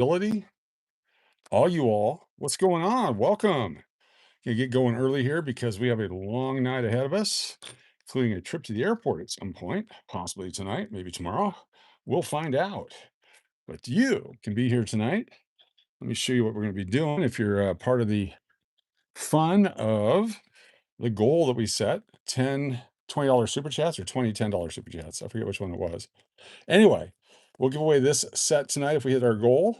Ability, what's going on? Welcome. Gonna get going early here because we have a long night ahead of us, including a trip to the airport at some point, possibly tonight, maybe tomorrow. We'll find out. But you can be here tonight. Let me show you what we're going to be doing if you're part of the fun of the goal that we set 10 $20 super chats or 20 $10 super chats. I forget which one it was. Anyway, we'll give away this set tonight if we hit our goal.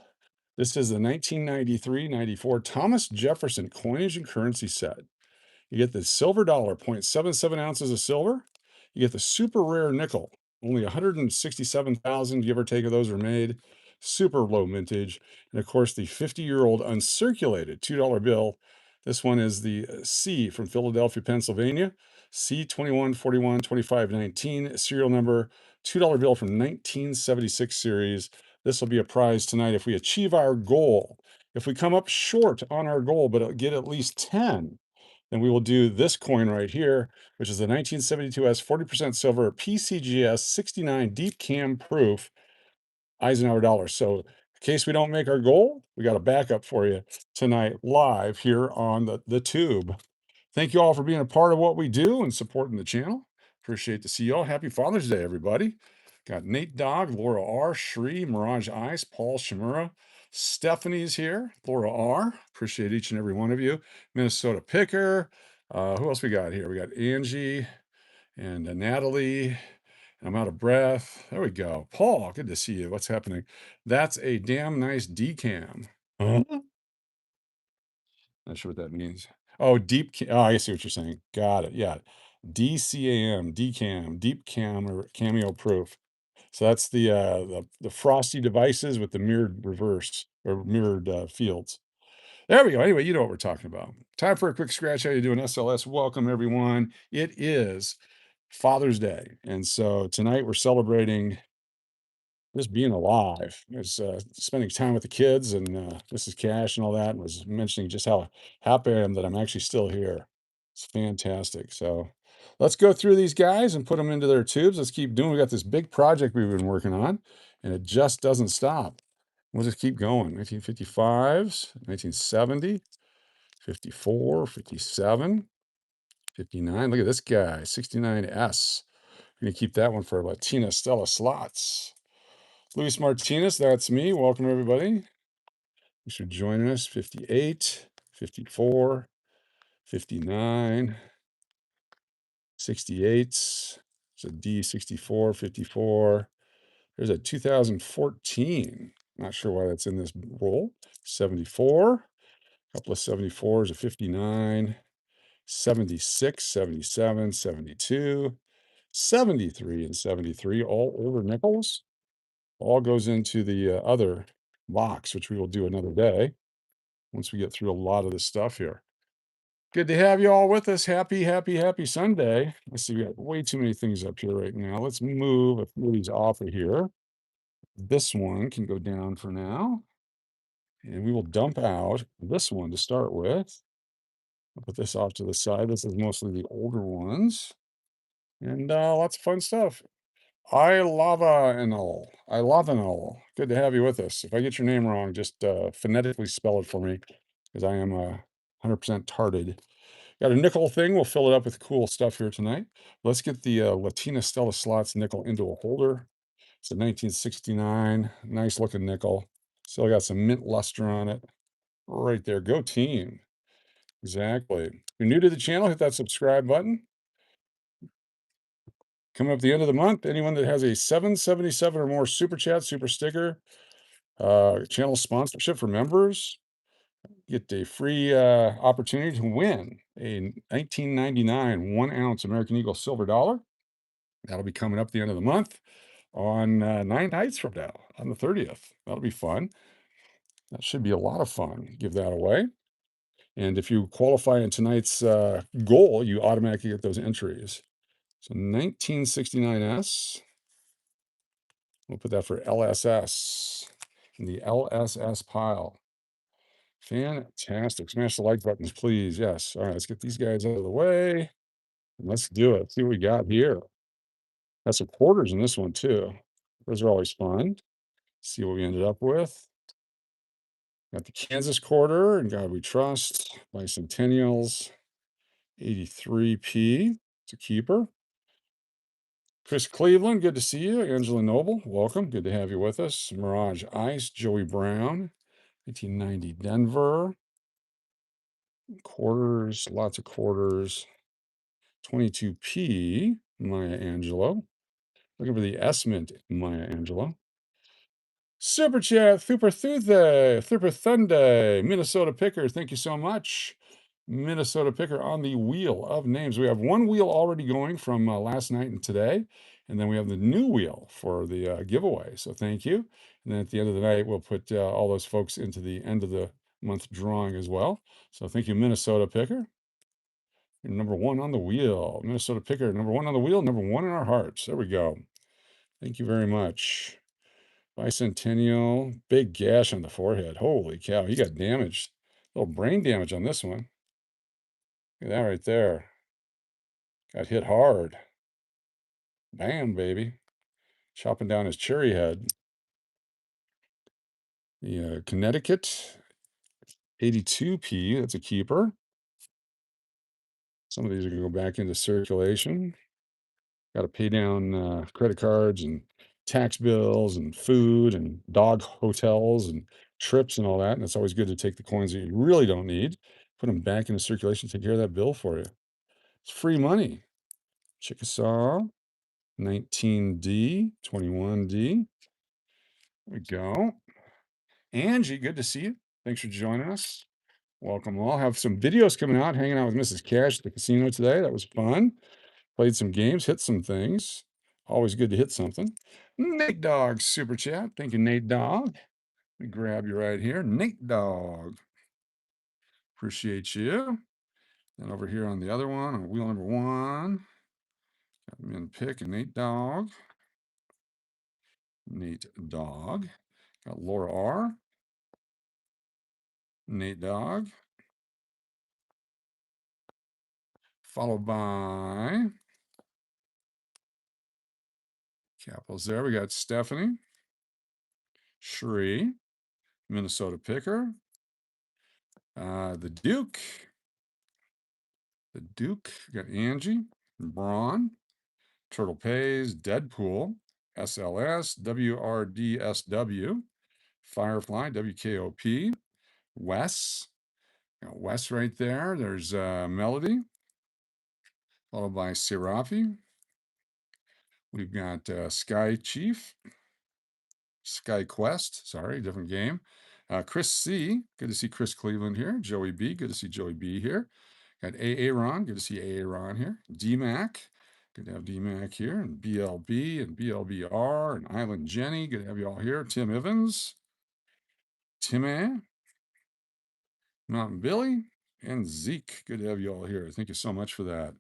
This is the 1993-94 Thomas Jefferson coinage and currency set. You get the silver dollar, 0.77 ounces of silver. You get the super rare nickel, only 167,000, give or take, of those are made. Super low mintage. And of course, the 50-year-old uncirculated $2 bill. This one is the C from Philadelphia, Pennsylvania. C21412519, serial number, $2 bill from 1976 series. This will be a prize tonight if we achieve our goal. If we come up short on our goal, but get at least 10, then we will do this coin right here, which is the 1972S 40% silver PCGS 69 deep cam proof Eisenhower dollar. So in case we don't make our goal, we got a backup for you tonight live here on the tube. Thank you all for being a part of what we do and supporting the channel. Appreciate to see y'all. Happy Father's Day, everybody. Got Nate Dog, Laura R, Shree, Mirage Ice, Paul Shimura, Stephanie's here, Laura R. Appreciate each and every one of you. Minnesota Picker. Who else we got here? We got Angie and Natalie. I'm out of breath. There we go. Paul, good to see you. What's happening? That's a damn nice decam. Huh? Not sure what that means. Oh, oh, I see what you're saying. Got it. Yeah. DCAM, DCAM, deep cam or cameo proof. So that's the frosty devices with the mirrored reverse or mirrored fields. There we go. Anyway, you know what we're talking about. Time for a quick scratch. How you doing, SLS? Welcome everyone. It is Father's Day, and so tonight we're celebrating just being alive. Is spending time with the kids and Mrs. Cash and all that, and was mentioning just how happy I am that I'm actually still here. It's fantastic. So let's go through these guys and put them into their tubes. Let's keep doing. We got this big project we've been working on, and it just doesn't stop. We'll just keep going. 1955s, 1970, 54, 57, 59. Look at this guy, 69S. We're gonna keep that one for Latina Stella slots. Luis Martinez, that's me. Welcome, everybody. Thanks for joining us. 58, 54, 59, 68. There's a D64, 54. There's a 2014. Not sure why that's in this roll. 74. A couple of 74s, a 59, 76, 77, 72, 73, and 73. All older nickels. All goes into the other box, which we will do another day once we get through a lot of this stuff here. Good to have you all with us. Happy, happy, happy Sunday. Let's see, we got way too many things up here right now. Let's move a few of these off of here. This one can go down for now. And we will dump out this one to start with. I'll put this off to the side. This is mostly the older ones. And lots of fun stuff. I lava and all. I love and all. Good to have you with us. If I get your name wrong, just phonetically spell it for me, because I am 100% tarded. Got a nickel thing. We'll fill it up with cool stuff here tonight. Let's get the Latina Stella Slots nickel into a holder. It's a 1969. Nice looking nickel. Still got some mint luster on it. Right there. Go team. Exactly. If you're new to the channel, hit that subscribe button. Coming up the end of the month, anyone that has a 777 or more super chat, super sticker, channel sponsorship for members, get a free opportunity to win a 1999 1 ounce American Eagle silver dollar. That'll be coming up the end of the month on 9 nights from now, on the 30th. That'll be fun. That should be a lot of fun. Give that away. And if you qualify in tonight's goal, you automatically get those entries. So 1969S. We'll put that for LSS in the LSS pile. Fantastic. Smash the like buttons, please. Yes. All right, let's get these guys out of the way. And let's do it. See what we got here. Got some quarters in this one, too. Those are always fun. See what we ended up with. Got the Kansas quarter, and God we trust. Bicentennials, 83p. It's a keeper. Chris Cleveland, good to see you. Angela Noble, welcome. Good to have you with us. Mirage Ice, Joey Brown, 1990 Denver. Quarters, lots of quarters. 22p, Maya Angelou. Looking for the S-Mint, Maya Angelou. Super Chat, Thuper Thunday, Minnesota Picker. Thank you so much. Minnesota Picker on the wheel of names. We have one wheel already going from last night and today, and then we have the new wheel for the giveaway. So thank you. And then at the end of the night, we'll put all those folks into the end of the month drawing as well. So thank you, Minnesota Picker. You're number one on the wheel. Minnesota Picker, number one on the wheel, number one in our hearts. There we go. Thank you very much. Bicentennial, big gash on the forehead. Holy cow, he got damaged. A little brain damage on this one. Look at that right there. Got hit hard. Bam, baby. Chopping down his cherry head. The Connecticut, 82p. That's a keeper. Some of these are going to go back into circulation. Got to pay down credit cards and tax bills and food and dog hotels and trips and all that. And it's always good to take the coins that you really don't need, put them back into circulation, take care of that bill for you. It's free money. Chickasaw, 19D, 21D. There we go. Angie, good to see you. Thanks for joining us. Welcome all. Have some videos coming out, hanging out with Mrs. Cash at the casino today. That was fun. Played some games, hit some things. Always good to hit something. Nate Dogg, super chat. Thank you, Nate Dogg. Let me grab you right here. Nate Dogg. Appreciate you. Then over here on the other one, on wheel number one, got me in pick and Nate Dogg. Nate Dogg. Got Laura R. Nate Dogg. Followed by capitals there. We got Stephanie. Shree. Minnesota Picker. The Duke. The Duke. We got Angie. Braun. Turtle Pays. Deadpool. SLS. WRDSW. Firefly. WKOP. Wes. Got Wes right there. There's Melody. Followed by Serafi. We've got Sky Chief. Sky Quest. Sorry, different game. Chris C. Good to see Chris Cleveland here. Joey B. Good to see Joey B here. Got AA Ron. Good to see AA Ron here. DMAC. Good to have DMAC here. And BLB and BLBR and Island Jenny. Good to have you all here. Tim Evans. Timmy. Mountain Billy. And Zeke. Good to have you all here. Thank you so much for that.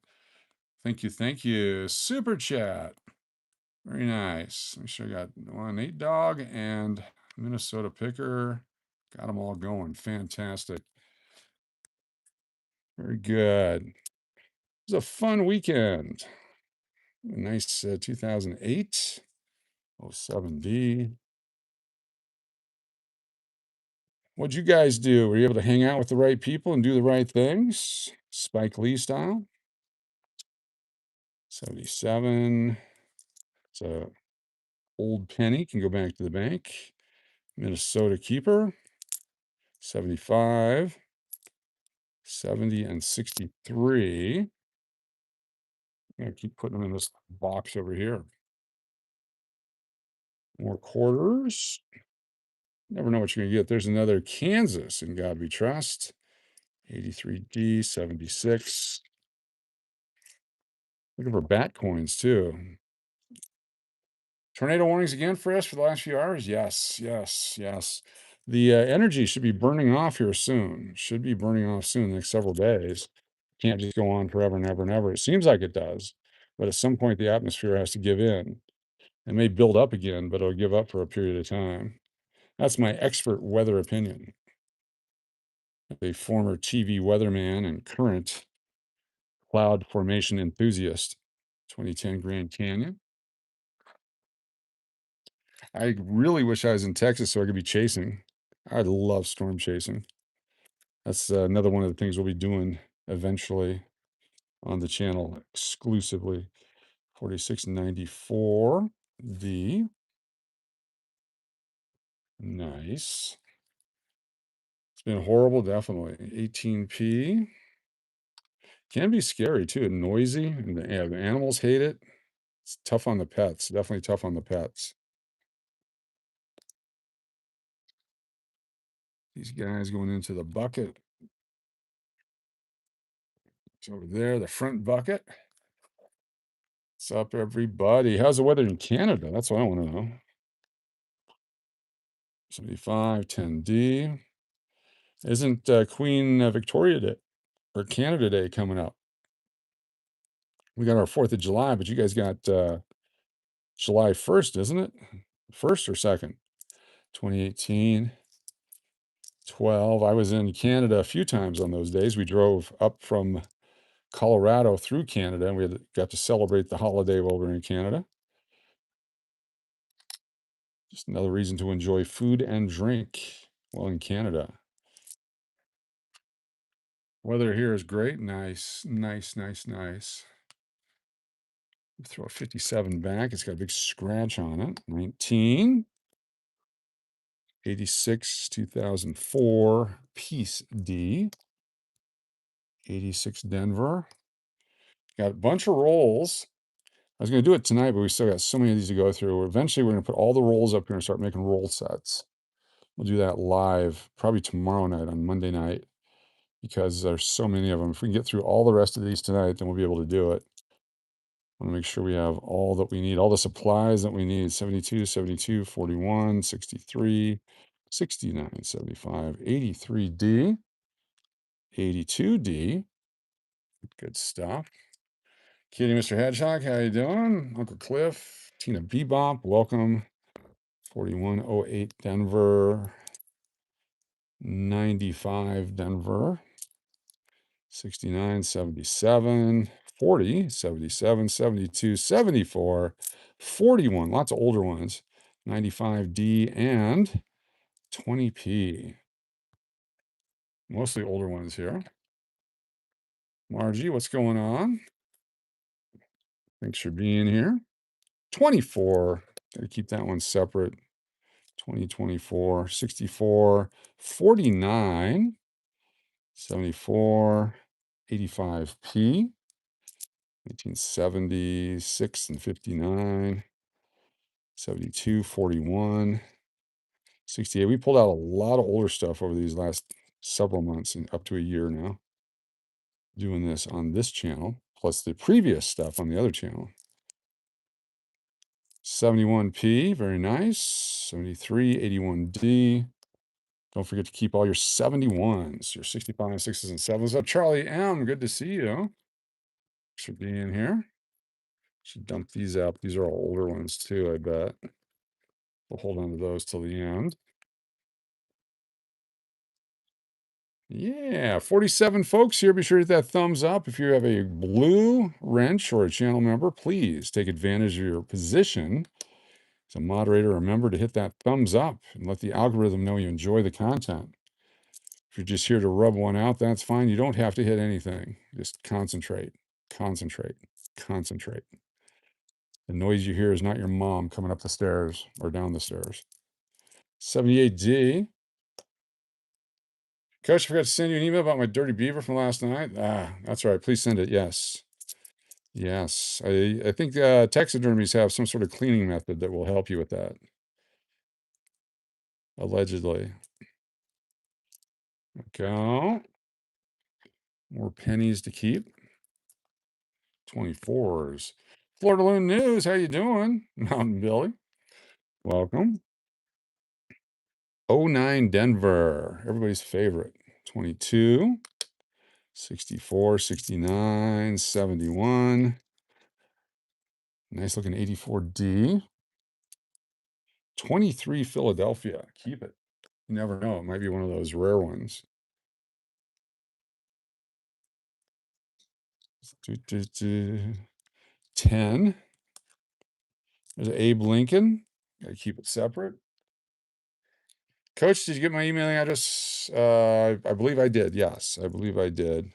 Thank you. Thank you. Super chat. Very nice. Make sure I got one Nate Dogg and Minnesota Picker. Got them all going. Fantastic. Very good. It was a fun weekend. A nice 2008 07D. What'd you guys do? Were you able to hang out with the right people and do the right things? Spike Lee style. 77. It's a old penny. Can go back to the bank. Minnesota Keeper. 75. 70 and 63. I'm going to keep putting them in this box over here. More quarters. Never know what you're going to get. There's another Kansas in God We Trust. 83D, 76. Looking for bat coins too. Tornado warnings again for us for the last few hours? Yes, yes, yes. The energy should be burning off here soon. Should be burning off soon, the next several days. Can't just go on forever and ever and ever. It seems like it does, but at some point the atmosphere has to give in. It may build up again, but it'll give up for a period of time. That's my expert weather opinion. A former TV weatherman and current cloud formation enthusiast. 2010 Grand Canyon. I really wish I was in Texas so I could be chasing. I love storm chasing. That's another one of the things we'll be doing eventually on the channel exclusively. 46.94. D. Nice. It's been horrible, definitely. 18p. Can be scary too, and noisy, and the animals hate it. It's tough on the pets, definitely tough on the pets. These guys going into the bucket. It's over there, the front bucket. What's up, everybody? How's the weather in Canada? That's what I want to know. 75, 10D. Isn't Queen Victoria Day or Canada Day coming up? We got our 4th of July, but you guys got July 1st, isn't it? 1st or 2nd? 2018. 12. I was in Canada a few times on those days. We drove up from Colorado through Canada, and got to celebrate the holiday while we were in Canada. Just another reason to enjoy food and drink while in Canada. Weather here is great. Nice, nice, nice, nice. Throw a 57 back. It's got a big scratch on it. 19. 86, 2004. Piece D. 86 Denver. Got a bunch of rolls. I was going to do it tonight, but we still got so many of these to go through. Eventually, we're going to put all the rolls up here and start making roll sets. We'll do that live probably tomorrow night on Monday night because there's so many of them. If we can get through all the rest of these tonight, then we'll be able to do it. I want to make sure we have all that we need, all the supplies that we need. 72, 72, 41, 63, 69, 75, 83D, 82D. Good stuff. Kitty, Mr. Hedgehog, how you doing? Uncle Cliff, Tina Bebop, welcome. 4108 Denver, 95 Denver, 69, 77, 40, 77, 72, 74, 41, lots of older ones, 95D and 20P. Mostly older ones here. Margie, what's going on? Thanks for being here. 24, got to keep that one separate. 2024, 64, 49, 74, 85P, 1976 and 59, 72, 41, 68. We pulled out a lot of older stuff over these last several months and up to a year now, doing this on this channel, plus the previous stuff on the other channel. 71P, very nice. 73, 81D. Don't forget to keep all your 71s, your 65, 6s, and 7s. What's up, Charlie M? Good to see you. Thanks for being here. Should dump these out. These are all older ones too, I bet. We'll hold on to those till the end. Yeah, 47 folks here. Be sure to hit that thumbs up. If you have a blue wrench or a channel member, please take advantage of your position as a moderator or member to hit that thumbs up and let the algorithm know you enjoy the content. If you're just here to rub one out, that's fine. You don't have to hit anything. Just concentrate, concentrate, concentrate. The noise you hear is not your mom coming up the stairs or down the stairs. 78D. Coach, I forgot to send you an email about my dirty beaver from last night. That's right. Please send it. Yes. Yes. I think taxidermies have some sort of cleaning method that will help you with that. Allegedly. Go. More pennies to keep. 24s. Florida Loon News, how you doing? Mountain Billy. Welcome. 09 Denver, everybody's favorite. 22, 64, 69, 71. Nice looking 84D. 23 Philadelphia. Keep it. You never know. It might be one of those rare ones. 10. There's Abe Lincoln. Got to keep it separate. Coach, did you get my emailing address? I believe I did. Yes, I believe I did.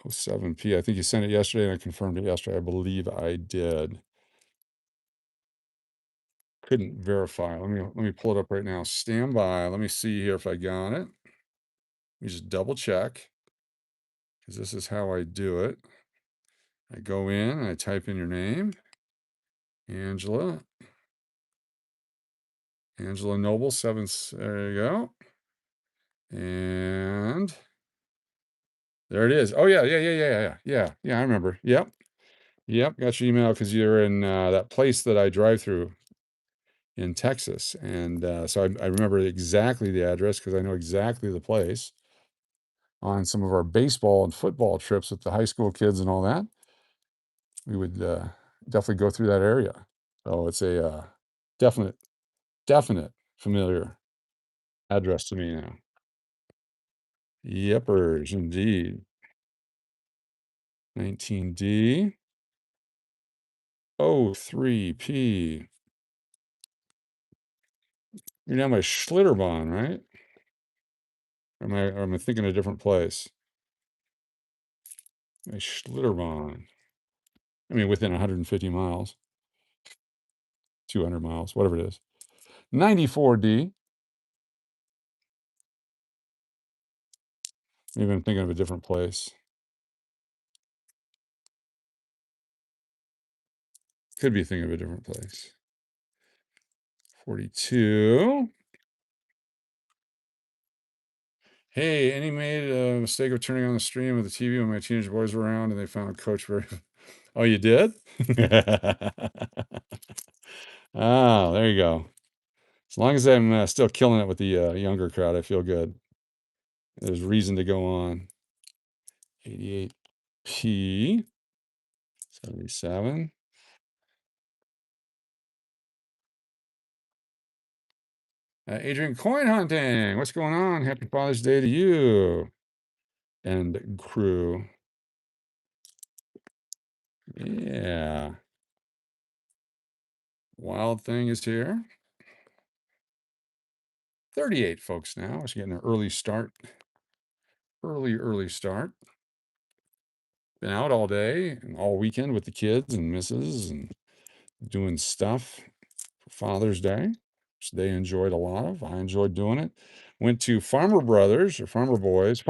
07P. I think you sent it yesterday and I confirmed it yesterday. I believe I did. Couldn't verify. Let me pull it up right now. Stand by. Let me see here if I got it. Let me just double check because this is how I do it. I go in and I type in your name, Angela. Angela Noble, there you go. And there it is. Oh yeah. I remember. Yep. Got your email because you're in that place that I drive through in Texas, and so I remember exactly the address because I know exactly the place. On some of our baseball and football trips with the high school kids and all that, we would definitely go through that area. So it's a definite, definite familiar address to me now. Yepers, indeed. 19D. 03P. You're down by Schlitterbahn, right? Or am I thinking a different place? By Schlitterbahn. I mean, within 150 miles, 200 miles, whatever it is. 94D. Maybe I'm thinking of a different place. Could be thinking of a different place. 42. Hey, any made a mistake of turning on the stream of the TV when my teenage boys were around and they found Coach very. Oh, you did? Oh, there you go. As long as I'm still killing it with the younger crowd, I feel good. There's reason to go on. 88P. 77. Adrian, coin hunting. What's going on? Happy Father's Day to you and crew. Yeah. Wild Thing is here. 38 folks now. It's getting an early start. Early start. Been out all day and all weekend with the kids and missus and doing stuff for Father's Day, which they enjoyed a lot of. I enjoyed doing it. Went to Farmer Brothers or Farmer Boys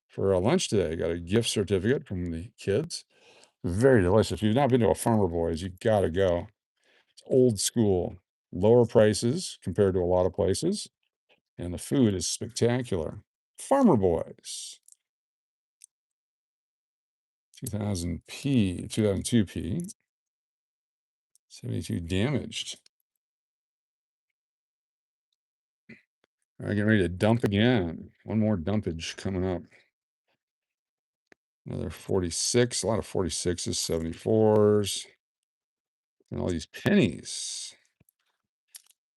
for a lunch today. Got a gift certificate from the kids. Very delicious. If you've not been to a Farmer Boys, you got to go. It's old school, lower prices compared to a lot of places, and the food is spectacular. Farmer Boys, 2000P, 2002P, 72 damaged. All right, getting ready to dump again. One more dumpage coming up. Another 46, a lot of 46s, 74s, and all these pennies.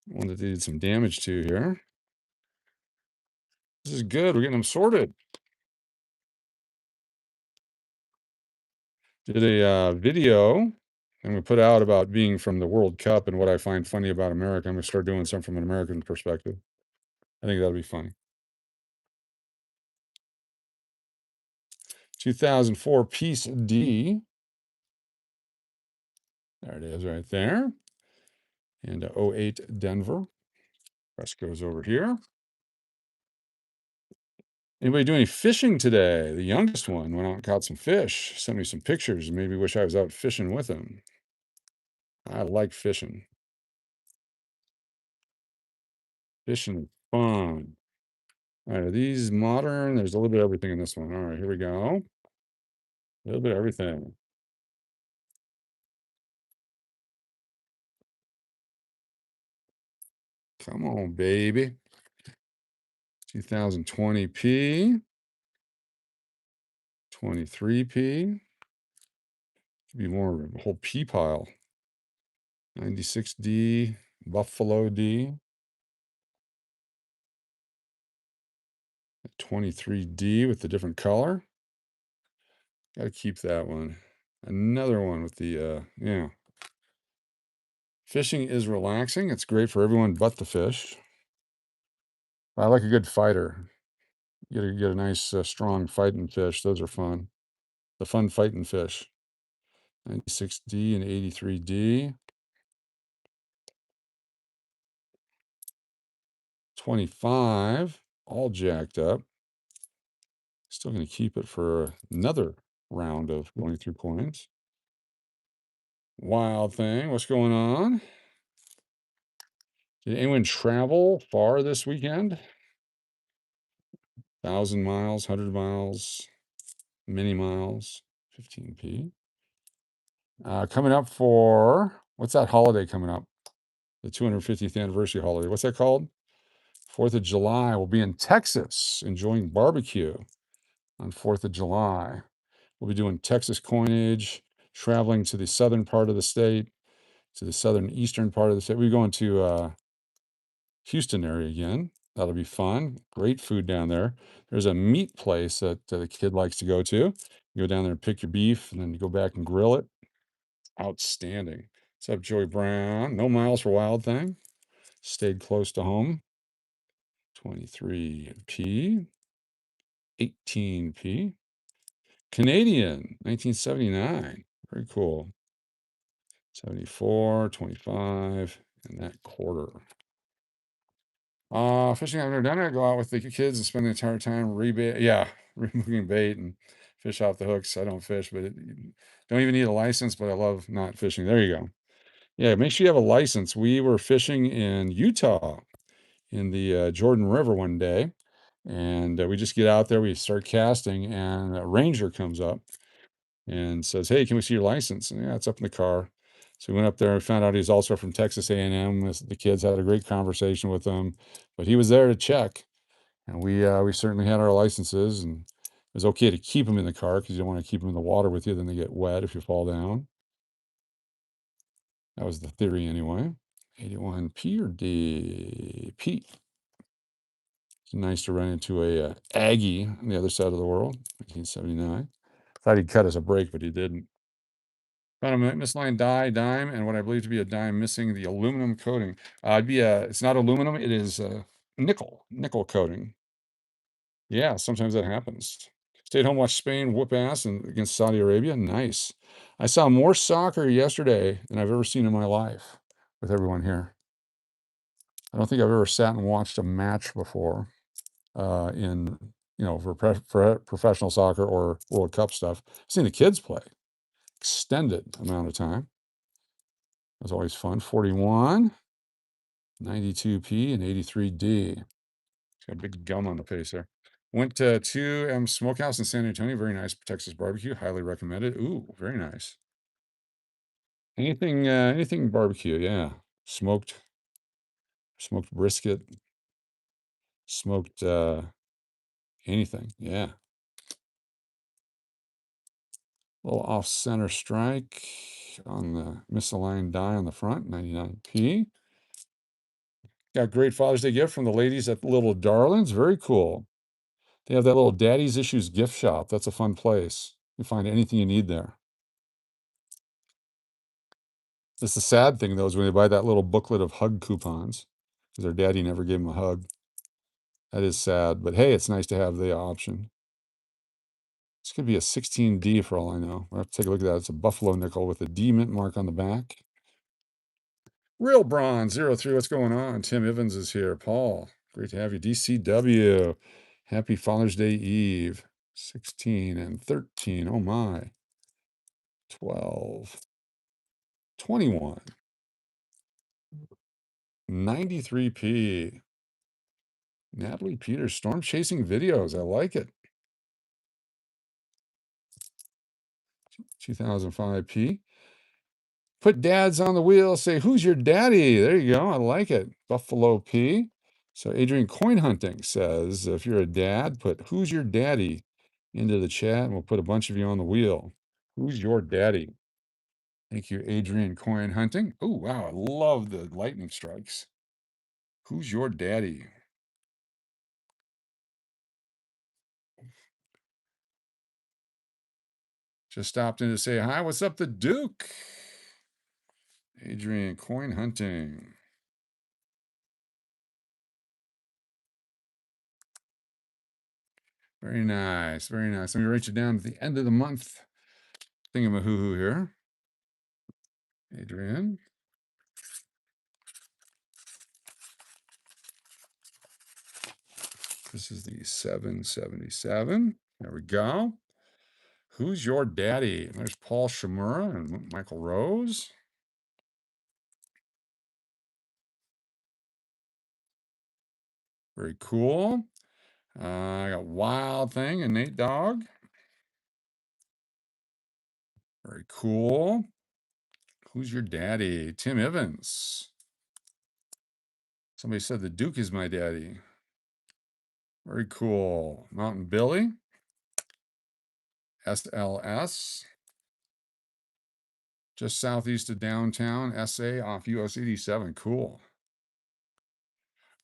One that they did some damage to here. This is good. We're getting them sorted. Did a video I'm going to put out about being from the World Cup and what I find funny about America. I'm going to start doing some from an American perspective. I think that'll be funny. 2004 Piece D. There it is right there. And 08 Denver. Rest goes over here. Anybody do any fishing today? The youngest one went out and caught some fish. Sent me some pictures. Maybe wish I was out fishing with him. I like fishing. Fishing is fun. All right, are these modern? There's a little bit of everything in this one. All right, here we go. A little bit of everything. Come on, baby. 2020P. 23P. Could be more of a whole P pile. 96D. Buffalo D. 23D with the different color. Got to keep that one. Another one with the, yeah. Fishing is relaxing. It's great for everyone but the fish. I like a good fighter. Get a nice, strong fighting fish. Those are fun. The fun fighting fish. 96D and 83D. 25, all jacked up. Still going to keep it for another round of going through coins. Wild thing, what's going on? Did anyone travel far this weekend? 1,000 miles, 100 miles, many miles, 15p. Coming up for, what's that holiday coming up? The 250th anniversary holiday. What's that called? 4th of July. We'll be in Texas enjoying barbecue on 4th of July. We'll be doing Texas coinage, traveling to the southern part of the state, to the southern eastern part of the state. We're going to Houston area again. That'll be fun. Great food down there. There's a meat place that the kid likes to go to. You go down there and pick your beef, and then you go back and grill it. Outstanding. What's up, Joey Brown? No miles for Wild Thing. Stayed close to home. 23p. 18p. Canadian, 1979. Very cool. 74, 25, and that quarter. Fishing, I've never done it. I go out with the kids and spend the entire time removing bait and fish off the hooks. I don't fish, but don't even need a license, but I love not fishing. There you go. Yeah, make sure you have a license. We were fishing in Utah in the Jordan River one day, and we just get out there, we start casting, and a ranger comes up and says, "Hey, can we see your license?" And yeah, it's up in the car. So we went up there and found out he's also from Texas A&M. The kids had a great conversation with him, but he was there to check, and we certainly had our licenses, and it was okay to keep them in the car because you don't want to keep them in the water with you; then they get wet if you fall down. That was the theory anyway. 81P or D? P. It's nice to run into a Aggie on the other side of the world. 1979. Thought he'd cut us a break, but he didn't. Found a misaligned dime, and what I believe to be a dime missing the aluminum coating. It's not aluminum, it is nickel coating. Yeah, sometimes that happens. Stayed home, watched Spain whoop ass against Saudi Arabia. Nice. I saw more soccer yesterday than I've ever seen in my life with everyone here. I don't think I've ever sat and watched a match before in, for professional soccer or World Cup stuff. I've seen the kids play extended amount of time. It was always fun. 41, 92p, and 83D. Got a big gum on the face there. Went to 2M Smokehouse in San Antonio. Very nice Texas barbecue. Highly recommended. Ooh, very nice. Anything barbecue, yeah. Smoked brisket, smoked anything, yeah. Little off-center strike on the misaligned die on the front, 99p. Got great Father's Day gift from the ladies at Little Darlings. Very cool. They have that little Daddy's Issues gift shop. That's a fun place. You find anything you need there. It's the sad thing, though, is when they buy that little booklet of hug coupons because their daddy never gave them a hug. That is sad, but hey, it's nice to have the option. This could be a 16D for all I know. We'll have to take a look at that. It's a buffalo nickel with a D mint mark on the back. Real Bronze 03. What's going on? Tim Evans is here. Paul, great to have you. DCW. Happy Father's Day Eve. 16 and 13. Oh my. 12. 21. 93p. Natalie Peters, storm chasing videos. I like it. 2005p. Put dads on the wheel. Say, who's your daddy? There you go. I like it. Buffalo P. So Adrian Coin Hunting says, if you're a dad, put who's your daddy into the chat, and we'll put a bunch of you on the wheel. Who's your daddy? Thank you, Adrian Coin Hunting. Oh, wow. I love the lightning strikes. Who's your daddy? Just stopped in to say hi. What's up, the Duke? Adrian, coin hunting. Very nice, very nice. Let me write you down at the end of the month. Thingamahoo here. Adrian. This is the 777. There we go. Who's your daddy? There's Paul Shimura and Michael Rose. Very cool. I got Wild Thing and Nate Dogg. Very cool. Who's your daddy? Tim Evans. Somebody said the Duke is my daddy. Very cool. Mountain Billy. SLS. Just southeast of downtown. SA off US 87. Cool.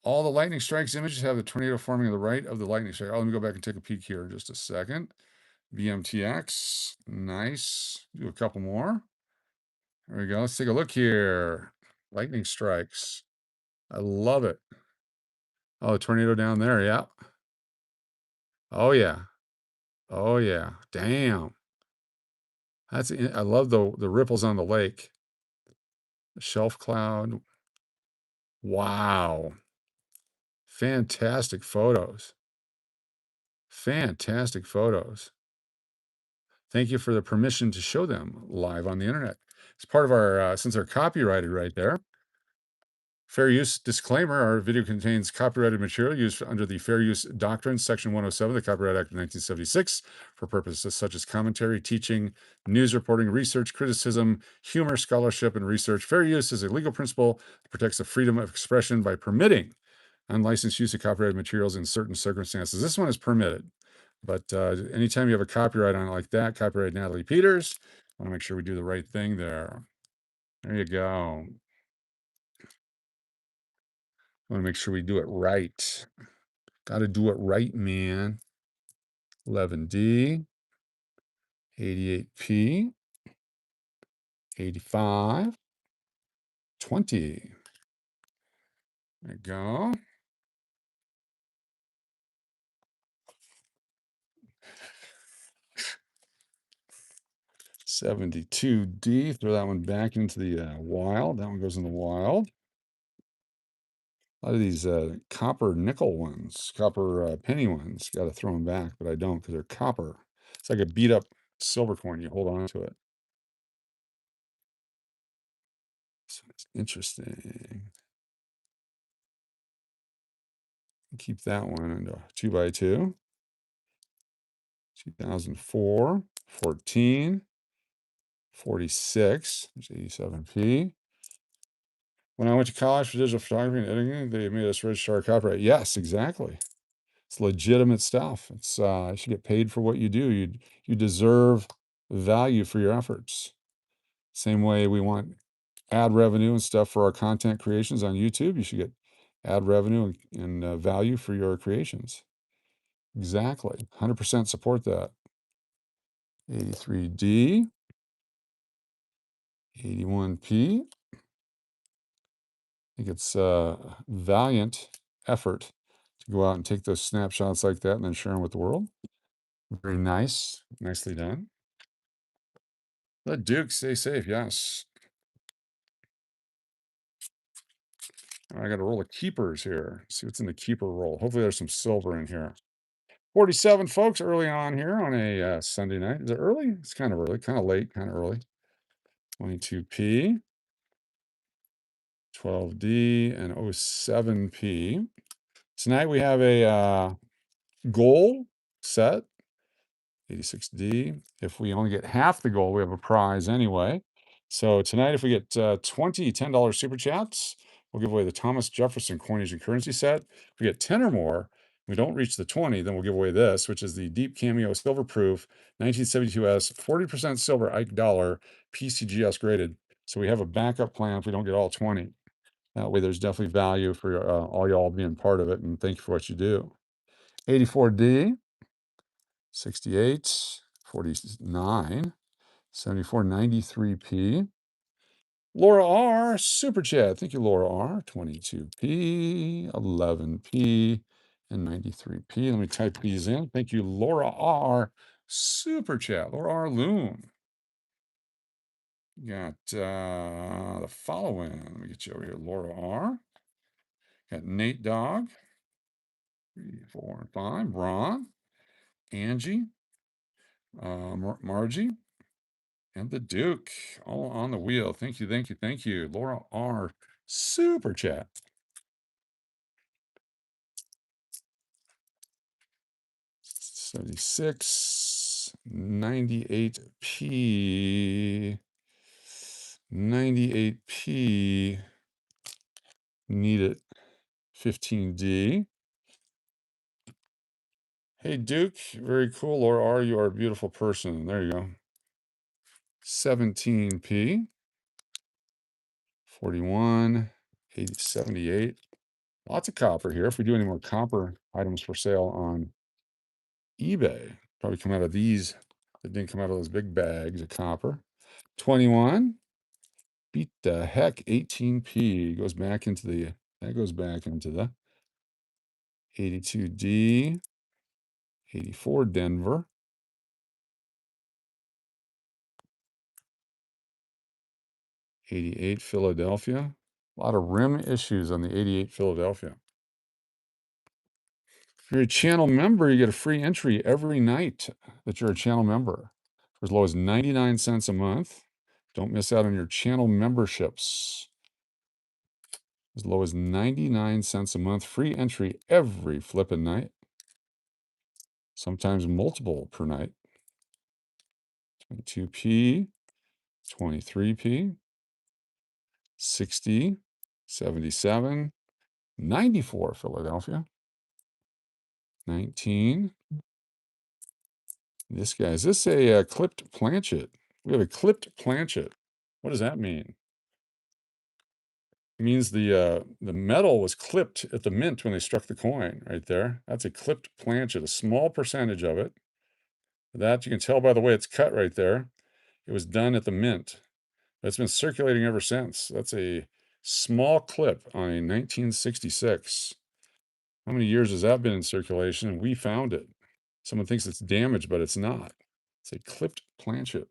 All the lightning strikes images have the tornado forming on the right of the lightning strike. Oh, let me go back and take a peek here in just a second. BMTX. Nice. Do a couple more. There we go. Let's take a look here. Lightning strikes. I love it. Oh, tornado down there. Yeah. Oh, yeah. Oh, yeah. Damn. I love the ripples on the lake. The shelf cloud. Wow. Fantastic photos. Fantastic photos. Thank you for the permission to show them live on the internet. It's part of our, since they're copyrighted right there. Fair use disclaimer, our video contains copyrighted material used under the Fair Use Doctrine, Section 107 of the Copyright Act of 1976 for purposes such as commentary, teaching, news reporting, research, criticism, humor, scholarship, and research. Fair use is a legal principle that protects the freedom of expression by permitting unlicensed use of copyrighted materials in certain circumstances. This one is permitted, but anytime you have a copyright on it like that, copyright Natalie Peters, I want to make sure we do the right thing there. There you go. I want to make sure we do it right. Got to do it right, man. 11D, 88P, 85, 20. There you go. $72D. Throw that one back into the wild. That one goes in the wild. A lot of these copper nickel ones, copper penny ones, got to throw them back, but I don't because they're copper. It's like a beat up silver coin. You hold on to it. So it's interesting. Keep that one into 2x2. 2004, 14, 46. There's 87P. When I went to college for digital photography and editing, they made us register our copyright. Yes, exactly. It's legitimate stuff. It's you should get paid for what you do. You deserve value for your efforts. Same way we want ad revenue and stuff for our content creations on YouTube. You should get ad revenue and value for your creations. Exactly. 100% support that. 83D. 81P. I think it's a valiant effort to go out and take those snapshots like that and then share them with the world. Very nice. Nicely done. Let Duke stay safe. Yes. I got a roll of keepers here. See what's in the keeper roll. Hopefully there's some silver in here. 47 folks early on here on a Sunday night. Is it early? It's kind of early, kind of late, kind of early. 22P, 12D, and 07P. Tonight we have a goal set, 86D. If we only get half the goal, we have a prize anyway. So tonight, if we get 20 $10 super chats, we'll give away the Thomas Jefferson coinage and currency set. If we get 10 or more, we don't reach the 20, then we'll give away this, which is the Deep Cameo Silver Proof 1972S 40% silver Ike dollar PCGS graded. So we have a backup plan if we don't get all 20. That way, there's definitely value for all y'all being part of it, and thank you for what you do. 84D, 68, 49, 74, 93P, Laura R, super chat. Thank you, Laura R. 22p, 11p, and 93p. Let me type these in. Thank you, Laura R. Super chat. Laura R. Loom. Got the following. Let me get you over here. Laura R. Got Nate Dog. 3, 4, and 5. Ron. Angie. Margie. And the Duke. All on the wheel. Thank you, thank you, thank you. Laura R. Super chat. 76, 98p, 98p, need it, 15D. Hey, Duke, very cool. Or are you a beautiful person? There you go. 17p, 41, 80, 78. Lots of copper here. If we do any more copper items for sale on eBay, probably come out of these that didn't come out of those big bags of copper. 21. Beat the heck, 18p goes back into the, that goes back into the 82D, 84 Denver, 88 Philadelphia. A lot of rim issues on the 88 Philadelphia. If you're a channel member, you get a free entry every night that you're a channel member for as low as 99 cents a month. Don't miss out on your channel memberships. As low as 99 cents a month, free entry every flipping night. Sometimes multiple per night. 22p, 23p, 60, 77, 94 Philadelphia, 19. This guy, is this a clipped planchet? We have a clipped planchet. What does that mean? It means the metal was clipped at the mint when they struck the coin right there. That's a clipped planchet, a small percentage of it. That you can tell by the way it's cut right there. It was done at the mint. It's been circulating ever since. That's a small clip on a 1966. How many years has that been in circulation? And we found it. Someone thinks it's damaged, but it's not. It's a clipped planchet.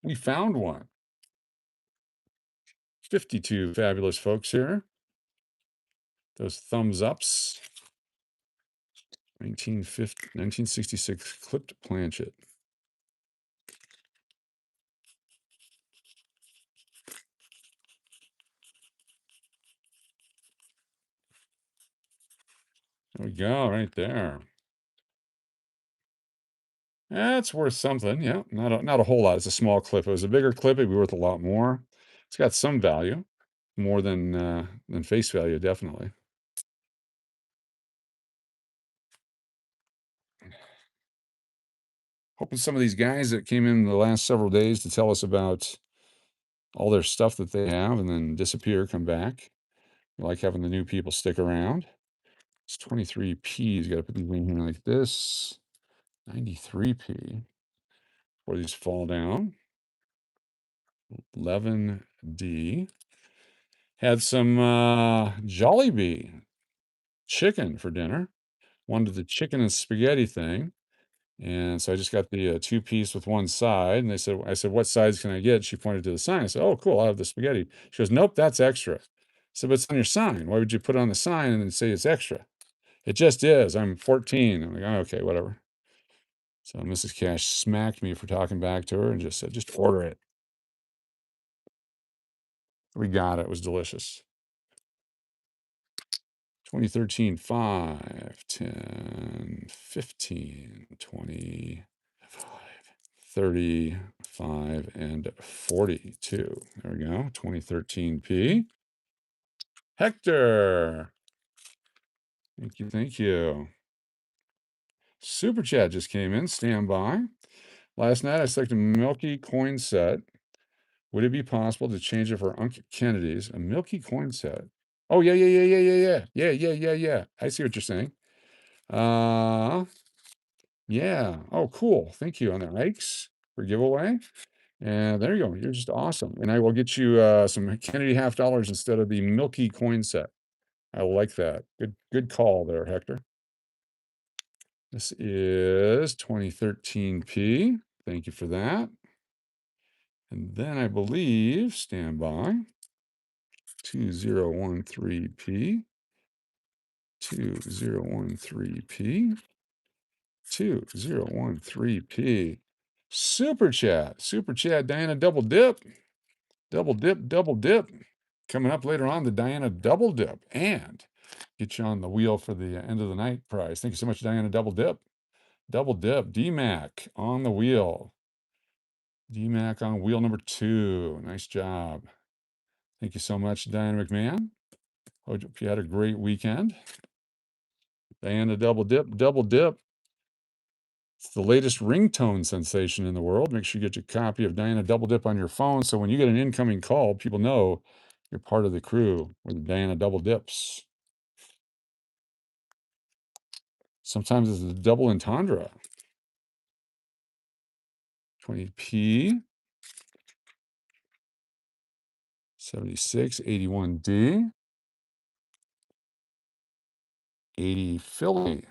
We found one. 52 fabulous folks here. Those thumbs ups. 1966 clipped planchet. There we go, right there. That's worth something. Yeah, not a whole lot. It's a small clip. If it was a bigger clip, it'd be worth a lot more. It's got some value, more than face value, definitely. Hoping some of these guys that came in the last several days to tell us about all their stuff that they have and then disappear, come back. We like having the new people stick around. It's 23p. You got to put these in here like this. 93p. Before these fall down. 11D. Had some Jollibee chicken for dinner. Wanted the chicken and spaghetti thing. And so I just got the two-piece with one side. And I said, what sides can I get? She pointed to the sign. I said, oh, cool. I'll have the spaghetti. She goes, nope, that's extra. I said, but it's on your sign. Why would you put it on the sign and then say it's extra? It just is. I'm 14. I'm like, oh, okay, whatever. So Mrs. Cash smacked me for talking back to her and just said, just order it. We got it. It was delicious. 2013, 5, 10, 15, 20, 35, and 42. There we go. 2013p. Hector. Thank you. Thank you. Super chat just came in. Stand by. Last night I selected Milky coin set. Would it be possible to change it for Uncle Kennedy's? A Milky coin set. Oh, yeah, yeah, yeah, yeah, yeah, yeah. Yeah, yeah, yeah, yeah. I see what you're saying. Yeah. Oh, cool. Thank you on the Ikes for giveaway. And there you go. You're just awesome. And I will get you some Kennedy half dollars instead of the Milky coin set. I like that. Good call there, Hector. This is 2013P. Thank you for that. And then I believe, stand by, 2013P, 2013P, 2013P. Super chat, Diana double dip, double dip, double dip. Coming up later on, the Diana double dip, and get you on the wheel for the end of the night prize. Thank you so much, Diana double dip. Double dip, DMAC on the wheel. DMAC on wheel number 2. Nice job. Thank you so much, Diana McMahon. Hope you had a great weekend. Diana double dip, double dip. It's the latest ringtone sensation in the world. Make sure you get your copy of Diana Double Dip on your phone so when you get an incoming call, people know you're part of the crew with Diana Double Dips. Sometimes it's a double entendre. 20P, 76, 81D, 80 Philly,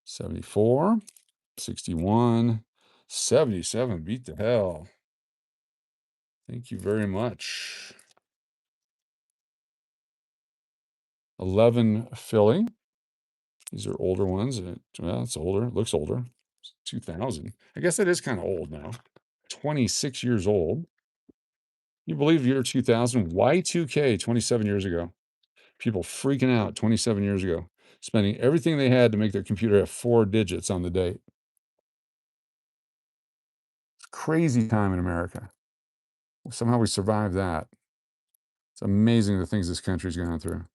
74, 61, 77. Beat the hell. Thank you very much. 11 Philly. These are older ones. Well, it's older. It looks older. 2000. I guess that is kind of old now. 26 years old. You believe year 2000? Y2K, 27 years ago. People freaking out 27 years ago, spending everything they had to make their computer have 4 digits on the date. Crazy time in America. Somehow we survived that. It's amazing the things this country's gone through.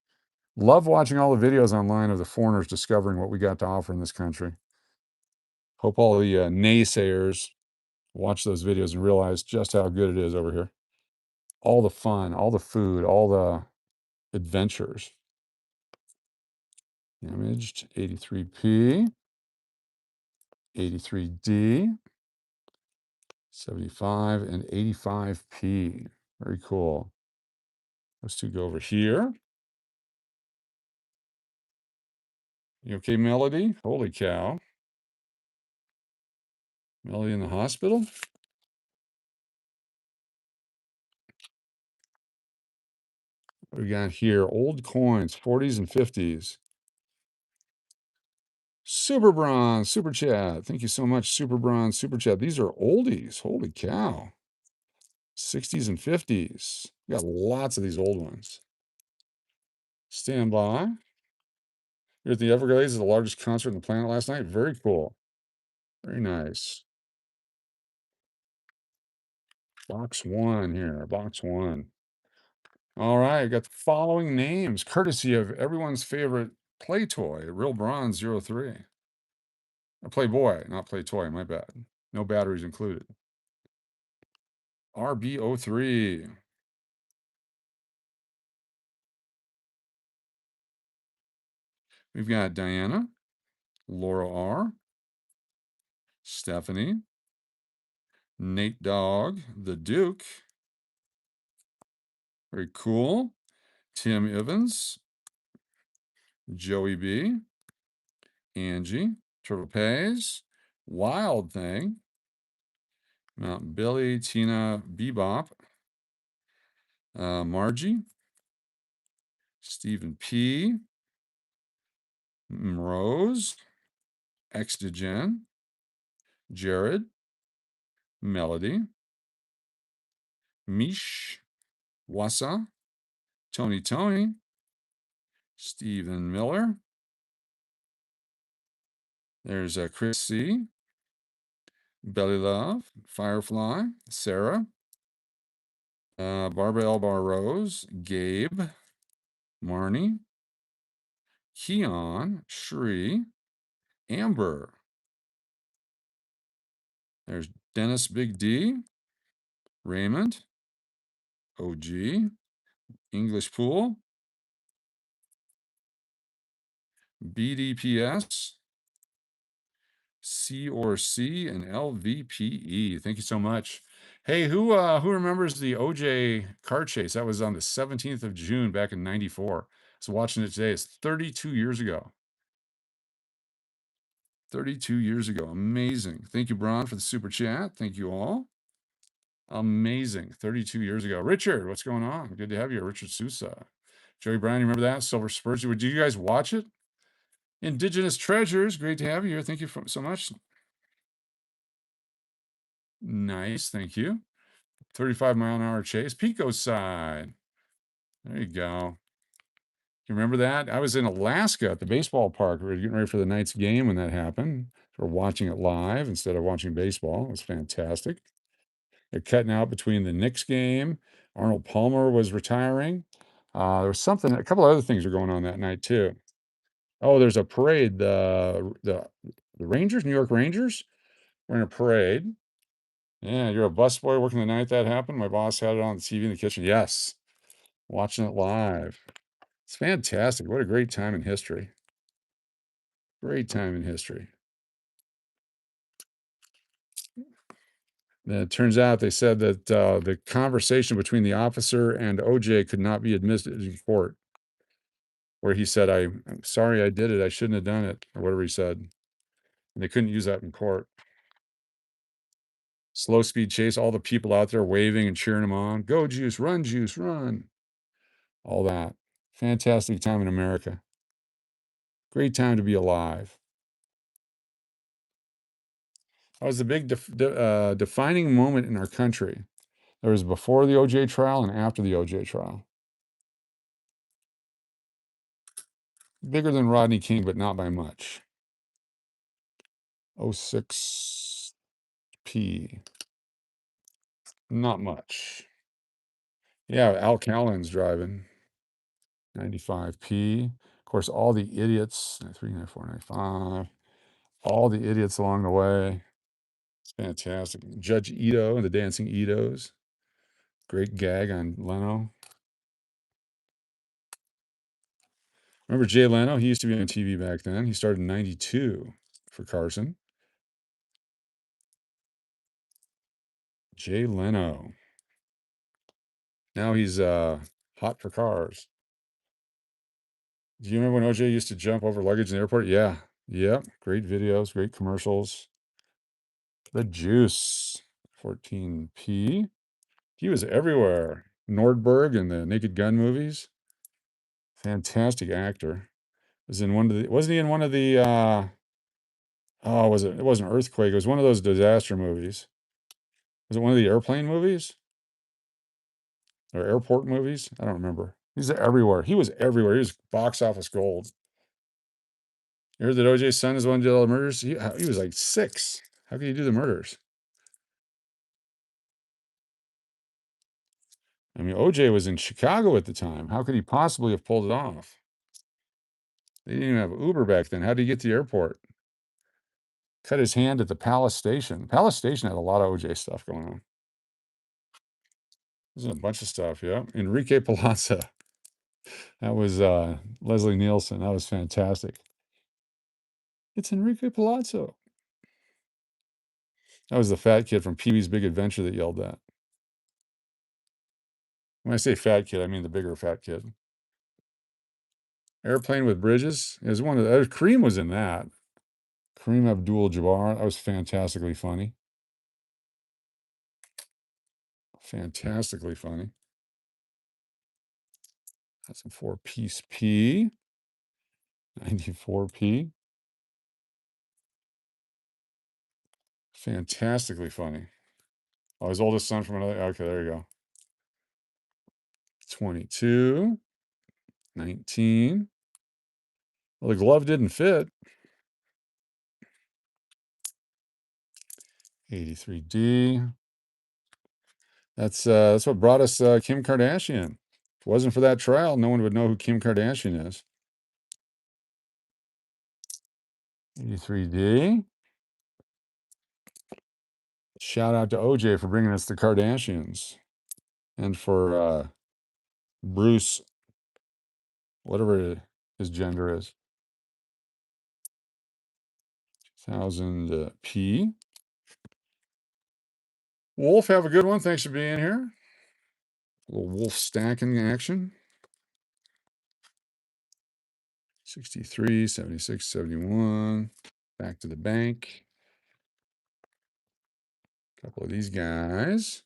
Love watching all the videos online of the foreigners discovering what we got to offer in this country. Hope all the naysayers watch those videos and realize just how good it is over here. All the fun, all the food, all the adventures. Imaged 83P, 83D, 75, and 85P. Very cool. Those two go over here. You okay, Melody? Holy cow. Melody in the hospital? What do we got here? Old coins, 40s and 50s. Super Bronze, Super Chat. Thank you so much, Super Bronze, Super Chat. These are oldies. Holy cow. 60s and 50s. We got lots of these old ones. Stand by. You're at the Everglades, the largest concert on the planet last night. Very cool. Very nice. Box 1 here. Box 1. All right. I got the following names, courtesy of everyone's favorite play toy, Real Bronze 03. Playboy, not play toy. My bad. No batteries included. RB03. We've got Diana, Laura R, Stephanie, Nate Dogg, the Duke. Very cool. Tim Evans, Joey B, Angie, Turtle Pays, Wild Thing, Mountain Billy, Tina Bebop, Margie, Stephen P, Rose, Extigen, Jared, Melody, Mish, Wassa, Tony, Stephen Miller. There's Chris C, Belly Love, Firefly, Sarah, Barbara Elbar Rose, Gabe, Marnie, Keon, Shri, Amber. There's Dennis Big D, Raymond, OG, English Pool, BDPS, C or C and LVPE. Thank you so much. Hey, who remembers the OJ car chase? That was on the 17th of June back in 94. I was watching it today. It's 32 years ago. 32 years ago. Amazing. Thank you, Braun, for the super chat. Thank you all. Amazing. 32 years ago. Richard, what's going on? Good to have you, Richard Sousa. Joey Brown, you remember that? Silver Spurs. Did you guys watch it? Indigenous Treasures. Great to have you here. Thank you so much. Nice. Thank you. 35-mile-an-hour chase. Pico side. There you go. You remember that? I was in Alaska at the baseball park. We were getting ready for the night's game when that happened. We're watching it live instead of watching baseball. It was fantastic. They're cutting out between the Knicks game. Arnold Palmer was retiring. There was something, a couple of other things were going on that night too. Oh, there's a parade. The Rangers, New York Rangers, were in a parade. Yeah, you're a busboy working the night that happened. My boss had it on the TV in the kitchen. Yes, watching it live. It's fantastic. What a great time in history. Great time in history. And it turns out they said that the conversation between the officer and OJ could not be admitted in court, where he said, I'm sorry I did it. I shouldn't have done it, or whatever he said. And they couldn't use that in court. Slow speed chase, all the people out there waving and cheering him on. Go, Juice, run. All that. Fantastic time in America. Great time to be alive. That was the big defining moment in our country. There was before the OJ trial and after the OJ trial. Bigger than Rodney King, but not by much. 06P. Not much. Yeah, Al Callen's driving. 95P. Of course, all the idiots, 394, 95. All the idiots along the way. It's fantastic. Judge Ito and the Dancing Itos. Great gag on Leno. Remember Jay Leno? He used to be on TV back then. He started in 92 for Carson. Jay Leno. Now he's hot for cars. Do you remember when OJ used to jump over luggage in the airport? Yeah. Yep. Great videos, great commercials. The Juice. 14P. He was everywhere. Nordberg and the Naked Gun movies. Fantastic actor. Was in one of the wasn't he in one of the it wasn't Earthquake, it was one of those disaster movies. Was it one of the airplane movies? Or airport movies? I don't remember. He's everywhere. He was everywhere. He was box office gold. You heard that OJ's son is the one who did all the murders? He was like 6. How could he do the murders? I mean, OJ was in Chicago at the time. How could he possibly have pulled it off? They didn't even have Uber back then. How did he get to the airport? Cut his hand at the Palace Station. Palace Station had a lot of OJ stuff going on. There's a bunch of stuff, yeah. Enrique Palazzo. That was Leslie Nielsen. That was fantastic. It's Enrique Palazzo. That was the fat kid from Pee-wee's Big Adventure that yelled that. When I say fat kid, I mean the bigger fat kid. Airplane with Bridges is one of the. Kareem was in that. Kareem Abdul-Jabbar. That was fantastically funny. Fantastically funny. That's a 4-piece P. 94P. Fantastically funny. Oh, his oldest son from another. Okay, there you go. 22. 19. Well, the glove didn't fit. 83D. That's what brought us Kim Kardashian. If it wasn't for that trial, no one would know who Kim Kardashian is. 83D. Shout out to OJ for bringing us the Kardashians. And for Bruce, whatever his gender is. 1000 P. Wolf, have a good one. Thanks for being here. A little wolf stacking action. 63, 76, 71. Back to the bank. A couple of these guys.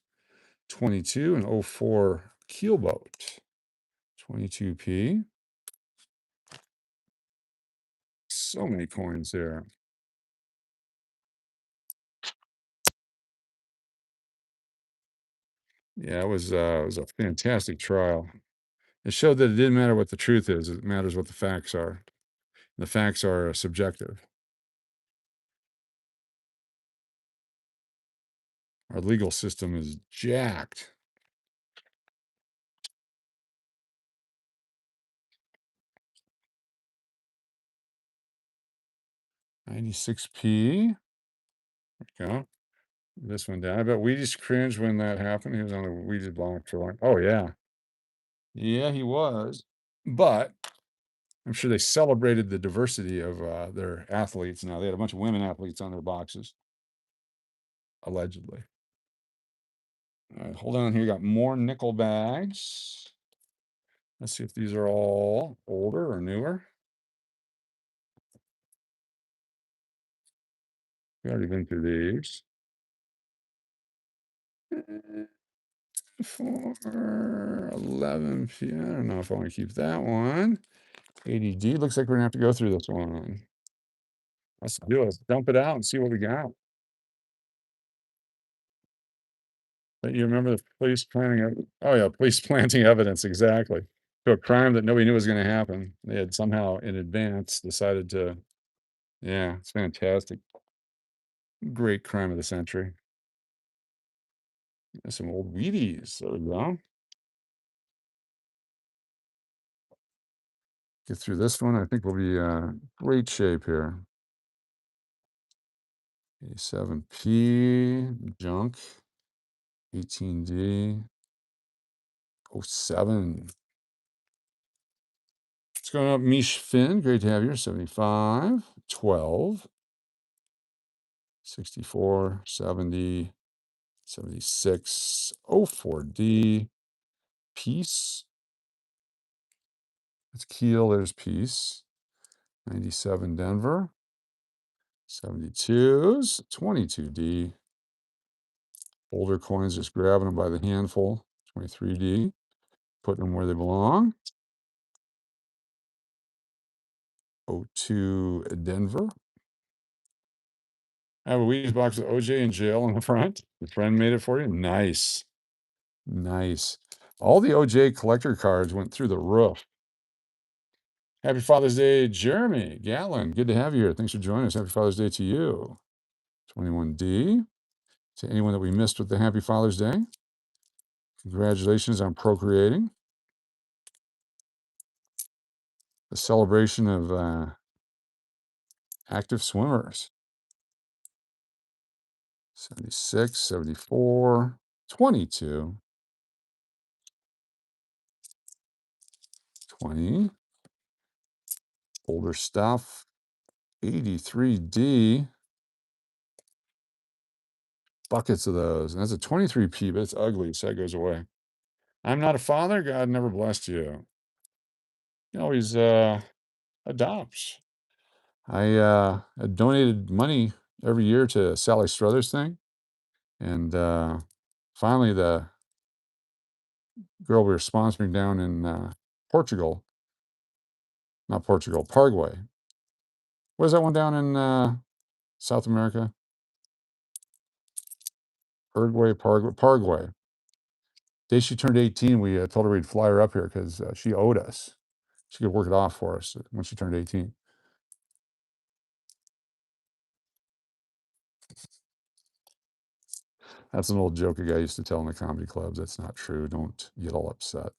22 and 04 keelboat. 22P. So many coins there. Yeah, it was a fantastic trial. It showed that it didn't matter what the truth is; it matters what the facts are. The facts are subjective. Our legal system is jacked. $96P. Yeah. This one down. I bet Wheaties cringed when that happened. He was on a Wheaties block for like, oh yeah. Yeah, he was. But I'm sure they celebrated the diversity of their athletes. Now they had a bunch of women athletes on their boxes, allegedly. All right, hold on here. Got more nickel bags. Let's see if these are all older or newer. We already been through these. For 11P. I don't know if I want to keep that one. 80D. Looks like we're gonna have to go through this one. Let's do it. Let's dump it out and see what we got. But you remember the police planting? Oh yeah, police planting evidence exactly to a crime that nobody knew was going to happen. They had somehow in advance decided to. Yeah, it's fantastic. Great crime of the century. There's some old Wheaties. There we go. Get through this one. I think we'll be great shape here. 87P junk. 18D. 07. What's going up, Mish Finn? Great to have you. 75. 12. 64. 70. 76. 04D. Peace. That's Keel. There's Peace. 97 Denver. 72s. 22D. Older coins, just grabbing them by the handful. 23D. Putting them where they belong. 02 Denver. I have a Wheaties box of OJ in jail in the front. Your friend made it for you. Nice. Nice. All the OJ collector cards went through the roof. Happy Father's Day, Jeremy Gatlin. Good to have you here. Thanks for joining us. Happy Father's Day to you. 21D. To anyone that we missed with the Happy Father's Day, congratulations on procreating. The celebration of active swimmers. 76, 74, 22, 20. Older stuff. 83D. Buckets of those. And that's a 23P, but it's ugly, so that goes away. I'm not a father. God never blessed you. He always adopts. I donated money every year to Sally Struthers thing. And finally, the girl we were sponsoring down in Portugal, not Portugal, Paraguay. What is that one down in South America? Paraguay. Day she turned 18, we told her we'd fly her up here because she owed us. She could work it off for us when she turned 18. That's an old joke a guy used to tell in the comedy clubs. That's not true. Don't get all upset.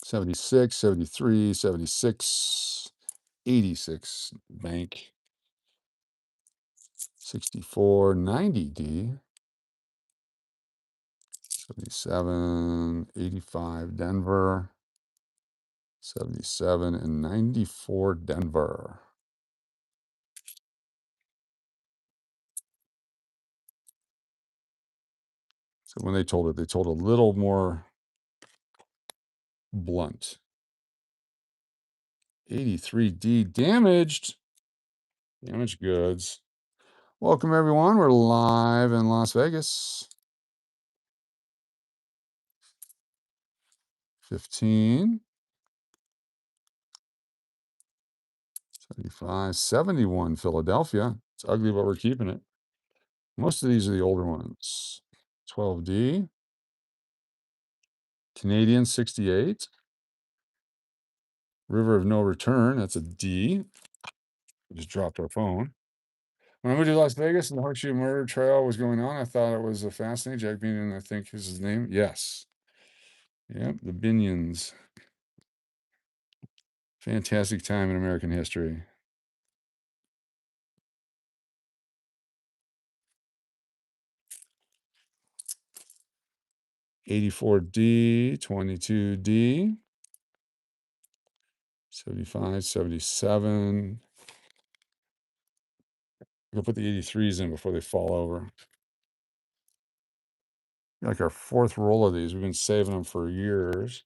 76, 73, 76, 86 bank. 64, 90D. 77, 85 Denver. 77 and 94 Denver. So when they told it, they told a little more blunt. 83D damaged. Damaged goods. Welcome, everyone. We're live in Las Vegas. 15. 75. 71 Philadelphia. It's ugly, but we're keeping it. Most of these are the older ones. 12D. Canadian 68. River of No Return. That's a D. We just dropped our phone. When I moved to Las Vegas and the Horseshoe murder trial was going on, I thought it was fascinating. Jack Binion, I think is his name. Yes. Yep, the Binions. Fantastic time in American history. $84D, $22D, 75, 77. We'll put the 83s in before they fall over. Like our fourth roll of these. We've been saving them for years.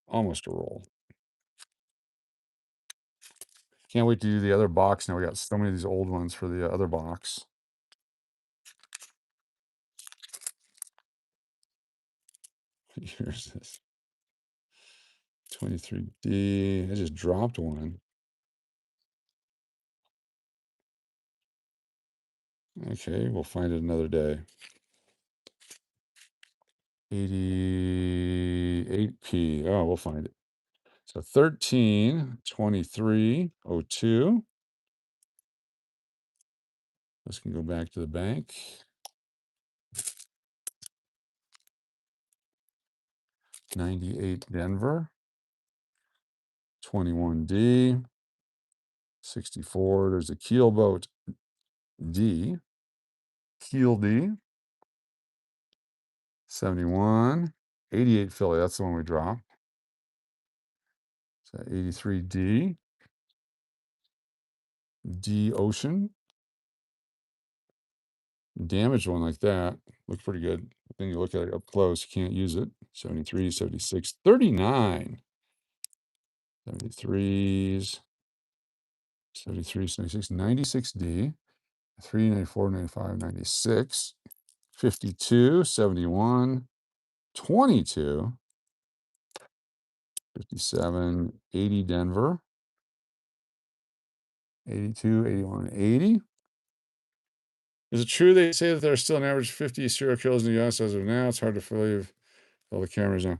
Almost a roll. Can't wait to do the other box now. We got so many of these old ones for the other box. Here's this 23D. I just dropped one. Okay, we'll find it another day. 88P. Oh, we'll find it. So 13, 23, 02. This can go back to the bank. 98 Denver. 21D. 64. There's a keelboat D. Keel D. 71. 88 Philly. That's the one we dropped. So 83D. D Ocean. Damaged one like that. Looks pretty good. But then you look at it up close, you can't use it. 73, 76, 39. 73s. 73, 76, 96D. 3, 94, 95, 96. 52, 71. 22. 57, 80 Denver. 82, 81, 80. Is it true they say that there are still an average 50 serial killers in the U.S. as of now? It's hard to believe all the cameras now.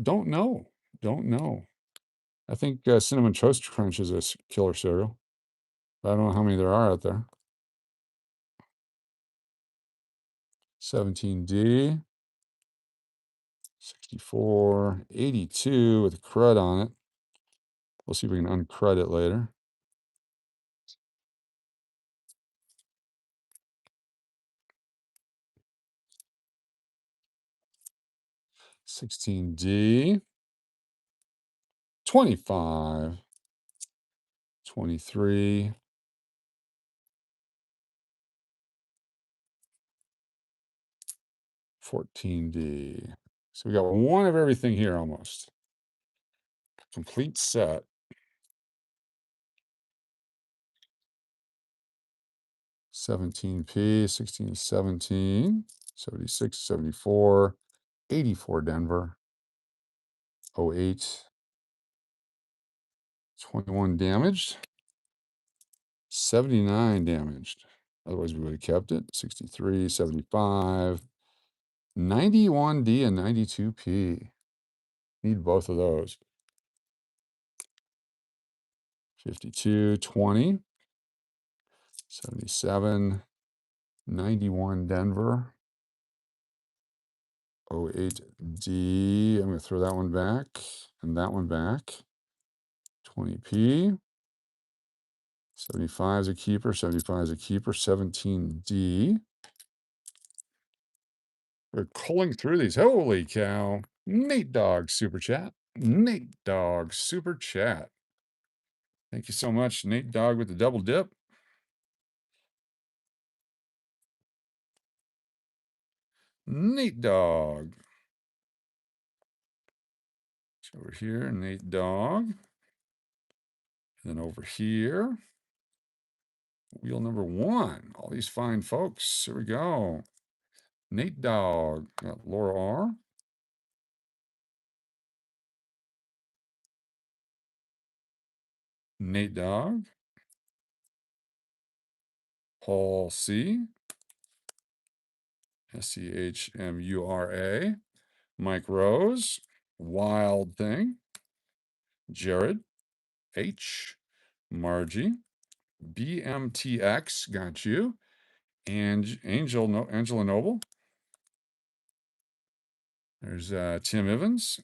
Don't know. Don't know. I think Cinnamon Toast Crunch is a killer cereal. I don't know how many there are out there. 17D. 64. 82 with a crud on it. We'll see if we can uncrud it later. 16D. 25. 23. 14D. So we got one of everything here almost. Complete set. 17P, 16, 17, 76, 74, 84 Denver, 08, 21 damaged, 79 damaged. Otherwise, we would have kept it. 63, 75, 91D, and 92P. Need both of those. 52, 20, 77, 91 Denver, 08D. I'm going to throw that one back and that one back. 20P. 75 is a keeper. 75 is a keeper. 17D. We're culling through these. Holy cow. Nate Dogg super chat. Nate Dogg super chat. Thank you so much, Nate Dogg with the double dip. Nate Dogg. Over here, Nate Dogg. And then over here, wheel number 1. All these fine folks. Here we go. Nate Dogg. Got Laura R. Nate Dogg. Paul C. SCHMURA. Mike Rose. Wild Thing. Jared H. Margie. BMTX. Got you. And Angela Noble. There's Tim Evans.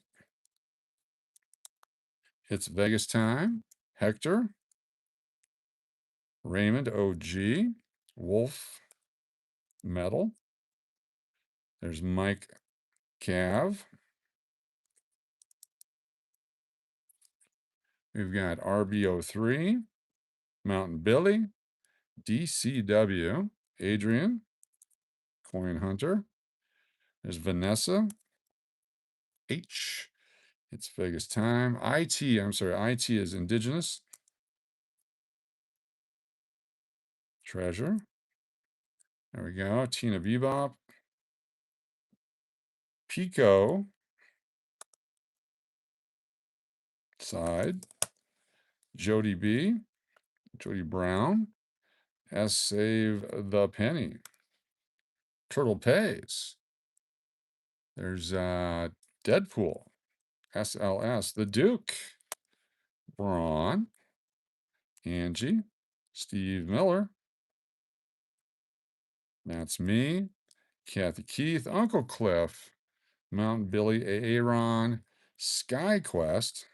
It's Vegas time. Hector. Raymond OG. Wolf Metal. There's Mike Cav. We've got RBO3. Mountain Billy. DCW. Adrian. Coin Hunter. There's Vanessa. H. It's Vegas time. IT is Indigenous. Treasure. There we go. Tina Bebop. Pico. Side. Jody B. Jody Brown. S. Save the Penny. Turtle Pays. There's Deadpool. SLS. The Duke. Braun. Angie. Steve Miller. That's me. Kathy Keith. Uncle Cliff. Mountain Billy. Aaron. SkyQuest.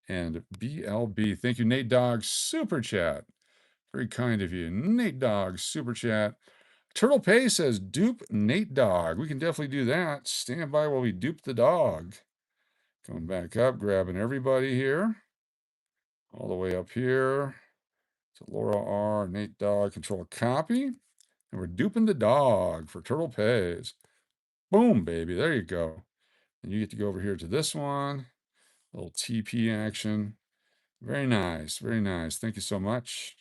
And BLB. Thank you, Nate Dogg. Super chat. Very kind of you. Nate Dogg. Super chat. Turtle Pay says, dupe Nate Dogg. We can definitely do that. Stand by while we dupe the dog. Coming back up, grabbing everybody here. All the way up here. So Laura R, Nate Dogg, control copy. And we're duping the dog for Turtle Pays. Boom, baby. There you go. And you get to go over here to this one. A little TP action. Very nice. Very nice. Thank you so much.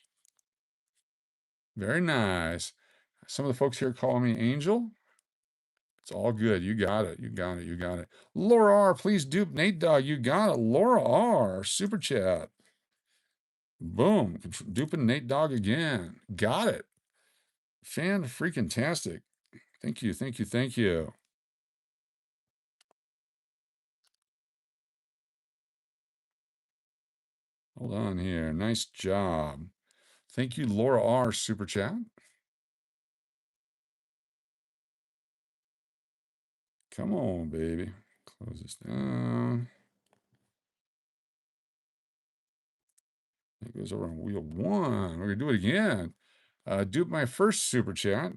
Very nice. Some of the folks here call me Angel. It's all good. You got it. You got it. You got it. Laura R, please dupe Nate Dogg. You got it. Laura R, super chat. Boom. Duping Nate Dogg again. Got it. Fan freaking tastic. Thank you. Thank you. Thank you. Hold on here. Nice job. Thank you, Laura R, super chat. Come on, baby. Close this down. It goes over on wheel 1. We're going to do it again. Dupe my first super chat.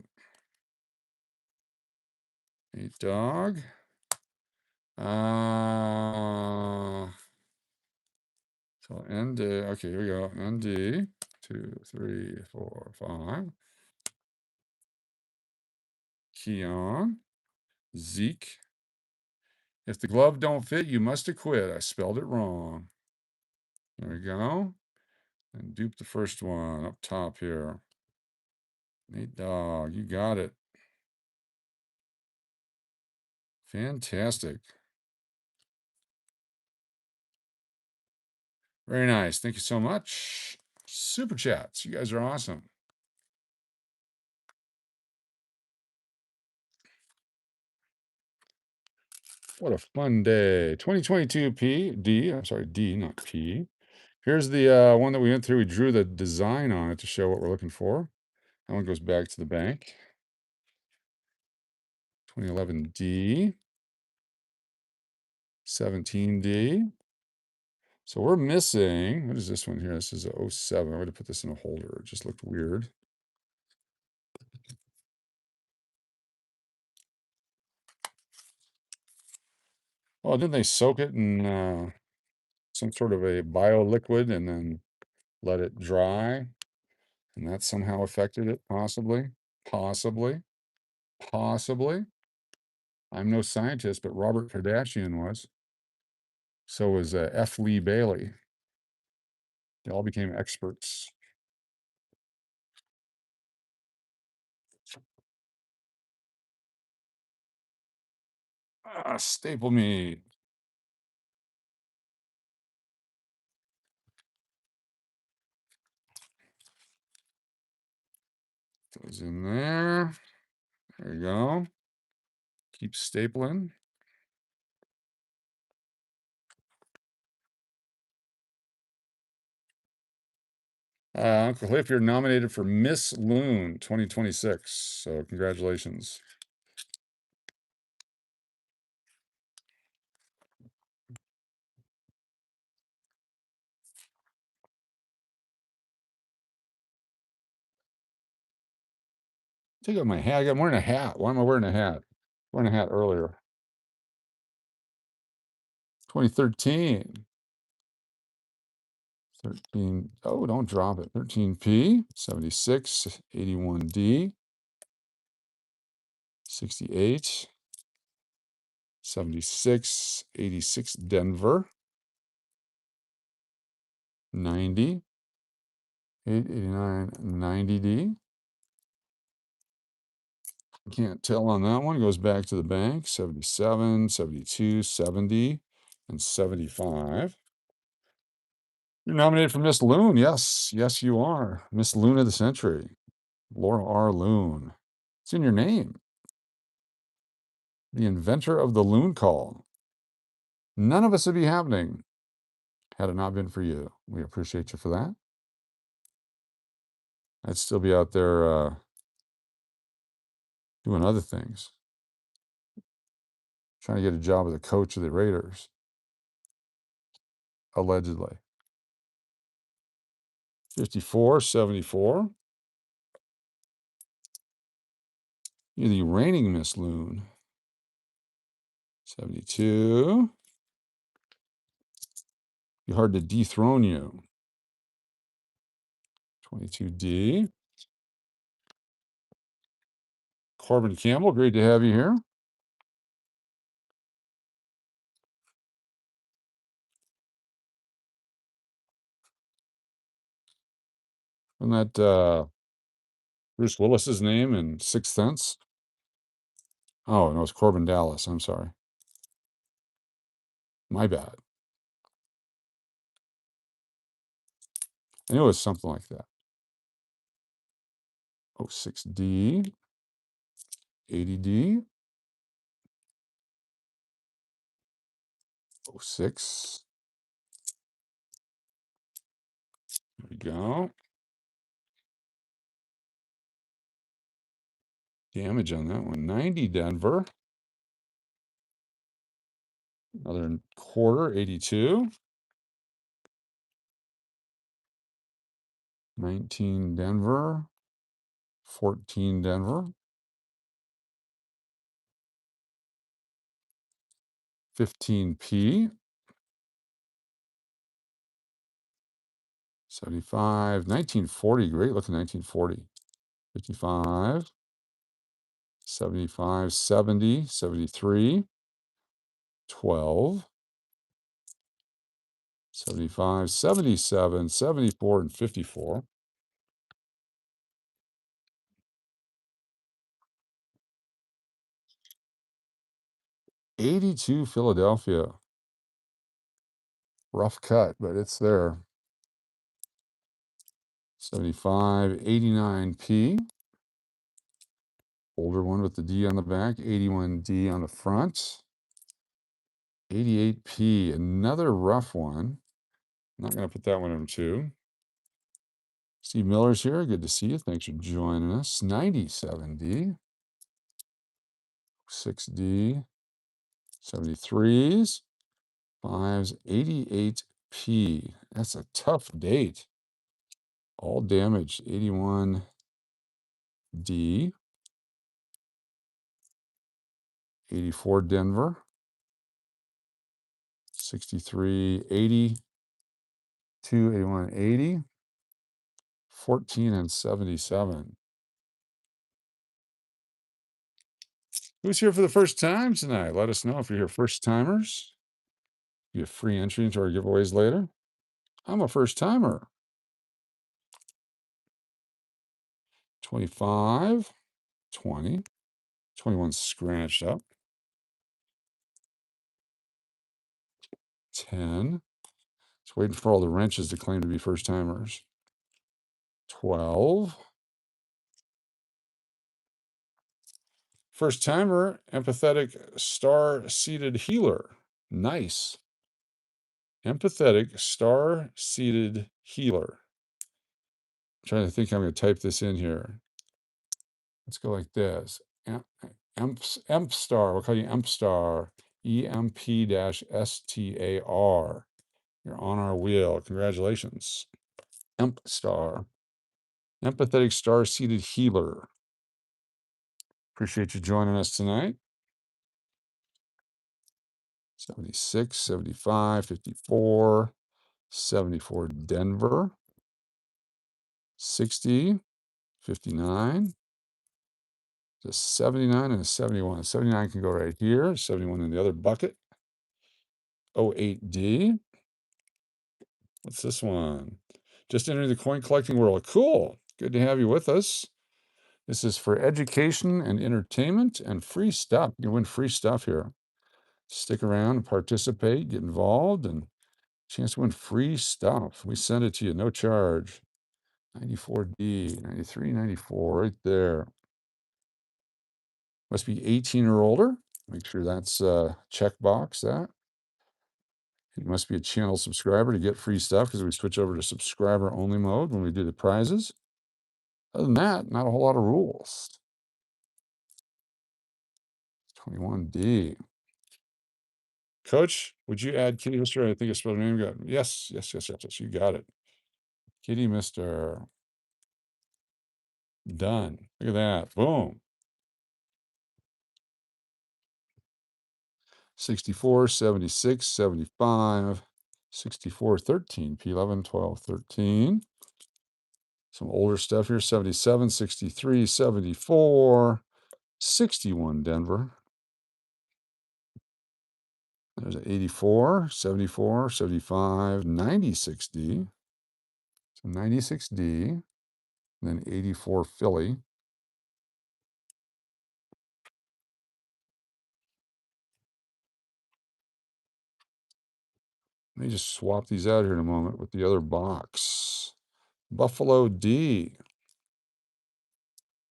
Nate Dogg. So ND, okay, here we go. ND, 2, 3, 4, 5. Keon, Zeke. If the glove don't fit, you must have quit. I spelled it wrong. There we go. And dupe the first one up top here. Nate Dogg, you got it. Fantastic. Very nice. Thank you so much. Super chats. You guys are awesome. What a fun day. 2022 D, not P. Here's the one that we went through. We drew the design on it to show what we're looking for. That one goes back to the bank. 2011 D. 17D. So we're missing, what is this one here? This is a 07. I'm going to put this in a holder. It just looked weird. Well, didn't they soak it in some sort of a bio liquid and then let it dry? And that somehow affected it, possibly, possibly, possibly. I'm no scientist, but Robert Kardashian was. So was F. Lee Bailey. They all became experts. Staple meat goes in there. There you go. Keep stapling. Uncle Cliff, you're nominated for Miss Loon 2026. So congratulations. Take out my hat. I'm wearing a hat. Why am I wearing a hat? Wearing a hat earlier. 2013. 13. Oh, don't drop it. 13P, 76, 81D, 68, 76, 86 Denver, 90, 889, 90D. Can't tell on that one. Goes back to the bank. 77, 72, 70, and 75. You're nominated for Miss Loon. Yes, yes, you are. Miss Loon of the Century. Laura R. Loon. It's in your name. The inventor of the loon call. None of us would be happening had it not been for you. We appreciate you for that. I'd still be out there doing other things, trying to get a job as a coach of the Raiders, allegedly. 54, 74. You're the reigning Miss Loon. 72. Be hard to dethrone you. 22D. Corbin Campbell, great to have you here. Isn't that Bruce Willis's name in Sixth Sense? Oh, no, it's Corbin Dallas. I'm sorry. My bad. I knew it was something like that. 06D, 80D, 06. There we go. Damage on that one. 90 Denver. Another quarter, 82. 19 Denver. 14 Denver. 15P. 75. 1940. Great looking 1940. 55. 75. 70. 73. 12. 75. 77. 74. And 54. 82 Philadelphia. Rough cut, but it's there. 75, 89P. Older one with the D on the back. 81D on the front. 88P. Another rough one. Not going to put that one in too. Steve Miller's here. Good to see you. Thanks for joining us. 97D. 6D. 73s. 5s. 88P. That's a tough date. All damaged. 81D. 84 Denver. 63.80, 281.80, 14 and 77. Who's here for the first time tonight? Let us know if you're here first timers. You have free entry into our giveaways later. I'm a first timer. 25, 20, 21 scratched up. 10. Just waiting for all the wrenches to claim to be first timers. 12. First timer, empathetic star-seated healer. Nice. Empathetic star-seated healer. I'm trying to think how I'm going to type this in here. Let's go like this. Emp star. We'll call you Emp star. EMP-STAR. You're on our wheel. Congratulations. Emp star. Empathetic star-seated healer. Appreciate you joining us tonight. 76, 75, 54, 74 Denver, 60, 59, a 79 and a 71. 79 can go right here, 71 in the other bucket. 08D. What's this one? Just entering the coin collecting world. Cool. Good to have you with us. This is for education and entertainment and free stuff. You win free stuff here. Stick around and participate, get involved, and chance to win free stuff. We send it to you, no charge. 94D, 93, 94, right there. Must be 18 or older. Make sure that's checkbox that. You must be a channel subscriber to get free stuff because we switch over to subscriber only mode when we do the prizes. Other than that, not a whole lot of rules. 21D. Coach, would you add Kitty Mister? I think I spelled her name good. Yes. You got it. Kitty Mister. Done. Look at that. Boom. 64, 76, 75, 64, 13, P11, 12, 13. Some older stuff here, 77, 63, 74, 61 Denver. There's an 84, 74, 75, 96D. So 96D, and then 84 Philly. Let me just swap these out here in a moment with the other box. Buffalo D.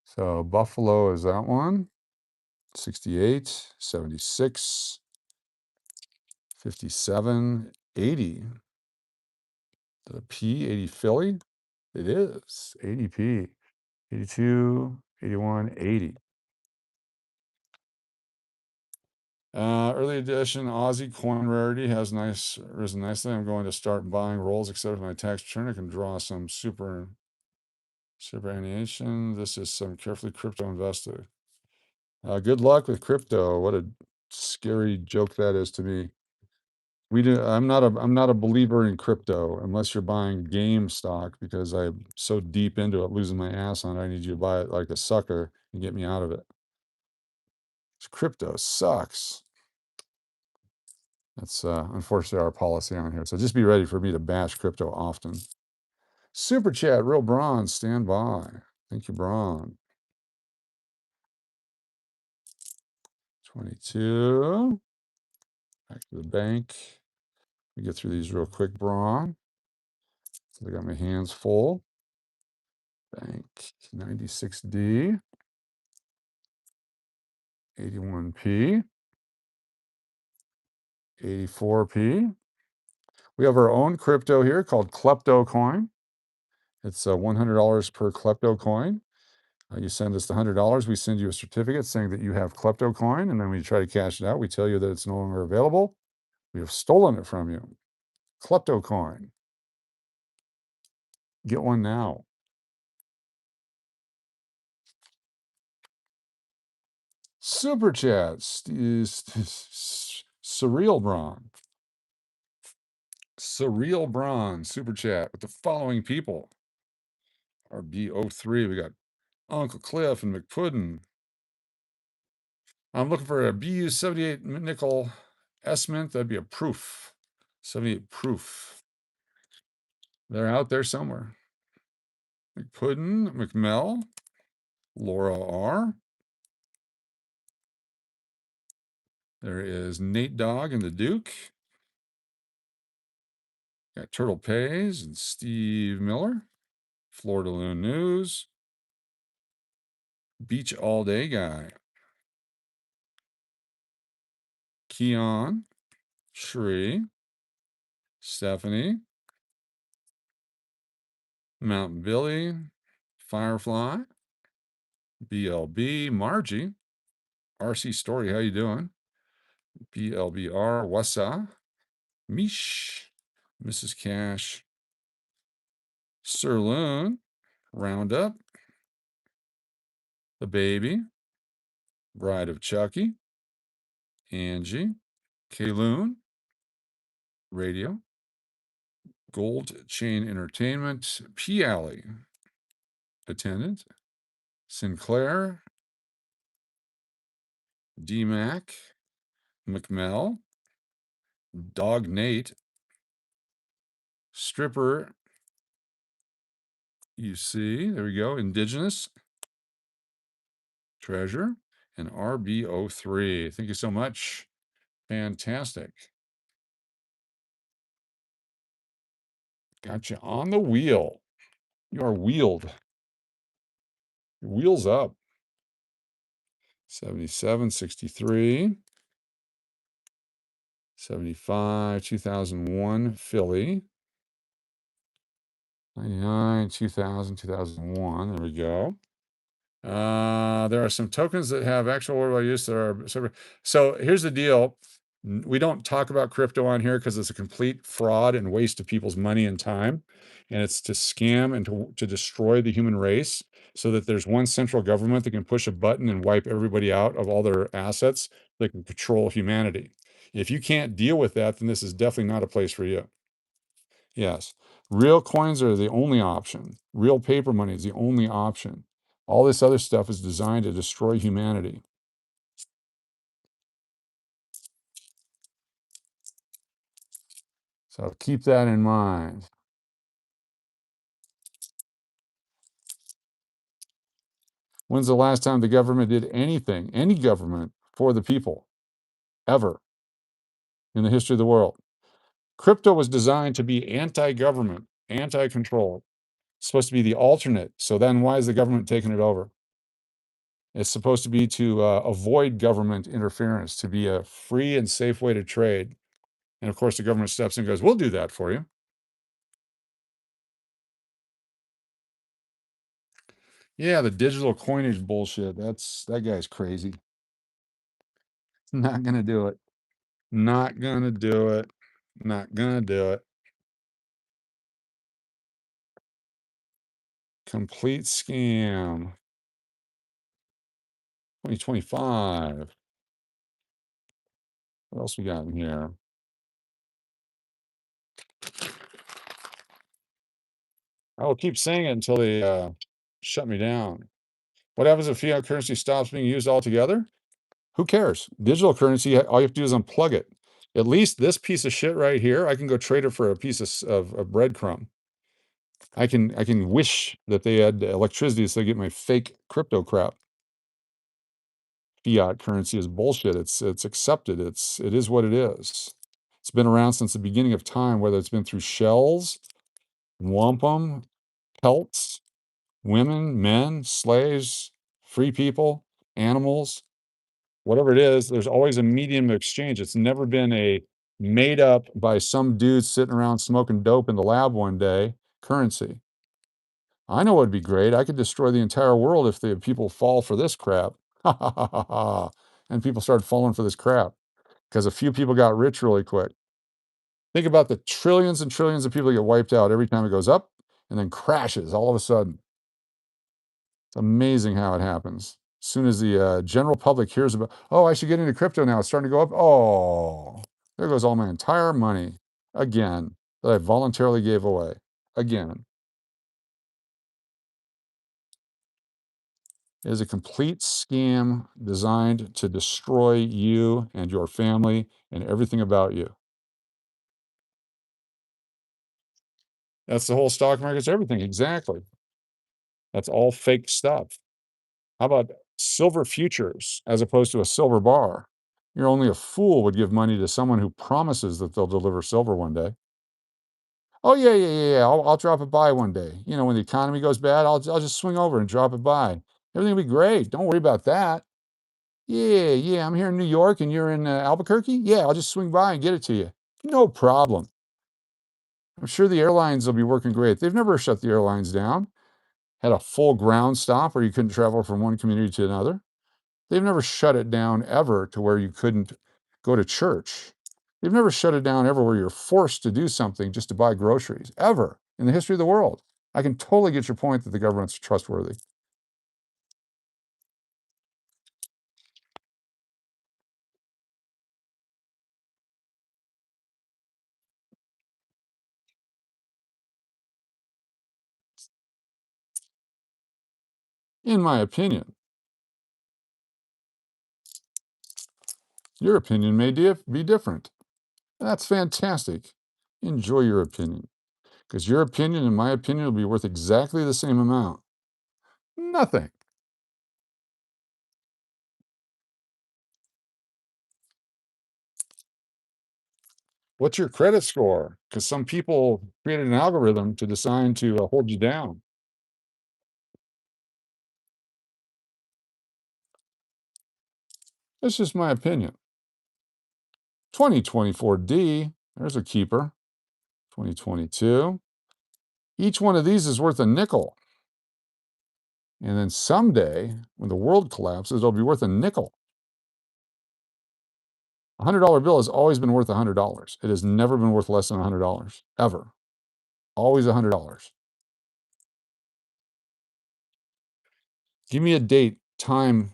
So Buffalo is that one. 68, 76, 57, 80. The P, 80 Philly? It is. 80P. 82, 81, 80. Early edition Aussie coin rarity has risen nicely. I'm going to start buying rolls, except for my tax return. I can draw some superannuation. This is some carefully crypto invested. Good luck with crypto. What a scary joke that is to me. I'm not a believer in crypto unless you're buying game stock because I'm so deep into it, losing my ass on it. I need you to buy it like a sucker and get me out of it. Crypto sucks. That's unfortunately our policy on here. So just be ready for me to bash crypto often. Super chat, real Braun, stand by. Thank you, Braun. 22. Back to the bank. Let me get through these real quick, Braun. I got my hands full. Bank 96D. 81P. 84P. We have our own crypto here called Klepto Coin. It's $100 per Klepto Coin. You send us the $100, we send you a certificate saying that you have Klepto Coin, and then when you try to cash it out, we tell you that it's no longer available. We have stolen it from you. Klepto Coin. Get one now. Super chats is surreal, Braun. Surreal Bronze Super Chat with the following people. Our B03, we got Uncle Cliff and McPuddin. I'm looking for a BU 78 nickel S-mint. That'd be a proof. 78 proof. They're out there somewhere. McPuddin, McMell, Laura R. There is Nate Dogg and the Duke. Got Turtle Pays and Steve Miller. Florida Loon News. Beach All Day Guy. Keon, Shri, Stephanie, Mountain Billy, Firefly, BLB, Margie, RC Story, how you doing? BLBR, Wassa, Mish, Mrs. Cash, Sirloon, Roundup, The Baby, Bride of Chucky, Angie, Kayloon, Radio, Gold Chain Entertainment, P Alley, Attendant, Sinclair, DMAC, McMell, Dog Nate, Stripper, you see, there we go, Indigenous, Treasure, and RB03. Thank you so much. Fantastic. Got you on the wheel. You are wheeled. Your wheels up. 77, 63, 75, 2001, Philly. 99, 2000, 2001. There we go. There are some tokens that have actual orbital use that are so here's the deal. We don't talk about crypto on here because it's a complete fraud and waste of people's money and time. And it's to scam and to destroy the human race so that there's one central government that can push a button and wipe everybody out of all their assets that can control humanity. If you can't deal with that, then this is definitely not a place for you. Yes. Real coins are the only option. Real paper money is the only option. All this other stuff is designed to destroy humanity. So keep that in mind. When's the last time the government did anything, any government, for the people, ever, in the history of the world? Crypto was designed to be anti-government, anti-control. It's supposed to be the alternate. So then why is the government taking it over? It's supposed to be to avoid government interference, to be a free and safe way to trade. And of course, the government steps in and goes, we'll do that for you. Yeah, the digital coinage bullshit. That guy's crazy. Not gonna do it. Not gonna do it. Not gonna do it. Complete scam. 2025. What else we got in here? I will keep saying it until they shut me down. What happens if fiat currency stops being used altogether? Who cares? Digital currency, all you have to do is unplug it. At least this piece of shit right here, I can go trade it for a piece of breadcrumb. I can wish that they had electricity so I get my fake crypto crap. Fiat currency is bullshit. It's accepted. It is what it is. It's been around since the beginning of time, whether it's been through shells, wampum, pelts, women, men, slaves, free people, animals, whatever it is, there's always a medium of exchange. It's never been a made up by some dude sitting around smoking dope in the lab one day currency. I know what'd be great. I could destroy the entire world if the people fall for this crap. Ha ha ha ha ha. And people started falling for this crap because a few people got rich really quick. Think about the trillions and trillions of people that get wiped out every time it goes up and then crashes all of a sudden. It's amazing how it happens. As soon as the general public hears about, oh, I should get into crypto now. It's starting to go up. Oh, there goes all my entire money again. that I voluntarily gave away. Again, it is a complete scam designed to destroy you and your family and everything about you. That's the whole stock market. It's everything. Exactly. That's all fake stuff. How about silver futures as opposed to a silver bar? You're only a fool would give money to someone who promises that they'll deliver silver one day. Oh yeah, yeah, yeah, yeah. I'll drop it by one day. You know, when the economy goes bad, I'll just swing over and drop it by. Everything will be great. Don't worry about that. Yeah, yeah. I'm here in New York and you're in Albuquerque. Yeah, I'll just swing by and get it to you. No problem. I'm sure the airlines will be working great. They've never shut the airlines down. Had a full ground stop where you couldn't travel from one community to another. They've never shut it down ever to where you couldn't go to church. They've never shut it down ever where you're forced to do something just to buy groceries, ever in the history of the world. I can totally get your point that the government's trustworthy. In my opinion, your opinion may be different. That's fantastic. Enjoy your opinion because your opinion and my opinion will be worth exactly the same amount. Nothing. What's your credit score? Because some people created an algorithm to decide to hold you down. That's just my opinion. 2024D, there's a keeper. 2022. Each one of these is worth a nickel. And then someday, when the world collapses, it'll be worth a nickel. $100 bill has always been worth $100. It has never been worth less than $100, ever. Always $100. Give me a date, time,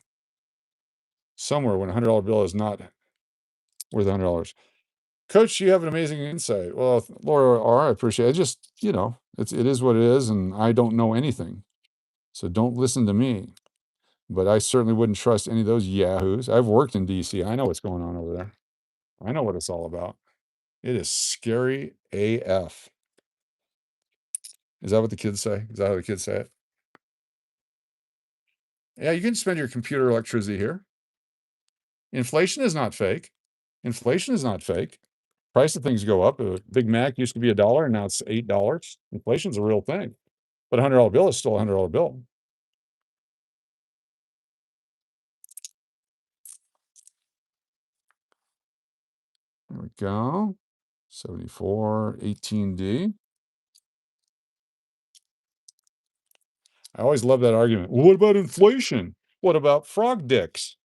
somewhere when a $100 bill is not worth $100. Coach, you have an amazing insight. Well, Laura R, I appreciate it. Just, it is what it is, and I don't know anything. So don't listen to me. But I certainly wouldn't trust any of those yahoos. I've worked in DC. I know what's going on over there. I know what it's all about. It is scary AF. Is that what the kids say? Is that how the kids say it? Yeah, you can spend your computer electricity here. Inflation is not fake. Inflation is not fake. Price of things go up. A Big Mac used to be $1, and now it's $8. Inflation's a real thing. But $100 bill is still a $100 bill. There we go. 7418D. I always love that argument. Well, what about inflation? What about frog dicks?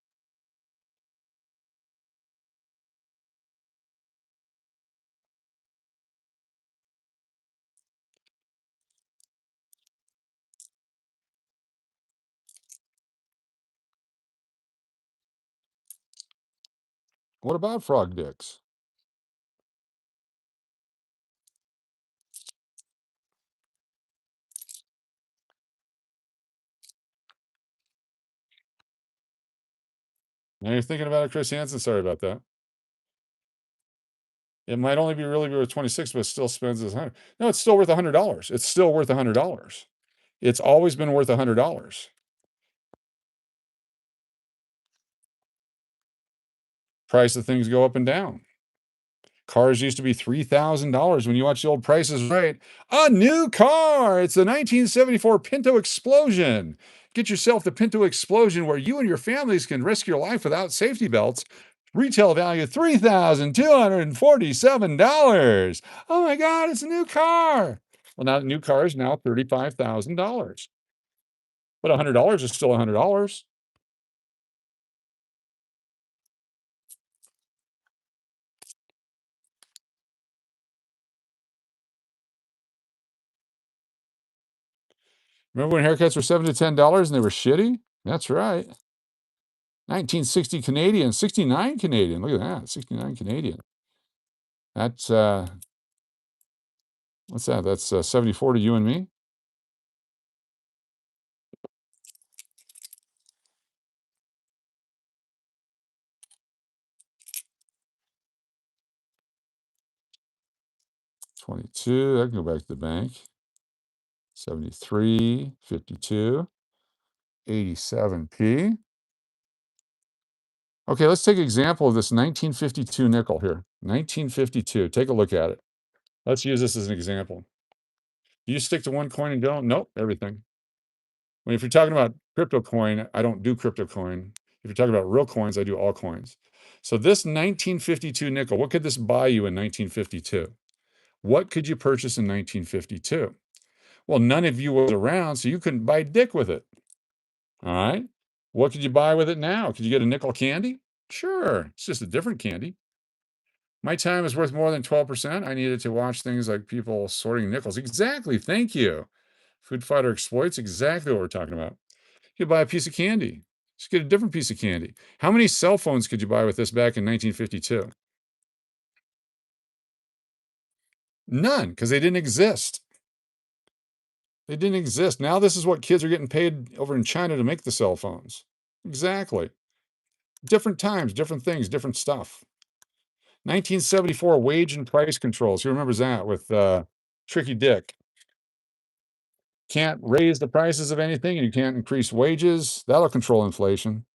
What about frog dicks? Now you're thinking about it, Chris Hansen. Sorry about that. It might only be really worth 26, but it still spends as 100. No, it's still worth $100. It's still worth $100. It's always been worth $100. Price of things go up and down. Cars used to be $3,000 when you watch the old Prices Right. A new car. It's the 1974 Pinto Explosion. Get yourself the Pinto Explosion where you and your families can risk your life without safety belts. Retail value $3,247. Oh my God, it's a new car. Well, now the new car is now $35,000. But $100 is still $100. Remember when haircuts were $7 to $10 and they were shitty? That's right. 1960 Canadian, 69 Canadian. Look at that, 69 Canadian. That's What's that? That's 74 to you and me. 22. I can go back to the bank. 73, 52, 87p. Okay, let's take an example of this 1952 nickel here. 1952. Take a look at it. Let's use this as an example. Do you stick to one coin and don't? Nope, everything. When if you're talking about crypto coin, I don't do crypto coin. If you're talking about real coins, I do all coins. So this 1952 nickel, what could this buy you in 1952? What could you purchase in 1952? Well, none of you was around, so you couldn't buy dick with it. All right. What could you buy with it now? Could you get a nickel candy? Sure. It's just a different candy. My time is worth more than 12%. I needed to watch things like people sorting nickels. Exactly. Thank you. Food Fighter exploits exactly what we're talking about. You could buy a piece of candy. Just get a different piece of candy. How many cell phones could you buy with this back in 1952? None, because they didn't exist. They didn't exist. Now this is what kids are getting paid over in China to make the cell phones. Exactly. Different times, different things, different stuff. 1974 wage and price controls. Who remembers that with Tricky Dick? Can't raise the prices of anything and you can't increase wages. That'll control inflation.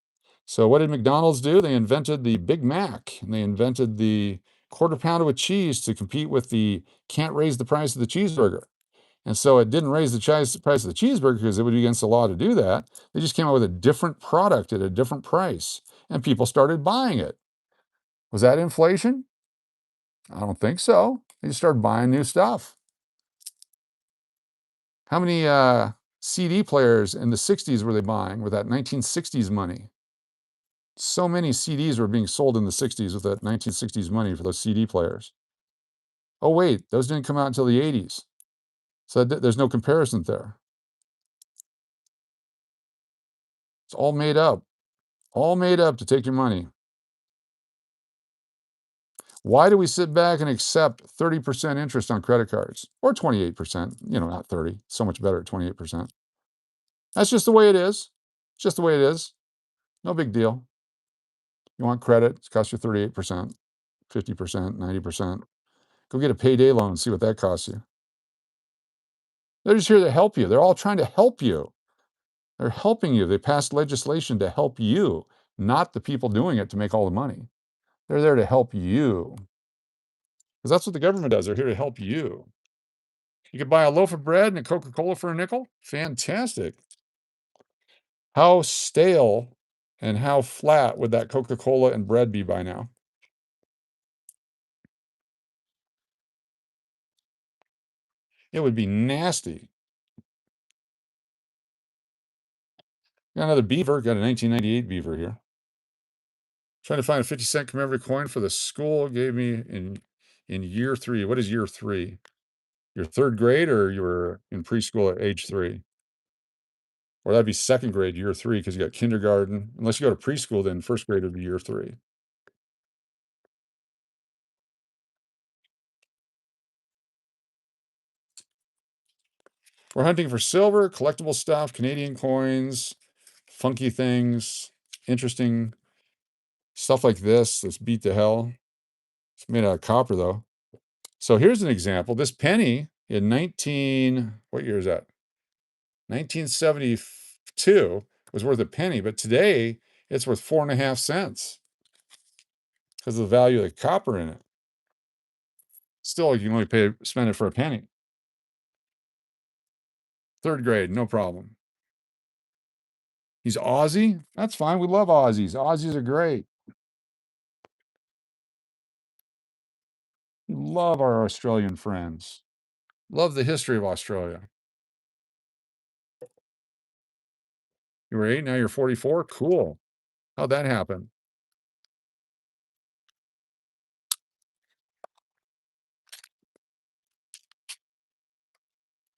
So what did McDonald's do? They invented the Big Mac and they invented the quarter pounder with cheese to compete with the can't raise the price of the cheeseburger. And so it didn't raise the price of the cheeseburger because it would be against the law to do that. They just came out with a different product at a different price and people started buying it. Was that inflation? I don't think so. They just started buying new stuff. How many CD players in the 60s were they buying with that 1960s money? So many CDs were being sold in the 60s with that 1960s money for those CD players. Oh, wait, those didn't come out until the 80s. So there's no comparison there. It's all made up to take your money. Why do we sit back and accept 30% interest on credit cards or 28%? Not 30, so much better at 28%. That's just the way it is. It's just the way it is. No big deal. You want credit, it costs you 38%, 50%, 90%. Go get a payday loan and see what that costs you. They're just here to help you. They're all trying to help you. They're helping you. They passed legislation to help you, not the people doing it to make all the money. They're there to help you. Because that's what the government does. They're here to help you. You could buy a loaf of bread and a Coca-Cola for a nickel. Fantastic. How stale and how flat would that Coca-Cola and bread be by now? It would be nasty. Got another beaver. Got a 1998 beaver here. Trying to find a 50-cent commemorative coin for the school. Gave me in year 3. What is year 3? Your 3rd grade or you were in preschool at age 3? Or that'd be 2nd grade, year 3, because you got kindergarten. Unless you go to preschool, then 1st grade would be year 3. We're hunting for silver, collectible stuff, Canadian coins, funky things, interesting stuff like this. That's beat to hell. It's made out of copper, though. So here's an example. This penny in what year is that? 1972 was worth a penny, but today it's worth 4.5 cents because of the value of the copper in it. Still, you can only spend it for a penny. 3rd grade, no problem. He's Aussie. That's fine. We love Aussies. Aussies are great. We love our Australian friends. Love the history of Australia. You were 8, now you're 44. Cool. How'd that happen?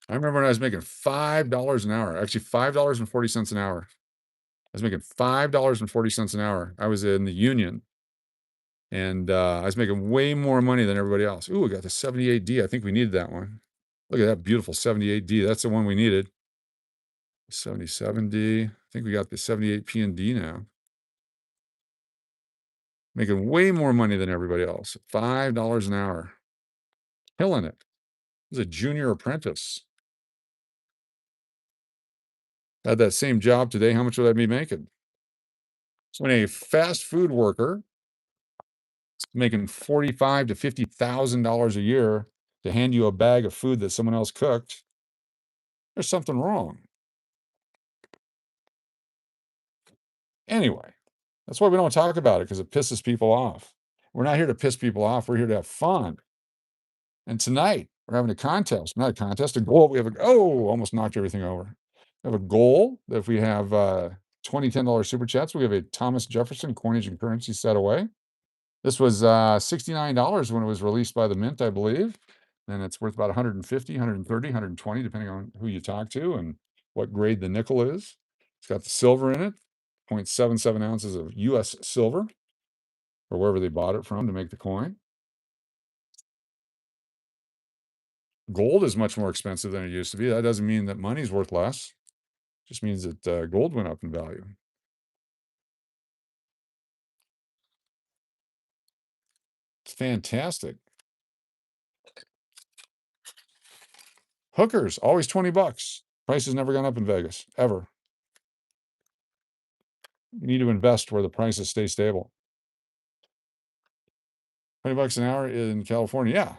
I remember when I was making $5 an hour, actually $5.40 an hour. I was making $5.40 an hour. I was in the union and I was making way more money than everybody else. Ooh, we got the 78D. I think we needed that one. Look at that beautiful 78D. That's the one we needed. 77D. I think we got the 78P and D now. Making way more money than everybody else. $5 an hour. Killing it. He's a junior apprentice. Had that same job today, how much would I be making? So when a fast food worker is making $45,000 to $50,000 a year to hand you a bag of food that someone else cooked, there's something wrong. Anyway, that's why we don't talk about it, because it pisses people off. We're not here to piss people off. We're here to have fun. And tonight we're having a contest, not a contest, a goal. We have almost knocked everything over. We have a goal that if we have 20 $10 super chats, we have a Thomas Jefferson coinage and currency set away. This was $69 when it was released by the Mint, I believe. And it's worth about 150, 130, 120, depending on who you talk to and what grade the nickel is. It's got the silver in it, 0.77 ounces of US silver, or wherever they bought it from to make the coin. Gold is much more expensive than it used to be. That doesn't mean that money's worth less. It just means that gold went up in value. It's fantastic. Hookers, always 20 bucks. Price has never gone up in Vegas, ever. You need to invest where the prices stay stable. 20 bucks an hour in California, yeah.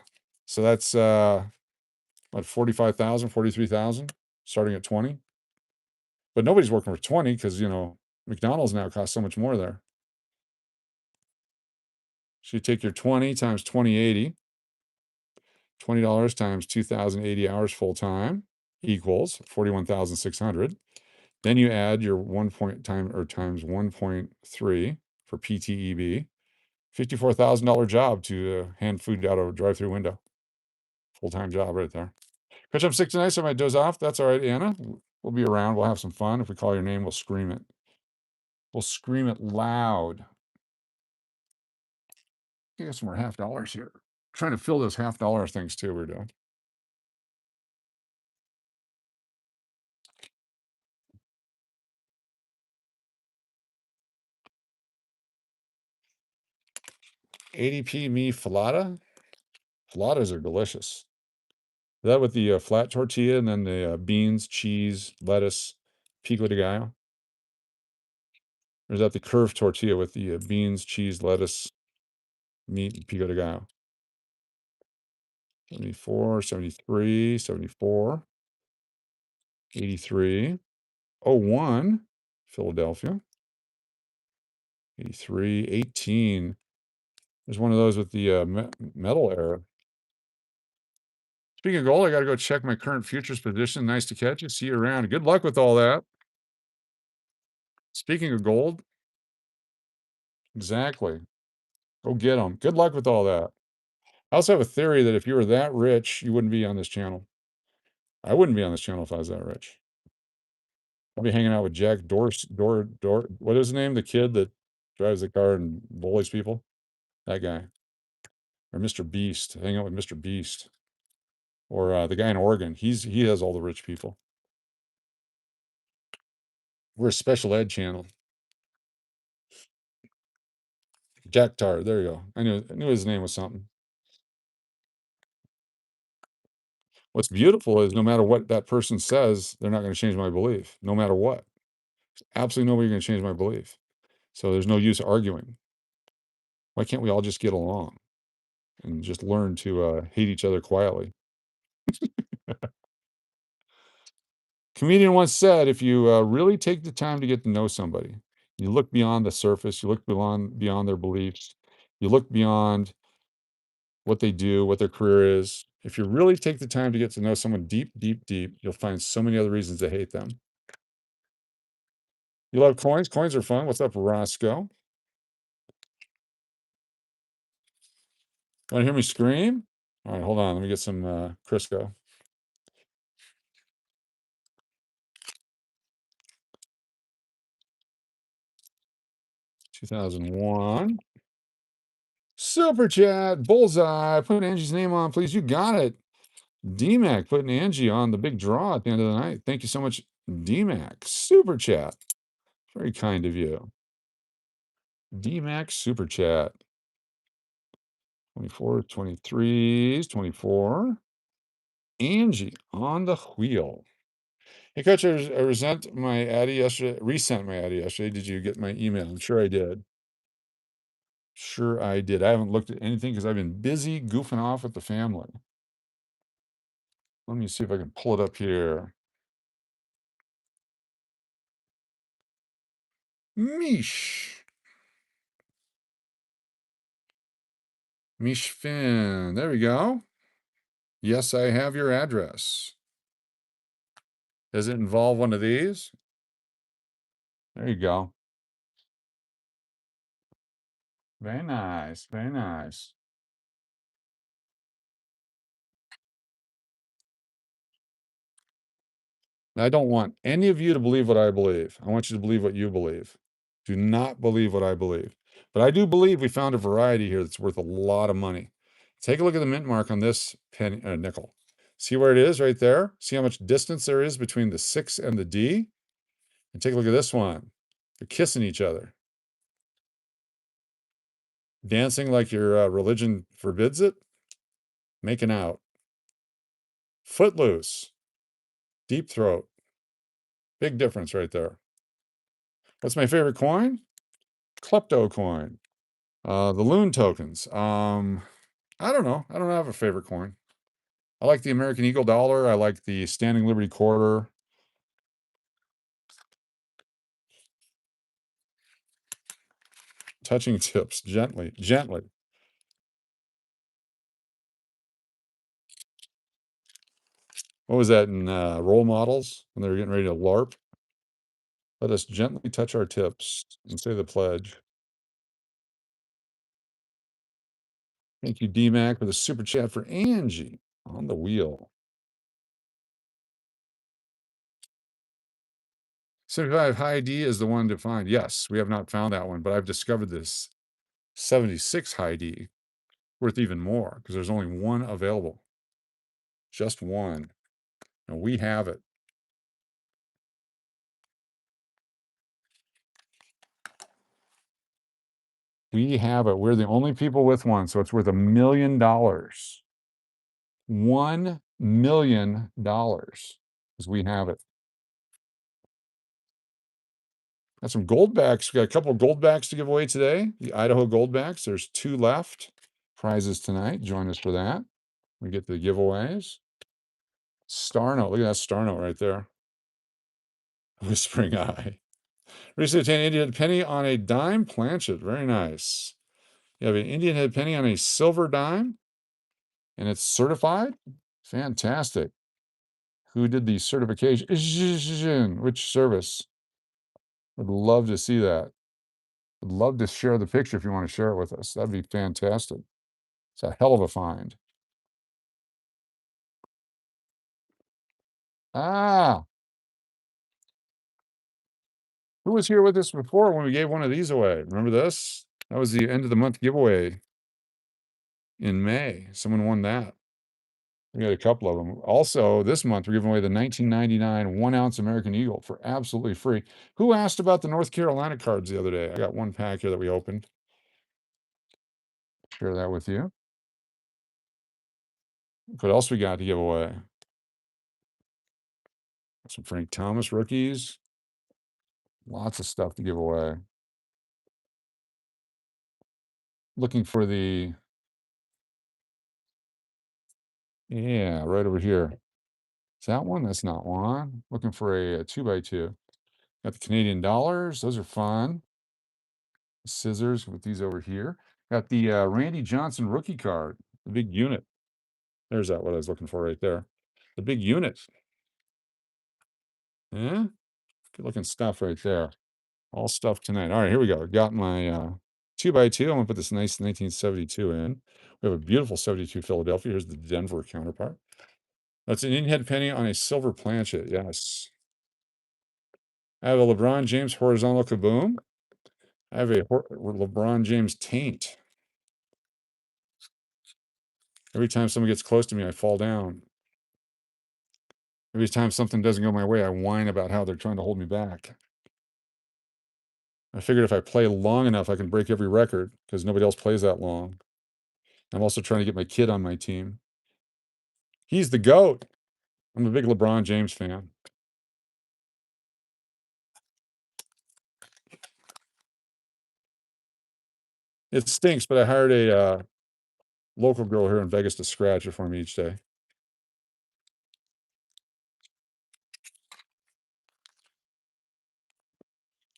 So that's what, 45,000, 43,000, starting at 20. But nobody's working for 20 because, McDonald's now costs so much more there. So you take your 20 times 2080, $20 times 2,080 hours full time equals 41,600. Then you add your times 1.3 for PTEB, $54,000 job to hand food out of a drive-through window. Full-time job right there. Coach, I'm sick tonight, so I might doze off. That's all right, Anna. We'll be around. We'll have some fun. If we call your name, we'll scream it. We'll scream it loud. Get some more half dollars here. Trying to fill those half-dollar things too. We're doing. ADP me falata. Falatas are delicious. Is that with the flat tortilla and then the beans, cheese, lettuce, pico de gallo? Or is that the curved tortilla with the beans, cheese, lettuce, meat, and pico de gallo? 74, 73, 74, 83, 01, Philadelphia, 83, 18. There's one of those with the metal era. Speaking of gold, I got to go check my current futures position. Nice to catch you. See you around. Good luck with all that. Speaking of gold, exactly. Go get them. Good luck with all that. I also have a theory that if you were that rich, you wouldn't be on this channel. I wouldn't be on this channel if I was that rich. I'll be hanging out with Jack what is his name? The kid that drives the car and bullies people? That guy. Or Mr. Beast. Hang out with Mr. Beast. Or the guy in Oregon. He has all the rich people. We're a special ed channel. Jack Tar. There you go. I knew his name was something. What's beautiful is no matter what that person says, they're not going to change my belief. No matter what. Absolutely nobody going to change my belief. So there's no use arguing. Why can't we all just get along and just learn to hate each other quietly? Comedian once said, if you really take the time to get to know somebody, you look beyond the surface, you look beyond their beliefs, you look beyond what they do, what their career is. If you really take the time to get to know someone deep, deep, deep, you'll find so many other reasons to hate them. You love coins? Coins are fun. What's up, Roscoe? Want to hear me scream? All right, hold on. Let me get some Crisco. 2001. Super chat, bullseye. Put Angie's name on, please. You got it. DMAC putting Angie on the big draw at the end of the night. Thank you so much, DMAC. Super chat. Very kind of you. DMAC super chat. 24, 23s, 24. Angie on the wheel. Hey, Coach, I resent my Addy yesterday. Resent my Addy yesterday. Did you get my email? I'm sure I did. Sure I did. I haven't looked at anything because I've been busy goofing off with the family. Let me see if I can pull it up here. Mish. Mish Finn. There we go. Yes, I have your address. Does it involve one of these? There you go. Very nice. Very nice. I don't want any of you to believe what I believe. I want you to believe what you believe. Do not believe what I believe. But I do believe we found a variety here that's worth a lot of money. Take a look at the mint mark on this penny nickel. See where it is right there? See how much distance there is between the 6 and the D? And take a look at this one. They're kissing each other. Dancing like your religion forbids it. Making out. Footloose. Deep throat. Big difference right there. What's my favorite coin? Klepto coin. The loon tokens. I don't know. I don't have a favorite coin. I like the American Eagle dollar. I like the Standing Liberty quarter. Touching tips gently, gently. What was that in role models when they were getting ready to LARP? Let us gently touch our tips and say the pledge. Thank you, DMAC, for the super chat for Angie on the wheel. 75 high D is the one to find. Yes, we have not found that one, but I've discovered this 76 high D worth even more because there's only one available. Just one. And we have it. We have it. We're the only people with one, so it's worth $1 million. $1 million because we have it. Got some goldbacks. We got a couple of goldbacks to give away today. The Idaho goldbacks. There's 2 left. Prizes tonight. Join us for that. We get the giveaways. Star note. Look at that star note right there. Whispering eye. Recently obtained Indian head penny on a dime planchet. Very nice. You have an Indian head penny on a silver dime, and it's certified. Fantastic. Who did the certification? Which service? Would love to see that. Would love to share the picture if you want to share it with us. That'd be fantastic. It's a hell of a find. Ah, who was here with us before when we gave one of these away? Remember this? That was the end of the month giveaway in May. Someone won that. We got a couple of them. Also, this month, we're giving away the 1999 1-ounce American Eagle for absolutely free. Who asked about the North Carolina cards the other day? I got one pack here that we opened. Share that with you. What else we got to give away? Some Frank Thomas rookies. Lots of stuff to give away. Looking for the, yeah, right over here. Is that one? That's not one. Looking for a 2x2. Got the Canadian dollars. Those are fun. Scissors with these over here. Got the Randy Johnson rookie card. The big unit. There's that what I was looking for right there. The big unit. Yeah. Good looking stuff right there. All stuff tonight. All right, here we go. Got my 2x2. I'm gonna put this nice 1972 in. We have a beautiful 72 Philadelphia. Here's the Denver counterpart. That's an Indian head penny on a silver planchet. Yes. I have a LeBron James horizontal kaboom. I have a LeBron James taint. Every time someone gets close to me, I fall down. Every time something doesn't go my way, I whine about how they're trying to hold me back. I figured if I play long enough, I can break every record because nobody else plays that long. I'm also trying to get my kid on my team. He's the GOAT. I'm a big LeBron James fan. It stinks, but I hired a local girl here in Vegas to scratch it for me each day.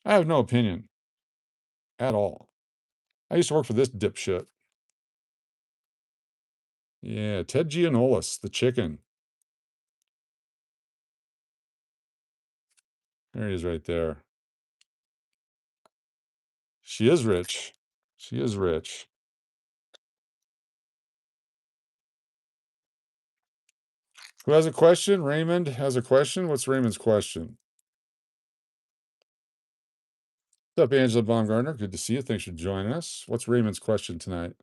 I have no opinion at all. I used to work for this dipshit. Yeah, Ted Gianolis, the chicken. There he is right there. She is rich. She is rich. Who has a question? Raymond has a question. What's Raymond's question? What's up, Angela Baumgartner? Good to see you. Thanks for joining us. What's Raymond's question tonight?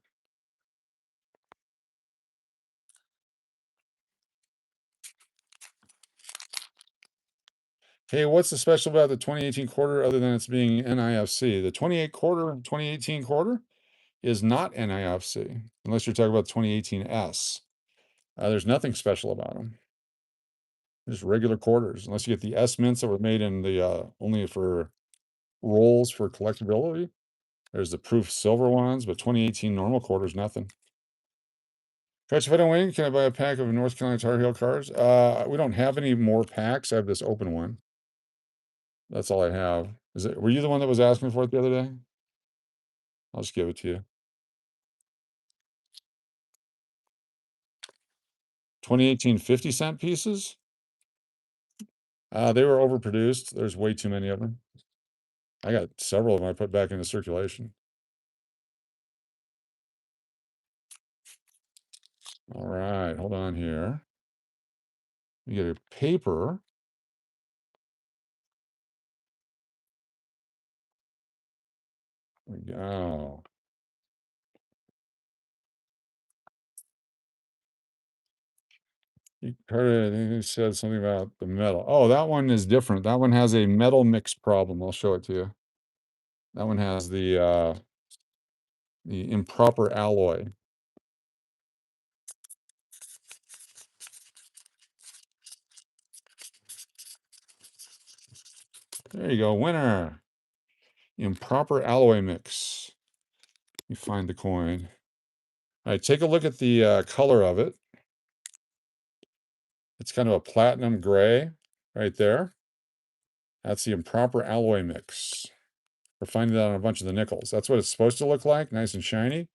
Hey, what's the special about the 2018 quarter other than it's being NIFC? The 2018 quarter is not NIFC, unless you're talking about 2018 S. There's nothing special about them. Just regular quarters, unless you get the S mints that were made in the only for rolls for collectability. There's the proof silver ones, but 2018 normal quarters, nothing. Coach, if I don't win, can I buy a pack of North Carolina Tar Heel cards? We don't have any more packs. I have this open one. That's all I have. Is it? Were you the one that was asking for it the other day? I'll just give it to you. 2018 50-cent pieces. They were overproduced. There's way too many of them. I got several of them I put back into circulation. All right, hold on here. You get a paper. There we go. You heard it. He said something about the metal. Oh, that one is different. That one has a metal mix problem. I'll show it to you. That one has the improper alloy. There you go, winner. Improper alloy mix. You find the coin. All right, take a look at the color of it. It's kind of a platinum gray right there. That's the improper alloy mix. We're finding that on a bunch of the nickels. That's what it's supposed to look like, nice and shiny.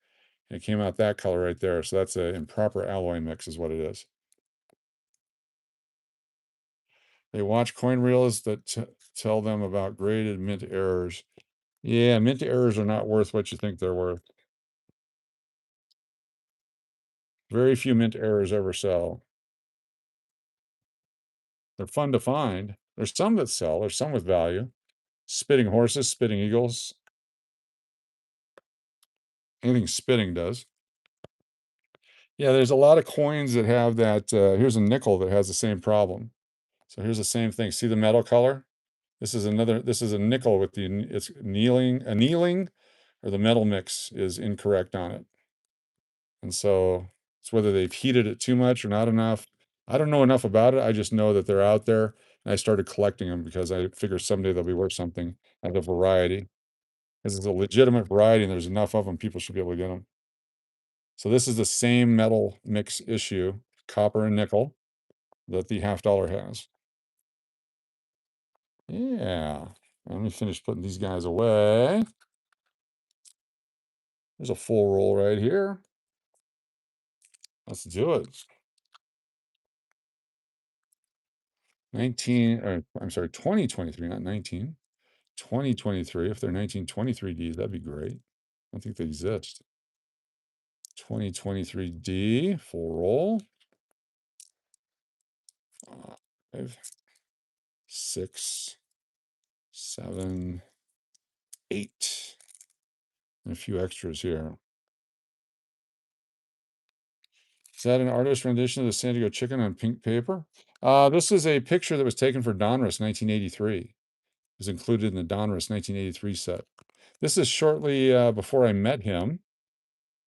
And it came out that color right there. So that's an improper alloy mix is what it is. They watch coin reels that tell them about graded mint errors. Yeah, mint errors are not worth what you think they're worth. Very few mint errors ever sell. They're fun to find. There's some that sell. There's some with value. Spitting horses, spitting eagles. Anything spitting does. Yeah, there's a lot of coins that have that. Here's a nickel that has the same problem. So here's the same thing. See the metal color? This is another. This is a nickel with it's annealing, or the metal mix is incorrect on it. And so it's whether they've heated it too much or not enough. I don't know enough about it. I just know that they're out there, and I started collecting them because I figure someday they'll be worth something as a variety. Because it's a legitimate variety, and there's enough of them, people should be able to get them. So this is the same metal mix issue, copper and nickel, that the $half has. Yeah. Let me finish putting these guys away. There's a full roll right here. Let's do it. 2023, not 19. 2023. If they're 1923Ds, that'd be great. I don't think they exist. 2023D, full roll. 5, 6, 7, 8. And a few extras here. Is that an artist rendition of the San Diego chicken on pink paper? This is a picture that was taken for Donruss 1983. It was included in the Donruss 1983 set. This is shortly before I met him.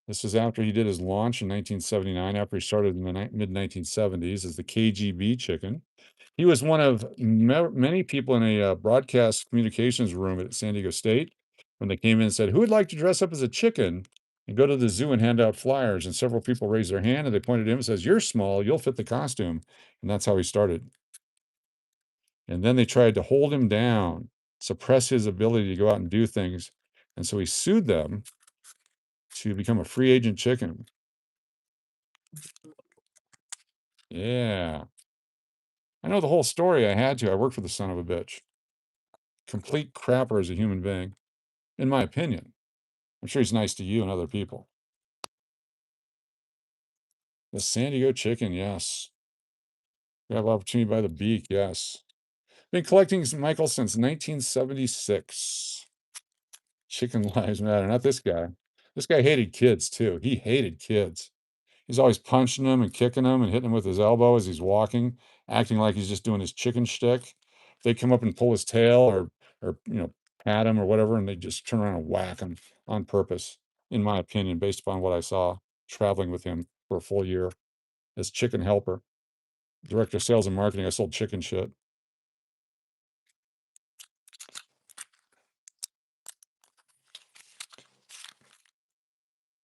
This is after he did his launch in 1979, after he started in the mid 1970s as the KGB chicken. He was one of many people in a broadcast communications room at San Diego State when they came in and said, "Who would like to dress up as a chicken and go to the zoo and hand out flyers?" And several people raised their hand and they pointed at him and says, "You're small, you'll fit the costume." And that's how he started. And then they tried to hold him down, suppress his ability to go out and do things. And so he sued them to become a free agent chicken. Yeah. I know the whole story. I had to. I worked for the son of a bitch. Complete crapper as a human being, in my opinion. I'm sure he's nice to you and other people. The San Diego chicken, yes. We have opportunity by the beak, yes. Been collecting Michael since 1976. Chicken Lives Matter. Not this guy. This guy hated kids too. He hated kids. He's always punching them and kicking them and hitting them with his elbow as he's walking, acting like he's just doing his chicken shtick. They come up and pull his tail or pat him or whatever, and they just turn around and whack him on purpose, in my opinion, based upon what I saw traveling with him for a full year as chicken helper, director of sales and marketing. I sold chicken shit.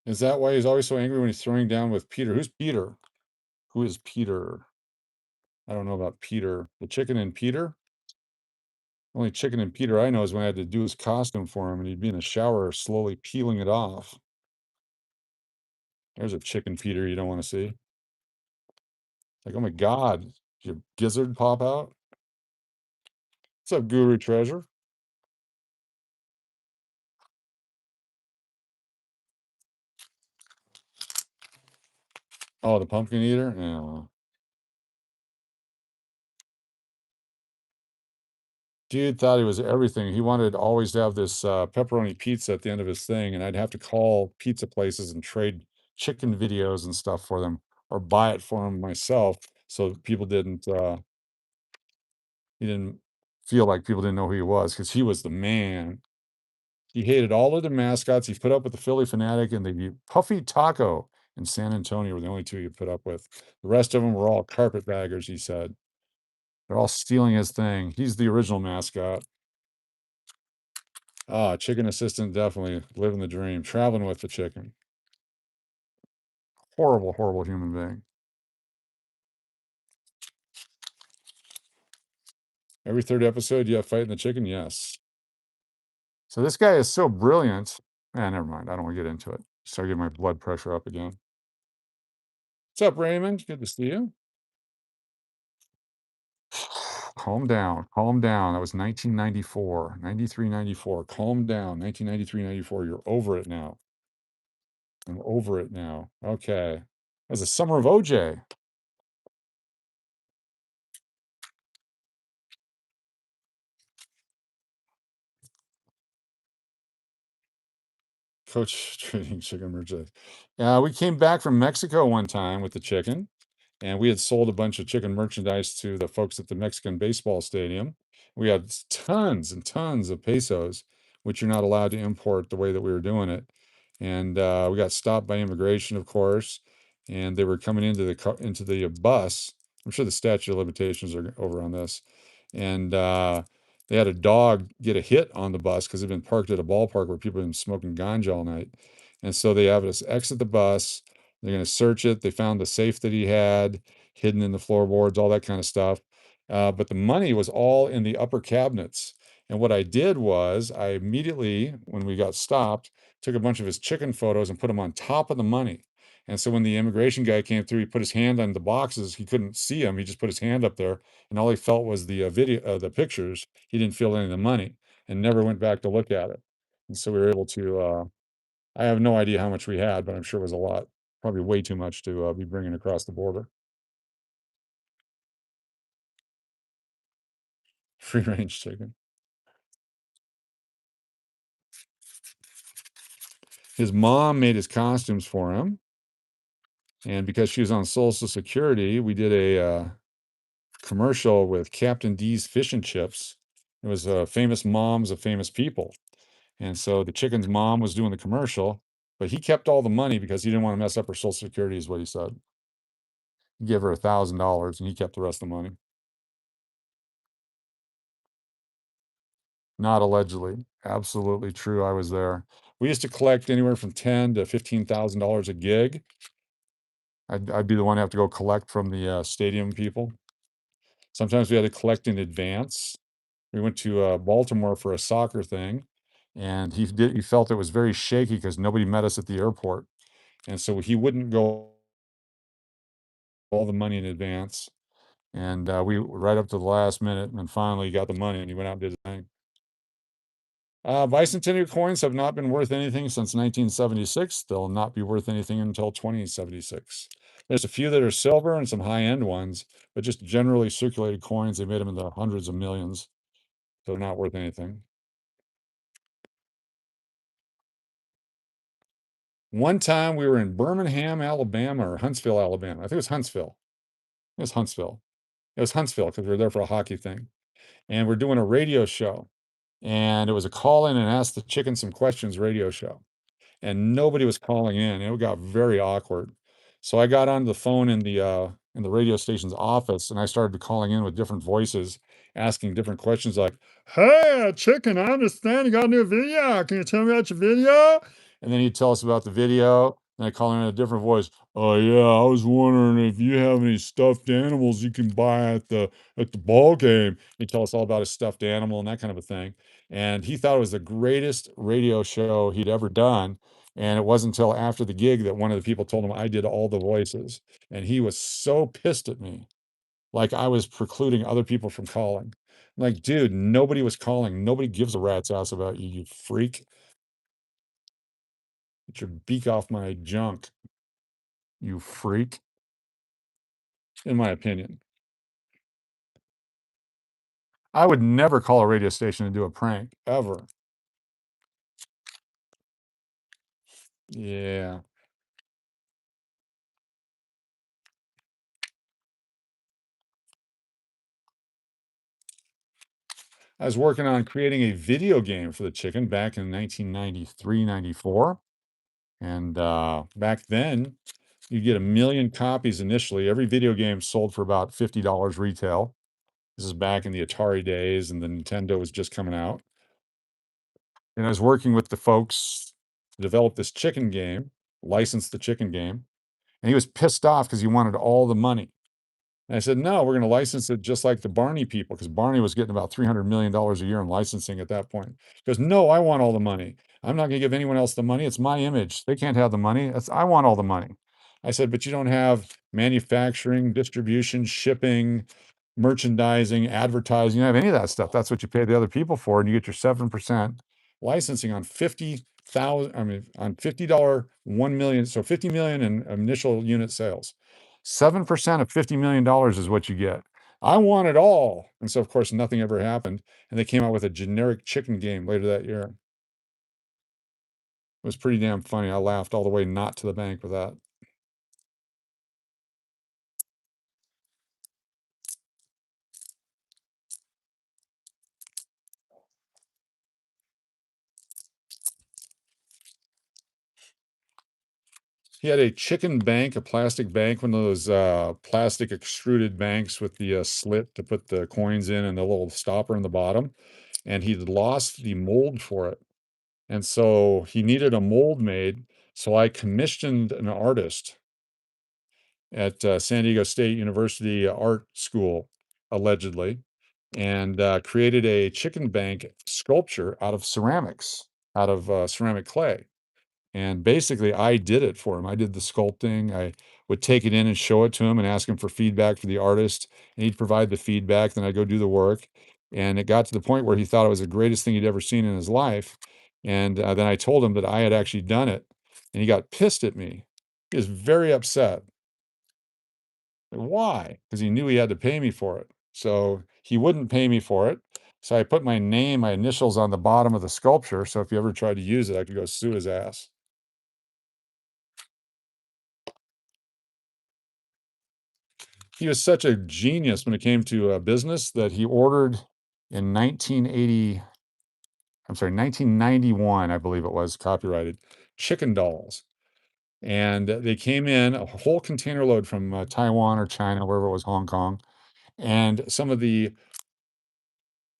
Is that why he's always so angry when he's throwing down with Peter? Who's Peter? Who is Peter? I don't know about Peter. The chicken and Peter? Only chicken and Peter I know is when I had to do his costume for him and he'd be in the shower slowly peeling it off. There's a chicken Peter you don't want to see. Like, oh my God, did your gizzard pop out? What's up, Guru Treasure? Oh, the pumpkin eater? Yeah. Dude thought he was everything. He wanted always to have this pepperoni pizza at the end of his thing, and I'd have to call pizza places and trade chicken videos and stuff for them or buy it for him myself so people didn't he didn't feel like people didn't know who he was because he was the man. He hated all of the mascots. He put up with the Philly Fanatic and the Puffy Taco in San Antonio were the only two he put up with. The rest of them were all carpetbaggers, he said. They're all stealing his thing. He's the original mascot. Ah, chicken assistant, definitely living the dream, traveling with the chicken. Horrible, horrible human being. Every third episode, you have fighting the chicken? Yes. So this guy is so brilliant. Never mind. I don't want to get into it. Start getting my blood pressure up again. What's up, Raymond? Good to see you. Calm down. Calm down. That was 1994, 93, 94. Calm down. 1993, 94. You're over it now. I'm over it now. Okay. That was the summer of OJ. Coach trading chicken merchandise. We came back from Mexico one time with the chicken, and we had sold a bunch of chicken merchandise to the folks at the Mexican baseball stadium. We had tons and tons of pesos, which you're not allowed to import the way that we were doing it. And we got stopped by immigration, of course, and they were coming into the bus. I'm sure the statute of limitations are over on this, and they had a dog get a hit on the bus because they'd been parked at a ballpark where people had been smoking ganja all night. And so they have us exit the bus. They're going to search it. They found the safe that he had hidden in the floorboards, all that kind of stuff. But the money was all in the upper cabinets. And what I did was I immediately, when we got stopped, took a bunch of his chicken photos and put them on top of the money. And so when the immigration guy came through, he put his hand on the boxes. He couldn't see him. He just put his hand up there, and all he felt was the the pictures. He didn't feel any of the money, and never went back to look at it. And so we were able to. I have no idea how much we had, but I'm sure it was a lot. Probably way too much to be bringing across the border. Free range chicken. His mom made his costumes for him, and because she was on Social Security, we did a commercial with Captain D's fish and chips. It was famous moms of famous people. And so the chicken's mom was doing the commercial, but he kept all the money because he didn't want to mess up her social security, is what he said. He gave her $1,000 and he kept the rest of the money. Not allegedly. Absolutely true. I was there. We used to collect anywhere from ten to $15,000 a gig. I'd be the one to have to go collect from the stadium people. Sometimes we had to collect in advance. We went to Baltimore for a soccer thing, and he felt it was very shaky because nobody met us at the airport, and so he wouldn't go all the money in advance. And we right up to the last minute, and then finally got the money, and he went out and did his thing. Bicentennial coins have not been worth anything since 1976. They'll not be worth anything until 2076. There's a few that are silver and some high-end ones, but just generally circulated coins, they made them in the hundreds of millions. So they're not worth anything. One time we were in Birmingham, Alabama, or Huntsville, Alabama. I think it was Huntsville. It was Huntsville. It was Huntsville because we were there for a hockey thing. And we're doing a radio show. And it was a call in and ask the chicken some questions radio show. And nobody was calling in. It got very awkward. So I got on the phone in the radio station's office and I started calling in with different voices, asking different questions like, "Hey, chicken, I understand you got a new video. Can you tell me about your video?" And then he'd tell us about the video. And I call in a different voice. "Oh yeah, I was wondering if you have any stuffed animals you can buy at the ball game." He'd tell us all about his stuffed animal and that kind of a thing. And he thought it was the greatest radio show he'd ever done, and it wasn't until after the gig that one of the people told him I did all the voices. And he was so pissed at me, like I was precluding other people from calling. I'm like, dude, nobody was calling. Nobody gives a rat's ass about you, you freak. Get your beak off my junk, you freak, in my opinion. I would never call a radio station to do a prank, ever. Yeah. I was working on creating a video game for the chicken back in 1993, 94. And back then, you get 1,000,000 copies initially. Every video game sold for about $50 retail. This is back in the Atari days, and the Nintendo was just coming out. And I was working with the folks to develop this chicken game, license the chicken game. And he was pissed off because he wanted all the money. And I said, no, we're going to license it just like the Barney people, because Barney was getting about $300 million a year in licensing at that point. He goes, no, I want all the money. I'm not going to give anyone else the money. It's my image. They can't have the money. I want all the money. I said, but you don't have manufacturing, distribution, shipping, merchandising, advertising. You don't have any of that stuff. That's what you pay the other people for. And you get your 7% licensing on 50,000, I mean, on $50, 1 million. So 50 million in initial unit sales. 7% of $50 million is what you get. I want it all. And so, of course, nothing ever happened. And they came out with a generic chicken game later that year. It was pretty damn funny. I laughed all the way not to the bank with that. He had a chicken bank, a plastic bank, one of those plastic extruded banks with the slit to put the coins in and the little stopper in the bottom. And he'd lost the mold for it. And so he needed a mold made. So I commissioned an artist at San Diego State University Art School, allegedly, and created a chicken bank sculpture out of ceramics, out of ceramic clay. And basically, I did it for him. I did the sculpting. I would take it in and show it to him and ask him for feedback for the artist. And he'd provide the feedback. Then I'd go do the work. And it got to the point where he thought it was the greatest thing he'd ever seen in his life. And then I told him that I had actually done it. And he got pissed at me. He was very upset. Why? Because he knew he had to pay me for it. So he wouldn't pay me for it. So I put my name, my initials on the bottom of the sculpture. So if you ever tried to use it, I could go sue his ass. He was such a genius when it came to business that he ordered in 1980, I'm sorry, 1991, I believe it was, copyrighted, chicken dolls. And they came in a whole container load from Taiwan or China, wherever it was, Hong Kong. And some of the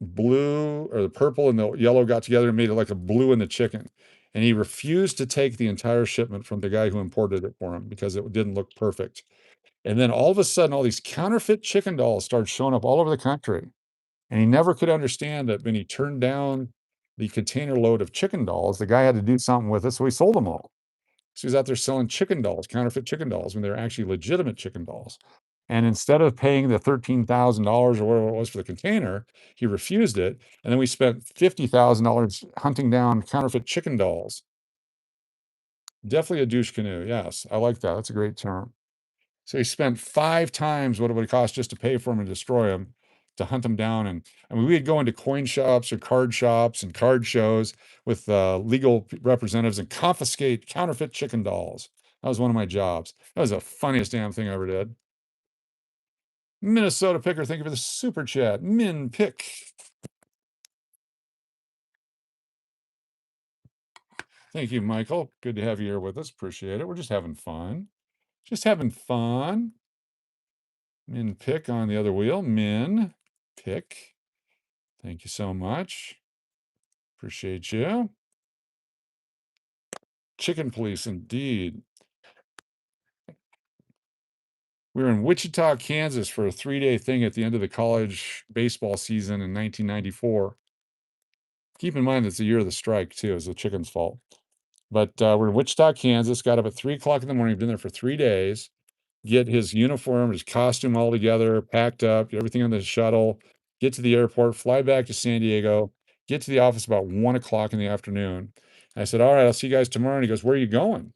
blue or the purple and the yellow got together and made it like a blue in the chicken. And he refused to take the entire shipment from the guy who imported it for him because it didn't look perfect. And then all of a sudden, all these counterfeit chicken dolls started showing up all over the country. And he never could understand that when he turned down the container load of chicken dolls, the guy had to do something with it. So he sold them all. So he's out there selling chicken dolls, counterfeit chicken dolls, when they're actually legitimate chicken dolls. And instead of paying the $13,000 or whatever it was for the container, he refused it. And then we spent $50,000 hunting down counterfeit chicken dolls. Definitely a douche canoe. Yes, I like that. That's a great term. So he spent 5 times what it would cost just to pay for him and destroy him, to hunt him down. And I mean, we'd go into coin shops or card shops and card shows with legal representatives and confiscate counterfeit chicken dolls. That was one of my jobs. That was the funniest damn thing I ever did. Minnesota Picker, thank you for the super chat. Min Pick. Thank you, Michael. Good to have you here with us. Appreciate it. We're just having fun. Just having fun. Min Pick on the other wheel. Min Pick. Thank you so much. Appreciate you. Chicken police, indeed. We were in Wichita, Kansas for a 3-day thing at the end of the college baseball season in 1994. Keep in mind, it's the year of the strike, too. It's the chicken's fault. But we're in Wichita, Kansas, got up at 3 o'clock in the morning, been there for 3 days, get his uniform, his costume all together, packed up, get everything on the shuttle, get to the airport, fly back to San Diego, get to the office about 1 o'clock in the afternoon. I said, all right, I'll see you guys tomorrow. And he goes, where are you going?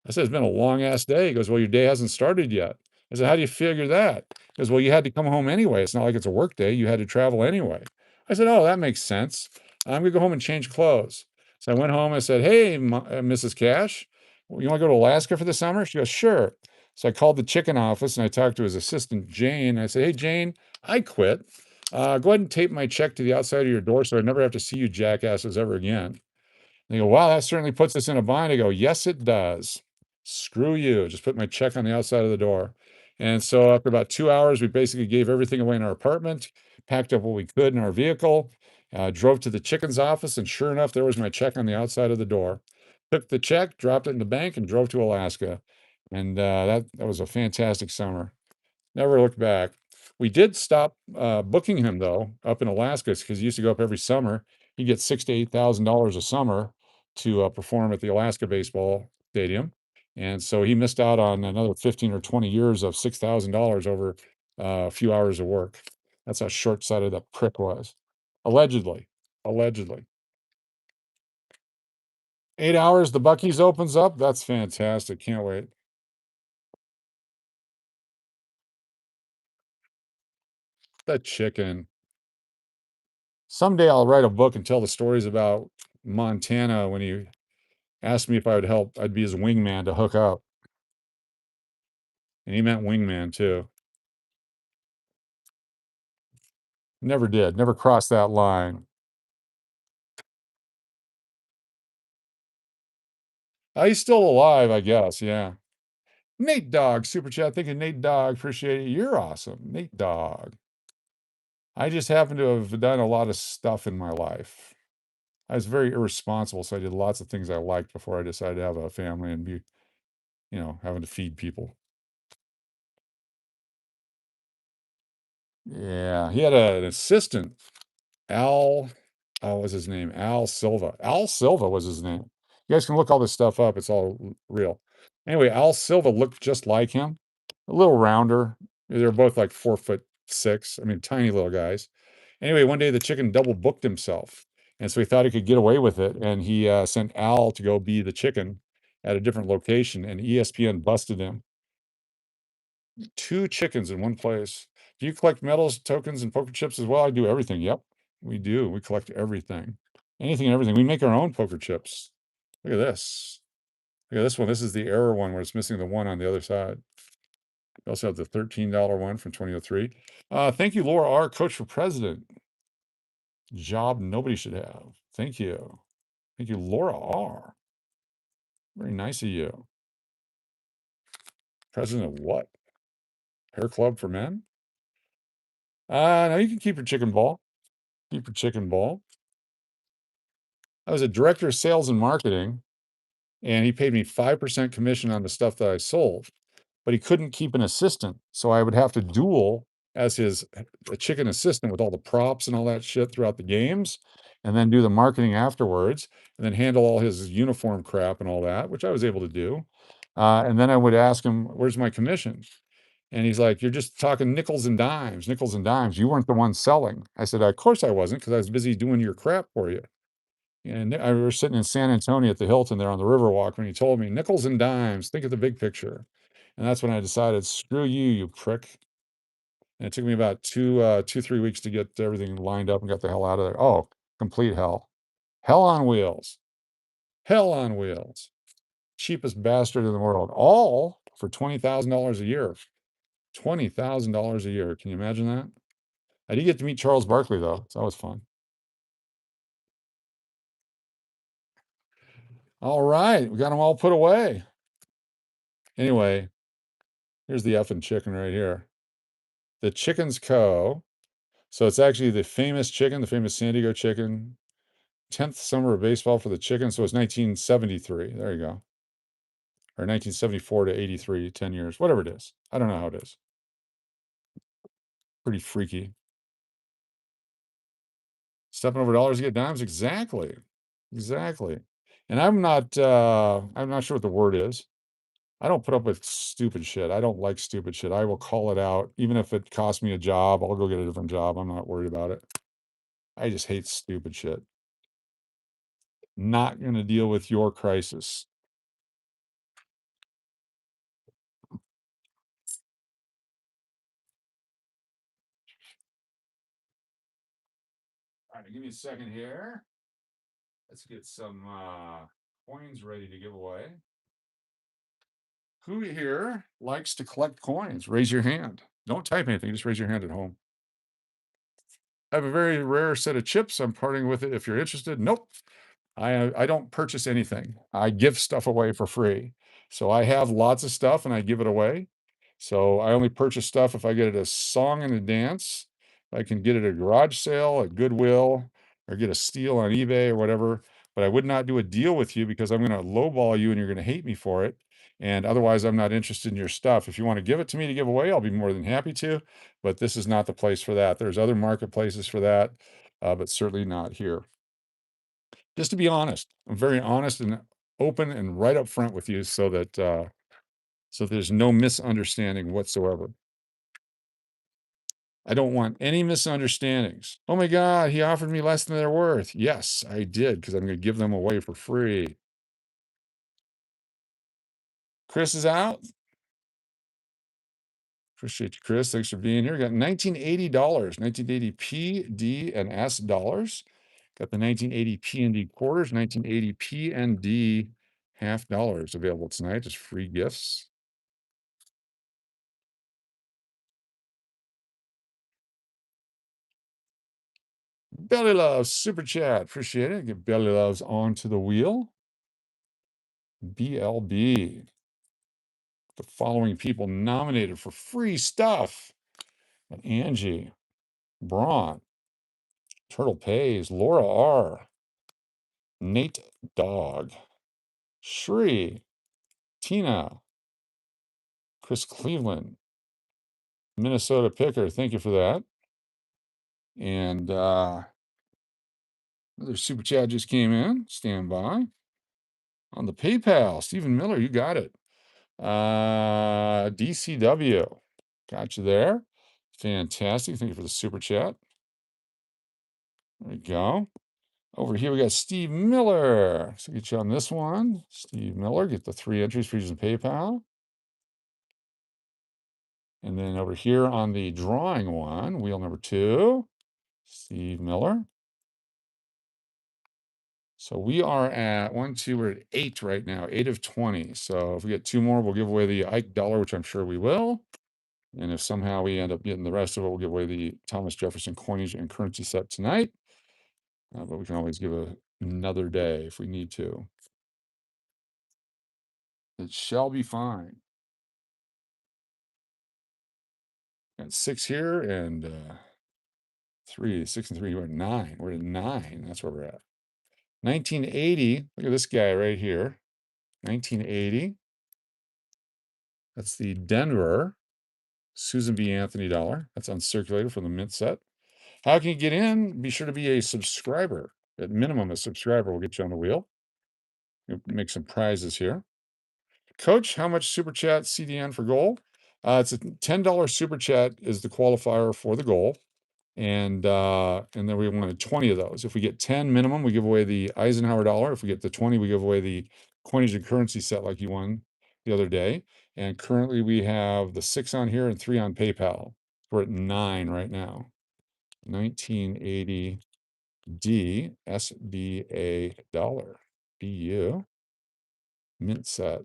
I said, it's been a long ass day. He goes, well, your day hasn't started yet. I said, how do you figure that? He goes, well, you had to come home anyway. It's not like it's a work day. You had to travel anyway. I said, oh, that makes sense. I'm going to go home and change clothes. So I went home. I said, hey, Mrs. Cash, you want to go to Alaska for the summer? She goes, sure. So I called the chicken office and I talked to his assistant, Jane. I said, hey, Jane, I quit. Go ahead and tape my check to the outside of your door so I never have to see you jackasses ever again. They go, wow, that certainly puts us in a bind. I go, yes, it does. Screw you. Just put my check on the outside of the door. And so after about 2 hours, we basically gave everything away in our apartment, packed up what we could in our vehicle, drove to the chicken's office, and sure enough, there was my check on the outside of the door. Took the check, dropped it in the bank, and drove to Alaska. And that was a fantastic summer. Never looked back. We did stop booking him though up in Alaska because he used to go up every summer. He gets $6,000 to $8,000 a summer to perform at the Alaska baseball stadium, and so he missed out on another 15 or 20 years of $6,000 over a few hours of work. That's how short-sighted that prick was. Allegedly, allegedly. 8 hours. The Buc-ee's opens up. That's fantastic. Can't wait. The chicken. Someday I'll write a book and tell the stories about Montana when he asked me if I would help. I'd be his wingman to hook up. And he meant wingman too. Never did. Never crossed that line. He's still alive, I guess. Yeah. Nate Dog, super chat. Thank you, Nate Dog. Appreciate it. You're awesome. Nate Dog. I just happen to have done a lot of stuff in my life. I was very irresponsible, so I did lots of things I liked before I decided to have a family and be, having to feed people. Yeah, he had an assistant, Al. Oh, what was his name? Al Silva. Al Silva was his name. You guys can look all this stuff up. It's all real. Anyway, Al Silva looked just like him, a little rounder. They were both like 4'6". I mean, tiny little guys. Anyway, one day the chicken double booked himself, and so he thought he could get away with it, and he sent Al to go be the chicken at a different location, and ESPN busted him. 2 chickens in one place. Do you collect medals, tokens, and poker chips as well? I do everything. Yep, we do. We collect everything. Anything and everything. We make our own poker chips. Look at this. Look at this one. This is the error one where it's missing the one on the other side. We also have the $13 one from 2003. Thank you, Laura R., Coach for President. Job nobody should have. Thank you. Thank you, Laura R. Very nice of you. President of what? Hair Club for Men? No, you can keep your chicken ball. Keep your chicken ball. I was a director of sales and marketing, and he paid me 5% commission on the stuff that I sold, but he couldn't keep an assistant. So I would have to duel as his a chicken assistant with all the props and all that shit throughout the games, and then do the marketing afterwards, and then handle all his uniform crap and all that, which I was able to do. And then I would ask him, "Where's my commission?" And he's like, "You're just talking nickels and dimes, nickels and dimes. You weren't the one selling." I said, "Of course I wasn't, because I was busy doing your crap for you." And I was sitting in San Antonio at the Hilton there on the Riverwalk when he told me, "Nickels and dimes, think of the big picture." And that's when I decided, screw you, you prick. And it took me about 3 weeks to get everything lined up and got the hell out of there. Oh, complete hell. Hell on wheels. Hell on wheels. Cheapest bastard in the world. All for $20,000 a year. $20,000 a year. Can you imagine that? I did get to meet Charles Barkley, though, so that was fun. All right, we got them all put away. Anyway, here's the effing chicken right here. The Chicken's Co. So it's actually the famous chicken, the famous San Diego chicken. 10th summer of baseball for the chicken. So it's 1973. There you go. Or 1974 to 83, 10 years, whatever it is. I don't know how it is. Pretty freaky. Stepping over dollars to get dimes. Exactly. Exactly. And I'm not sure what the word is. I don't put up with stupid shit. I don't like stupid shit. I will call it out. Even if it costs me a job, I'll go get a different job. I'm not worried about it. I just hate stupid shit. Not going to deal with your crisis. All right, give me a second here. Let's get some coins ready to give away. Who here likes to collect coins? Raise your hand. Don't type anything, just raise your hand at home. I have a very rare set of chips. I'm parting with it if you're interested. Nope. I don't purchase anything. I give stuff away for free. So I have lots of stuff and I give it away. So I only purchase stuff if I get it a song and a dance. I can get it at a garage sale, at Goodwill, or get a steal on eBay or whatever. But I would not do a deal with you because I'm going to lowball you and you're going to hate me for it. And otherwise, I'm not interested in your stuff. If you want to give it to me to give away, I'll be more than happy to. But this is not the place for that. There's other marketplaces for that, but certainly not here. Just to be honest, I'm very honest and open and right up front with you so that so there's no misunderstanding whatsoever. I don't want any misunderstandings. Oh my God, he offered me less than they're worth. Yes, I did, because I'm going to give them away for free. Chris is out. Appreciate you, Chris. Thanks for being here. We got $1980, 1980 P, D, and S dollars. Got the 1980 P and D quarters, 1980 P and D half dollars available tonight. Just free gifts. Belly Loves super chat. Appreciate it. Get Belly Loves onto the wheel. BLB. The following people nominated for free stuff: Angie, Braun, Turtle Pays, Laura R, Nate Dog, Shri, Tina, Chris Cleveland, Minnesota Picker. Thank you for that. And another super chat just came in. Stand by. On the PayPal, Stephen Miller, you got it. DCW, got you there. Fantastic. Thank you for the super chat. There we go. Over here, we got Steve Miller. So get you on this one. Steve Miller, get the 3 entries for using PayPal. And then over here on the drawing one, wheel number 2, Steve Miller. So we are at we're at 8 right now, 8 of 20. So if we get 2 more, we'll give away the Ike dollar, which I'm sure we will. And if somehow we end up getting the rest of it, we'll give away the Thomas Jefferson coinage and currency set tonight. But we can always give another day if we need to. It shall be fine. Got 6 here and 3, 6 and 3. We're at 9. We're at 9. That's where we're at. 1980. Look at this guy right here. 1980. That's the Denver Susan B. Anthony dollar. That's uncirculated from the mint set. How can you get in? Be sure to be a subscriber. At minimum, a subscriber will get you on the wheel. We'll make some prizes here. Coach, how much super chat CDN for goal? It's a $10 super chat is the qualifier for the goal. And then we wanted 20 of those. If we get 10 minimum, we give away the Eisenhower dollar. If we get the 20, we give away the coinage and currency set like you won the other day. And currently we have the 6 on here and 3 on PayPal. We're at 9 right now. 1980 D SBA dollar. BU mint set.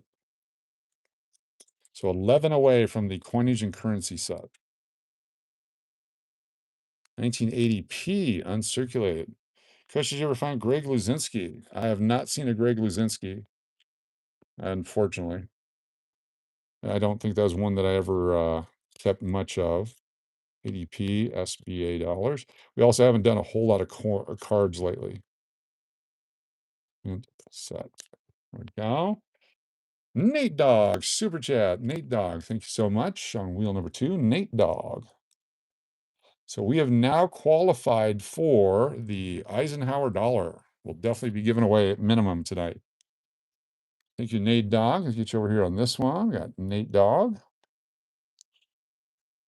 So 11 away from the coinage and currency set. 1980p uncirculated. Coach, did you ever find Greg Luzinski? I have not seen a Greg Luzinski, unfortunately. I don't think that was one that I ever kept much of. 80p SBA dollars. We also haven't done a whole lot of cards lately. Mint set. There we go. Nate Dog, super chat. Nate Dog, thank you so much. On wheel number 2, Nate Dog. So we have now qualified for the Eisenhower dollar. We'll definitely be giving away at minimum tonight. Thank you, Nate Dog. Let's get you over here on this one. We got Nate Dog.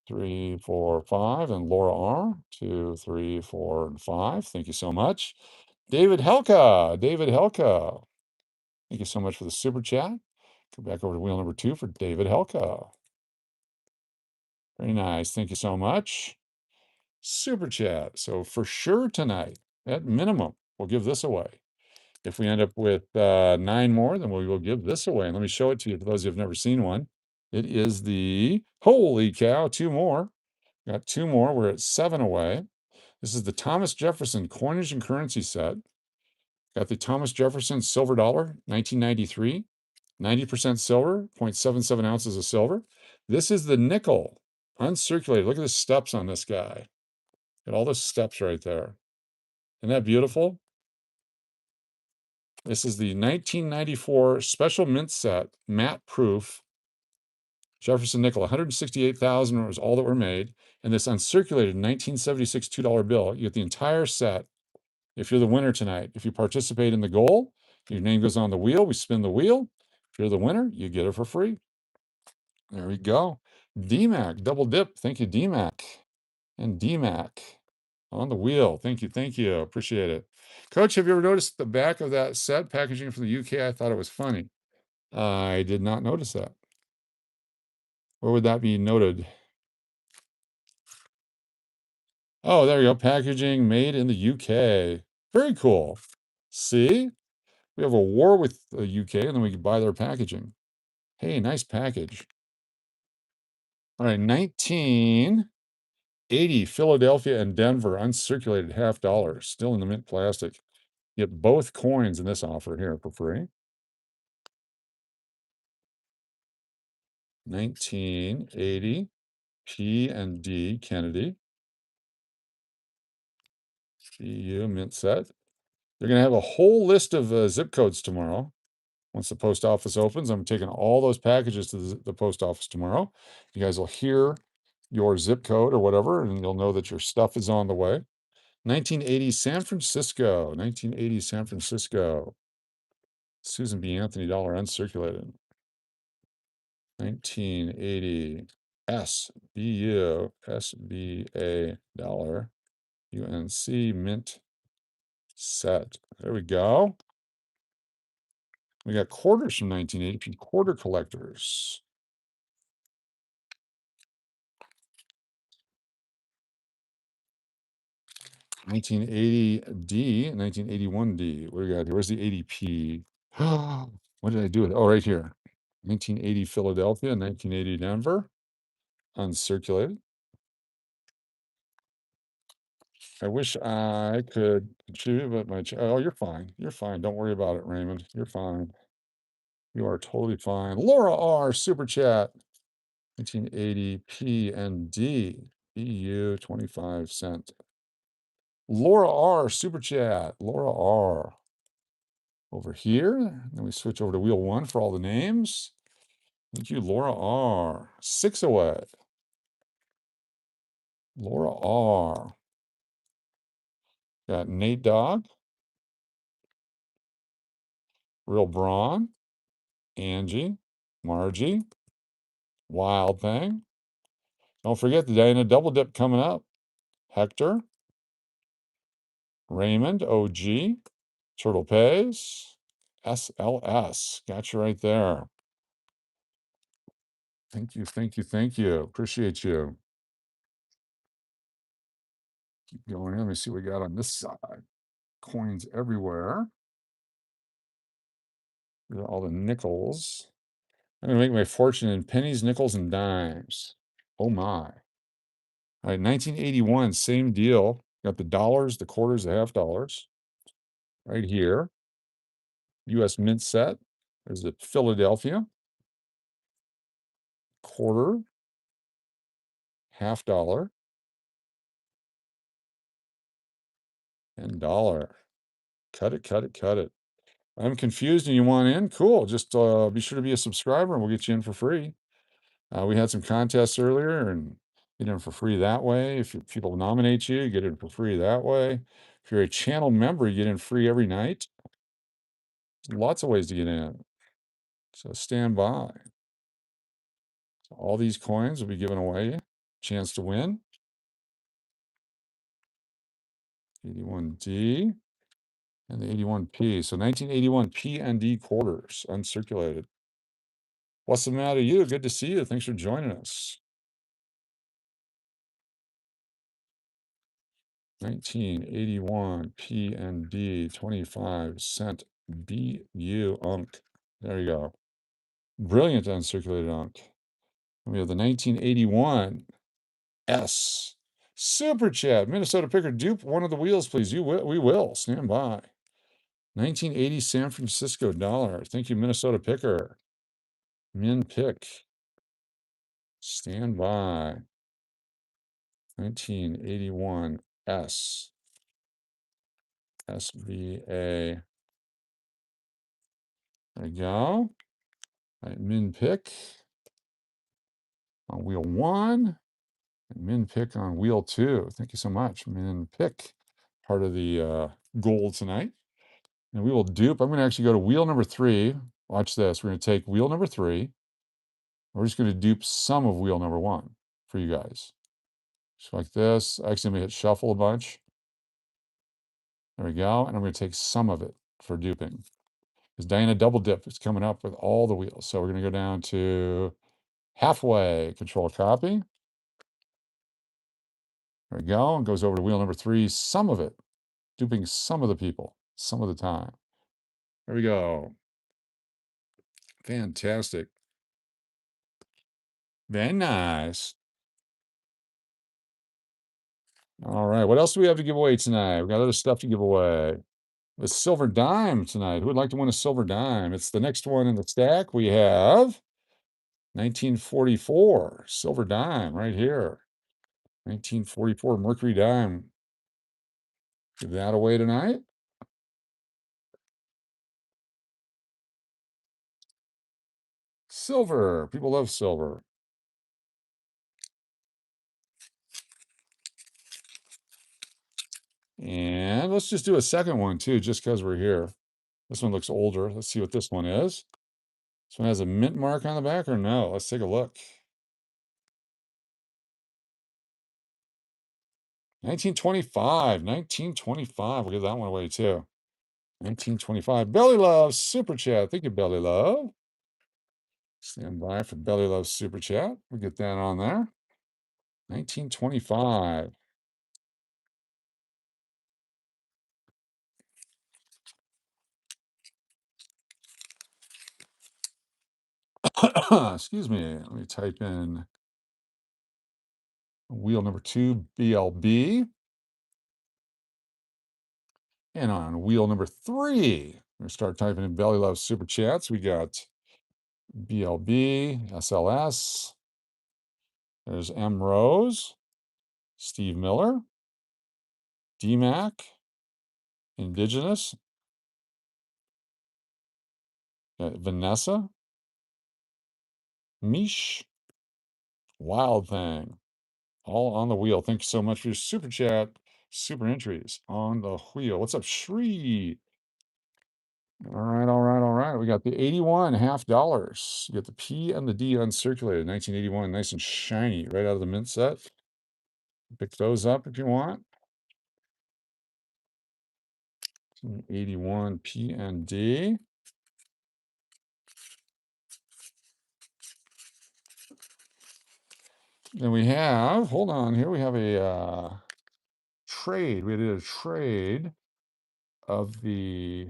3, 4, 5, and Laura R. 2, 3, 4, and 5. Thank you so much. David Helka. David Helka. Thank you so much for the super chat. Go back over to wheel number 2 for David Helka. Very nice. Thank you so much. Super chat. So for sure tonight, at minimum, we'll give this away. If we end up with 9 more, then we will give this away. And let me show it to you for those who have never seen one. It is the, holy cow, 2 more. Got 2 more. We're at 7 away. This is the Thomas Jefferson coinage and currency set. Got the Thomas Jefferson silver dollar, 1993. 90% silver, 0.77 ounces of silver. This is the nickel, uncirculated. Look at the steps on this guy. Got all the steps right there. Isn't that beautiful? This is the 1994 special mint set, matte proof, Jefferson nickel. 168,000 was all that were made. And this uncirculated 1976 $2 bill. You get the entire set if you're the winner tonight. If you participate in the goal, your name goes on the wheel. We spin the wheel. If you're the winner, you get it for free. There we go. DMAC, double dip. Thank you, DMAC. And DMAC on the wheel. Thank you. Thank you. Appreciate it. Coach, have you ever noticed the back of that set packaging from the UK? I thought it was funny. I did not notice that. Where would that be noted? Oh, there you go. Packaging made in the UK. Very cool. See? We have a war with the UK and then we can buy their packaging. Hey, nice package. All right, 1980, Philadelphia and Denver, uncirculated $half, still in the mint plastic. You get both coins in this offer here for free. 1980, P and D Kennedy. GU mint set. They're going to have a whole list of zip codes tomorrow. Once the post office opens, I'm taking all those packages to the post office tomorrow. You guys will hear your zip code or whatever, and you'll know that your stuff is on the way. 1980 San Francisco. 1980 San Francisco. Susan B. Anthony dollar uncirculated. 1980 SBU SBA dollar UNC mint set. There we go. We got quarters from 1980, quarter collectors. $1980D, 1981D. What do we got here? Where's the ADP? What did I do with it? Oh, right here. 1980 Philadelphia, 1980 Denver. uncirculated. I wish I could contribute, but oh, you're fine. You're fine. Don't worry about it, Raymond. You're fine. You are totally fine. Laura R. Super Chat. 1980 PND. EU 25 cent. Laura R. Super Chat. Laura R. Over here. Then we switch over to wheel one for all the names. Thank you, Laura R. 6 away. Laura R. Got Nate Dog. Real Braun. Angie. Margie. Wild Thing. Don't forget the Diana Double Dip coming up. Hector. Raymond. OG. Turtle Pays. SLS. Got you right there. Thank you, thank you, thank you. Appreciate you. Keep going. Let me see what we got on this side. Coins everywhere. All the nickels. I'm going to make my fortune in pennies, nickels, and dimes. Oh, my. All right, 1981, same deal. Got the dollars, the quarters, the half dollars. Right here. U.S. Mint set. There's the Philadelphia. Quarter. Half dollar. And dollar. Cut it, cut it, cut it. I'm confused and you want in? Cool. Just be sure to be a subscriber and we'll get you in for free. We had some contests earlier and get in for free that way. If people nominate you, you get in for free that way. If you're a channel member, you get in free every night. Lots of ways to get in. So stand by. So all these coins will be given away. Chance to win. 81D and the 81P. So 1981 P and D quarters, uncirculated. What's the matter, you? Good to see you. Thanks for joining us. 1981 PND 25 cent BU unk. There you go. Brilliant uncirculated unk. We have the 1981 S Super Chat. Minnesota Picker, dupe one of the wheels, please. We will. Stand by. 1980 San Francisco dollar. Thank you, Minnesota Picker. Min pick. Stand by. 1981 S. SVA. There we go. All right, min pick on wheel one, and min pick on wheel two. Thank you so much. Min pick, part of the goal tonight. And we will dupe. I'm going to actually go to wheel number three. Watch this. We're going to take wheel number three. We're just going to dupe some of wheel number one for you guys. Just like this. Actually, I'm going to hit shuffle a bunch. There we go. And I'm going to take some of it for duping. Because Diana Double Dip is coming up with all the wheels. So we're going to go down to halfway, control copy. There we go. And goes over to wheel number three, some of it, duping some of the people, some of the time. There we go. Fantastic. Very nice. All right. What else do we have to give away tonight? We got other stuff to give away. The silver dime tonight. Who would like to win a silver dime? It's the next one in the stack. We have 1944 silver dime right here. 1944 Mercury dime. Give that away tonight. Silver. People love silver. And let's just do a second one too, just because we're here. This one looks older. Let's see what this one is. This one has a mint mark on the back or no? Let's take a look. 1925. 1925. We'll give that one away too. 1925. Belly Love Super Chat. Thank you, Belly Love. Stand by for Belly Love Super Chat. We'll get that on there. 1925. Excuse me. Let me type in Wheel number 2, BLB. And on wheel number 3, we're going to start typing in Belly Love Super Chats. We got BLB, SLS. There's M. Rose, Steve Miller, DMAC, Indigenous, Vanessa, Mish, Wild Thing, all on the wheel. Thank you so much for your super chat, super entries on the wheel. What's up, Shree? All right, all right, all right. We got the 81 half dollars. You got the P and the D uncirculated, 1981, nice and shiny, right out of the mint set. Pick those up if you want. 81 P and D. Then we have, hold on here, we have a trade. We did a trade of this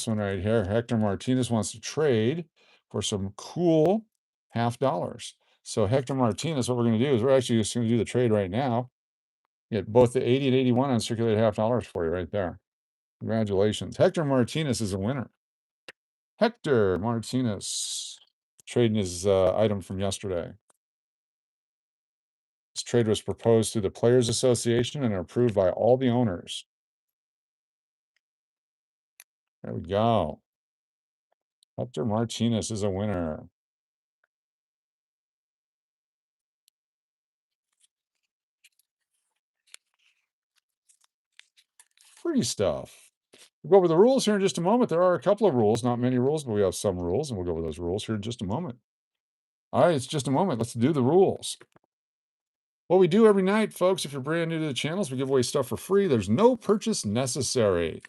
one right here. Hector Martinez wants to trade for some cool half dollars. So Hector Martinez, what we're going to do is we're actually just going to do the trade right now. Get both the 80 and 81 uncirculated half dollars for you right there. Congratulations. Hector Martinez is a winner. Hector Martinez trading his item from yesterday. This trade was proposed through the Players Association and approved by all the owners. There we go. Hector Martinez is a winner. Free stuff. We'll go over the rules here in just a moment. There are a couple of rules, not many rules, but we have some rules, and we'll go over those rules here in just a moment. All right, it's just a moment. Let's do the rules. What we do every night, folks, if you're brand new to the channels, we give away stuff for free. There's no purchase necessary.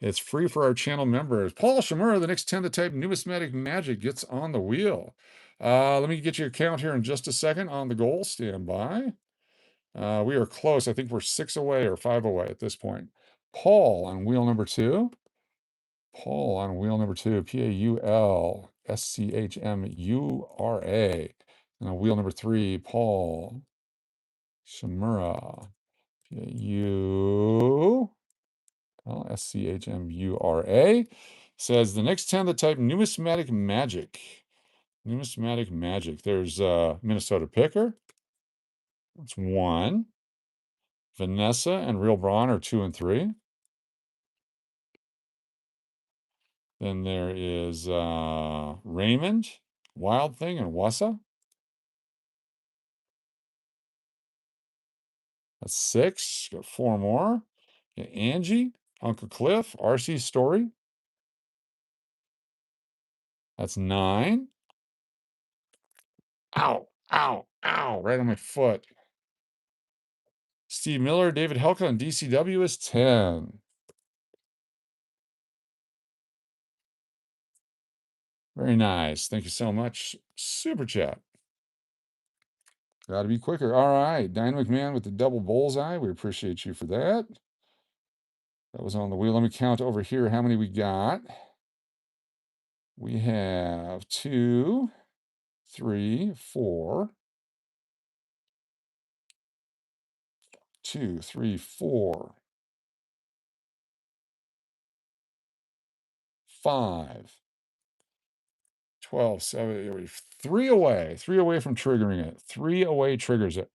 It's free for our channel members. Paul Shamura, the next 10 to type numismatic magic, gets on the wheel. Let me get your account here in just a second on the goal. Stand by. We are close. I think we're 6 away or 5 away at this point. Paul on wheel number 2. Paul on wheel number 2. PAULSCHMURA. And on wheel number 3, Paul Shamura. PAULSCHMURA. Says the next 10 that type numismatic magic. Numismatic magic. There's Minnesota Picker. That's 1. Vanessa and Real Braun are 2 and 3. Then there is Raymond, Wild Thing, and Wassa. That's 6. Got 4 more. Got Angie, Uncle Cliff, RC Story. That's 9. Ow, ow, ow, right on my foot. Steve Miller, David Helka, and DCW is 10. Very nice. Thank you so much. Super chat. Got to be quicker. All right. Dynamic Man with the double bullseye. We appreciate you for that. That was on the wheel. Let me count over here how many we got. We have 2, 3, 4. 2, 3, 4. 5. 12, 7, 3 away. 3 away from triggering it. 3 away triggers it.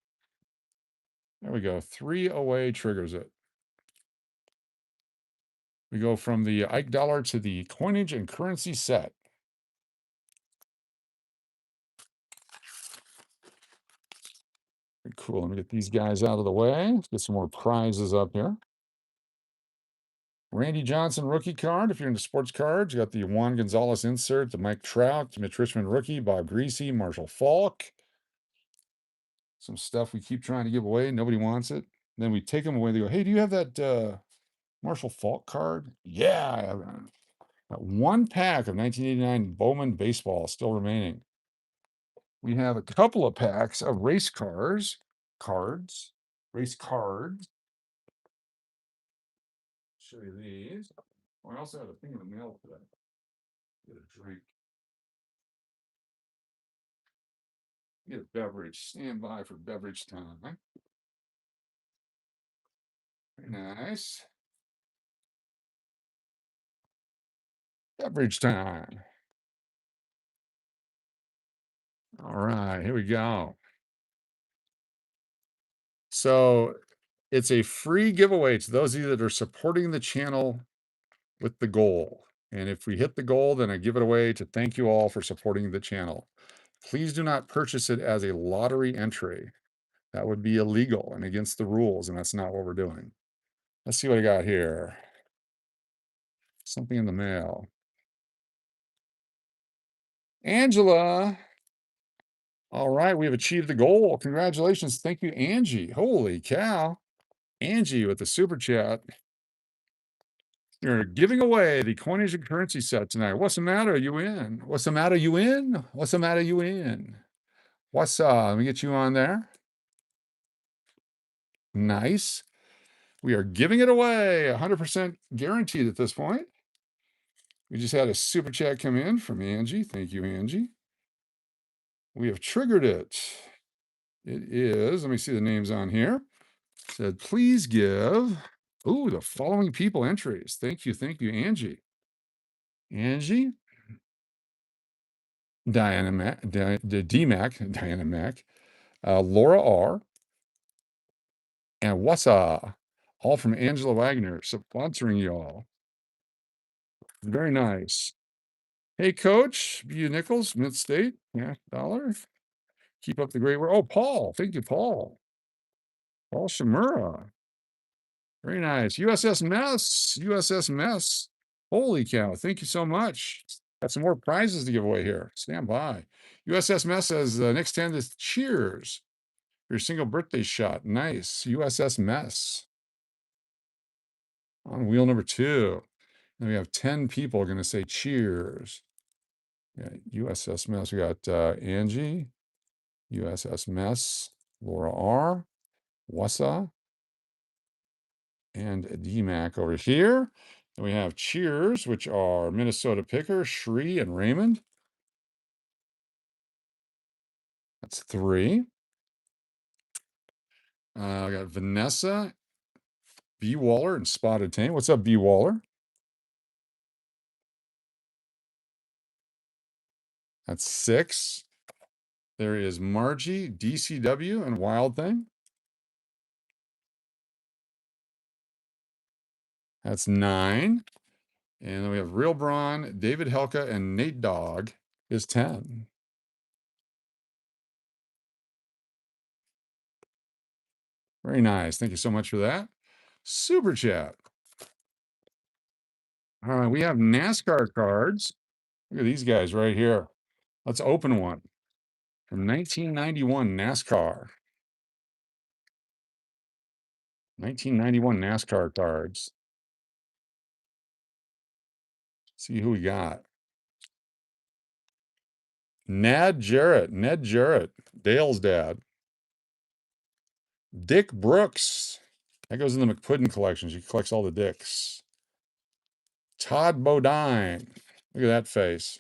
There we go. 3 away triggers it. We go from the Ike dollar to the coinage and currency set. Very cool. Let me get these guys out of the way. Let's get some more prizes up here. Randy Johnson rookie card. If you're into sports cards, you got the Juan Gonzalez insert, the Mike Trout, Mitch Richmond rookie, Bob Greasy, Marshall Falk. Some stuff we keep trying to give away. Nobody wants it. Then we take them away. They go, hey, do you have that Marshall Falk card? Yeah, I have it. Got 1 pack of 1989 Bowman baseball still remaining. We have a couple of packs of race cards. Race cards. Show you these. Oh, I also have a thing in the mail today. Get a drink. Get a beverage. Stand by for beverage time. Very nice. Beverage time. All right, here we go. So it's a free giveaway to those of you that are supporting the channel with the goal. And if we hit the goal, then I give it away to thank you all for supporting the channel. Please do not purchase it as a lottery entry. That would be illegal and against the rules, and that's not what we're doing. Let's see what I got here. Something in the mail. Angela. All right, we have achieved the goal. Congratulations. Thank you, Angie. Holy cow. Angie with the super chat. You're giving away the coinage and currency set tonight. What's the matter? You in? What's the matter? You in? What's the matter? You in? What's let me get you on there. Nice. We are giving it away 100% guaranteed at this point. We just had a super chat come in from Angie. Thank you, Angie. We have triggered it. It is, let me see the names on here. It said, please give, the following people entries. Thank you, Angie. Angie, Diana Mac, DMAC, Diana Mac, Laura R, and Wassa, all from Angela Wagner, sponsoring y'all. Very nice. Hey, Coach, B. Nichols, Mid State, yeah, $. Keep up the great work. Oh, Paul, thank you, Paul. Paul Shimura. Very nice. USS Mess. Holy cow, thank you so much. Got some more prizes to give away here. Stand by. USS Mess says the next 10 is cheers. Your single birthday shot. Nice. USS Mess. On wheel number 2. And we have 10 people going to say cheers. Yeah, USS Mess. We got Angie, USS Mess, Laura R, Wassa, and DMAC over here. And we have cheers, which are Minnesota Picker, Shree, and Raymond. That's 3. I got Vanessa, B. Waller, and Spotted Tank. What's up, B. Waller? That's 6. There is Margie, DCW, and Wild Thing. That's 9. And then we have Real Braun, David Helka, and Nate Dogg is 10. Very nice. Thank you so much for that. Super chat. All right, we have NASCAR cards. Look at these guys right here. Let's open one from 1991 NASCAR. 1991 NASCAR cards. See who we got. Ned Jarrett, Dale's dad. Dick Brooks. That goes in the McPuddin collection. She collects all the Dicks. Todd Bodine. Look at that face.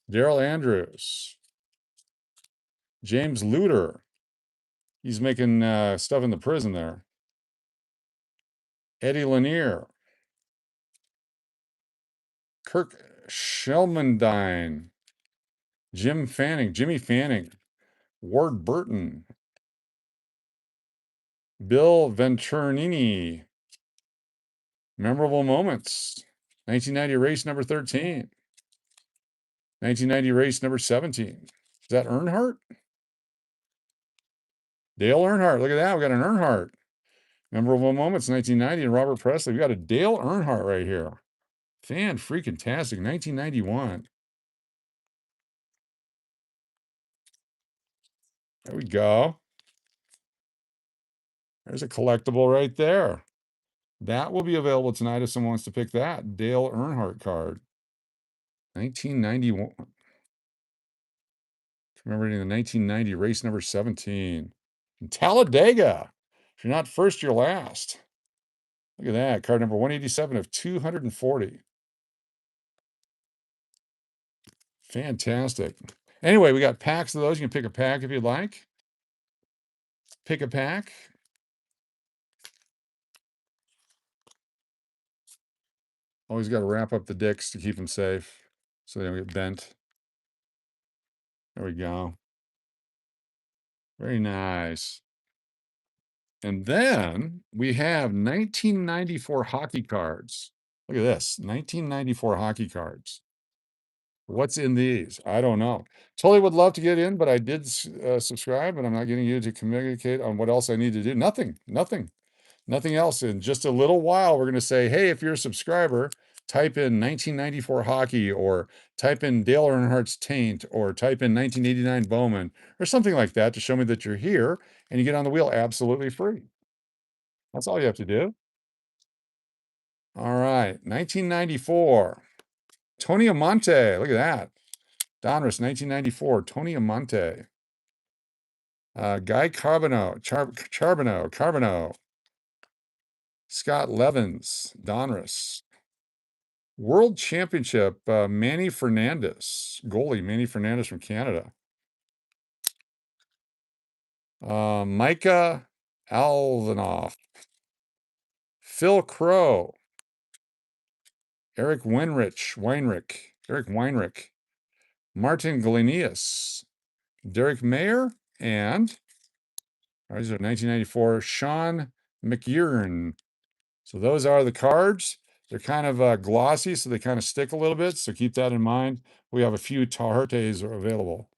Daryl Andrews. James Luter. He's making stuff in the prison there. Eddie Lanier. Kirk Shelmandine. Jimmy Fanning. Ward Burton. Bill Venturnini. Memorable moments. 1990 race number 13. 1990 race number 17. Is that Earnhardt? Dale Earnhardt. Look at that. We got an Earnhardt. Memorable moments, 1990, and Robert Presley. We got a Dale Earnhardt right here. Fan freaking tastic, 1991. There we go. There's a collectible right there. That will be available tonight if someone wants to pick that. Dale Earnhardt card. 1991. Remembering the 1990 race number 17. In Talladega. If you're not first, you're last. Look at that. Card number 187 of 240. Fantastic. Anyway, we got packs of those. You can pick a pack if you'd like. Pick a pack. Always got to wrap up the dicks to keep them safe so they don't get bent. There we go. Very nice. And then we have 1994 hockey cards. Look at this, 1994 hockey cards. What's in these? I don't know. Totally would love to get in, but I did subscribe, and I'm not getting you to communicate on what else I need to do. Nothing else. In just a little while, we're going to say, hey, if you're a subscriber, type in 1994 hockey, or type in Dale Earnhardt's Taint, or type in 1989 Bowman, or something like that to show me that you're here, and you get on the wheel absolutely free. That's all you have to do. All right, 1994. Tony Amonte. Look at that. Donruss, 1994. Tony Amonte. Guy Charbonneau. Scott Levens, Donruss. World Championship, Manny Fernandez, goalie Manny Fernandez from Canada. Micah Alvanoff. Phil Crow. Eric Weinrich. Martin Galenius. Derek Mayer, and these are 1994, Sean McEwen. So those are the cards. They're kind of glossy, so they kind of stick a little bit. So keep that in mind. We have a few Tahertes available.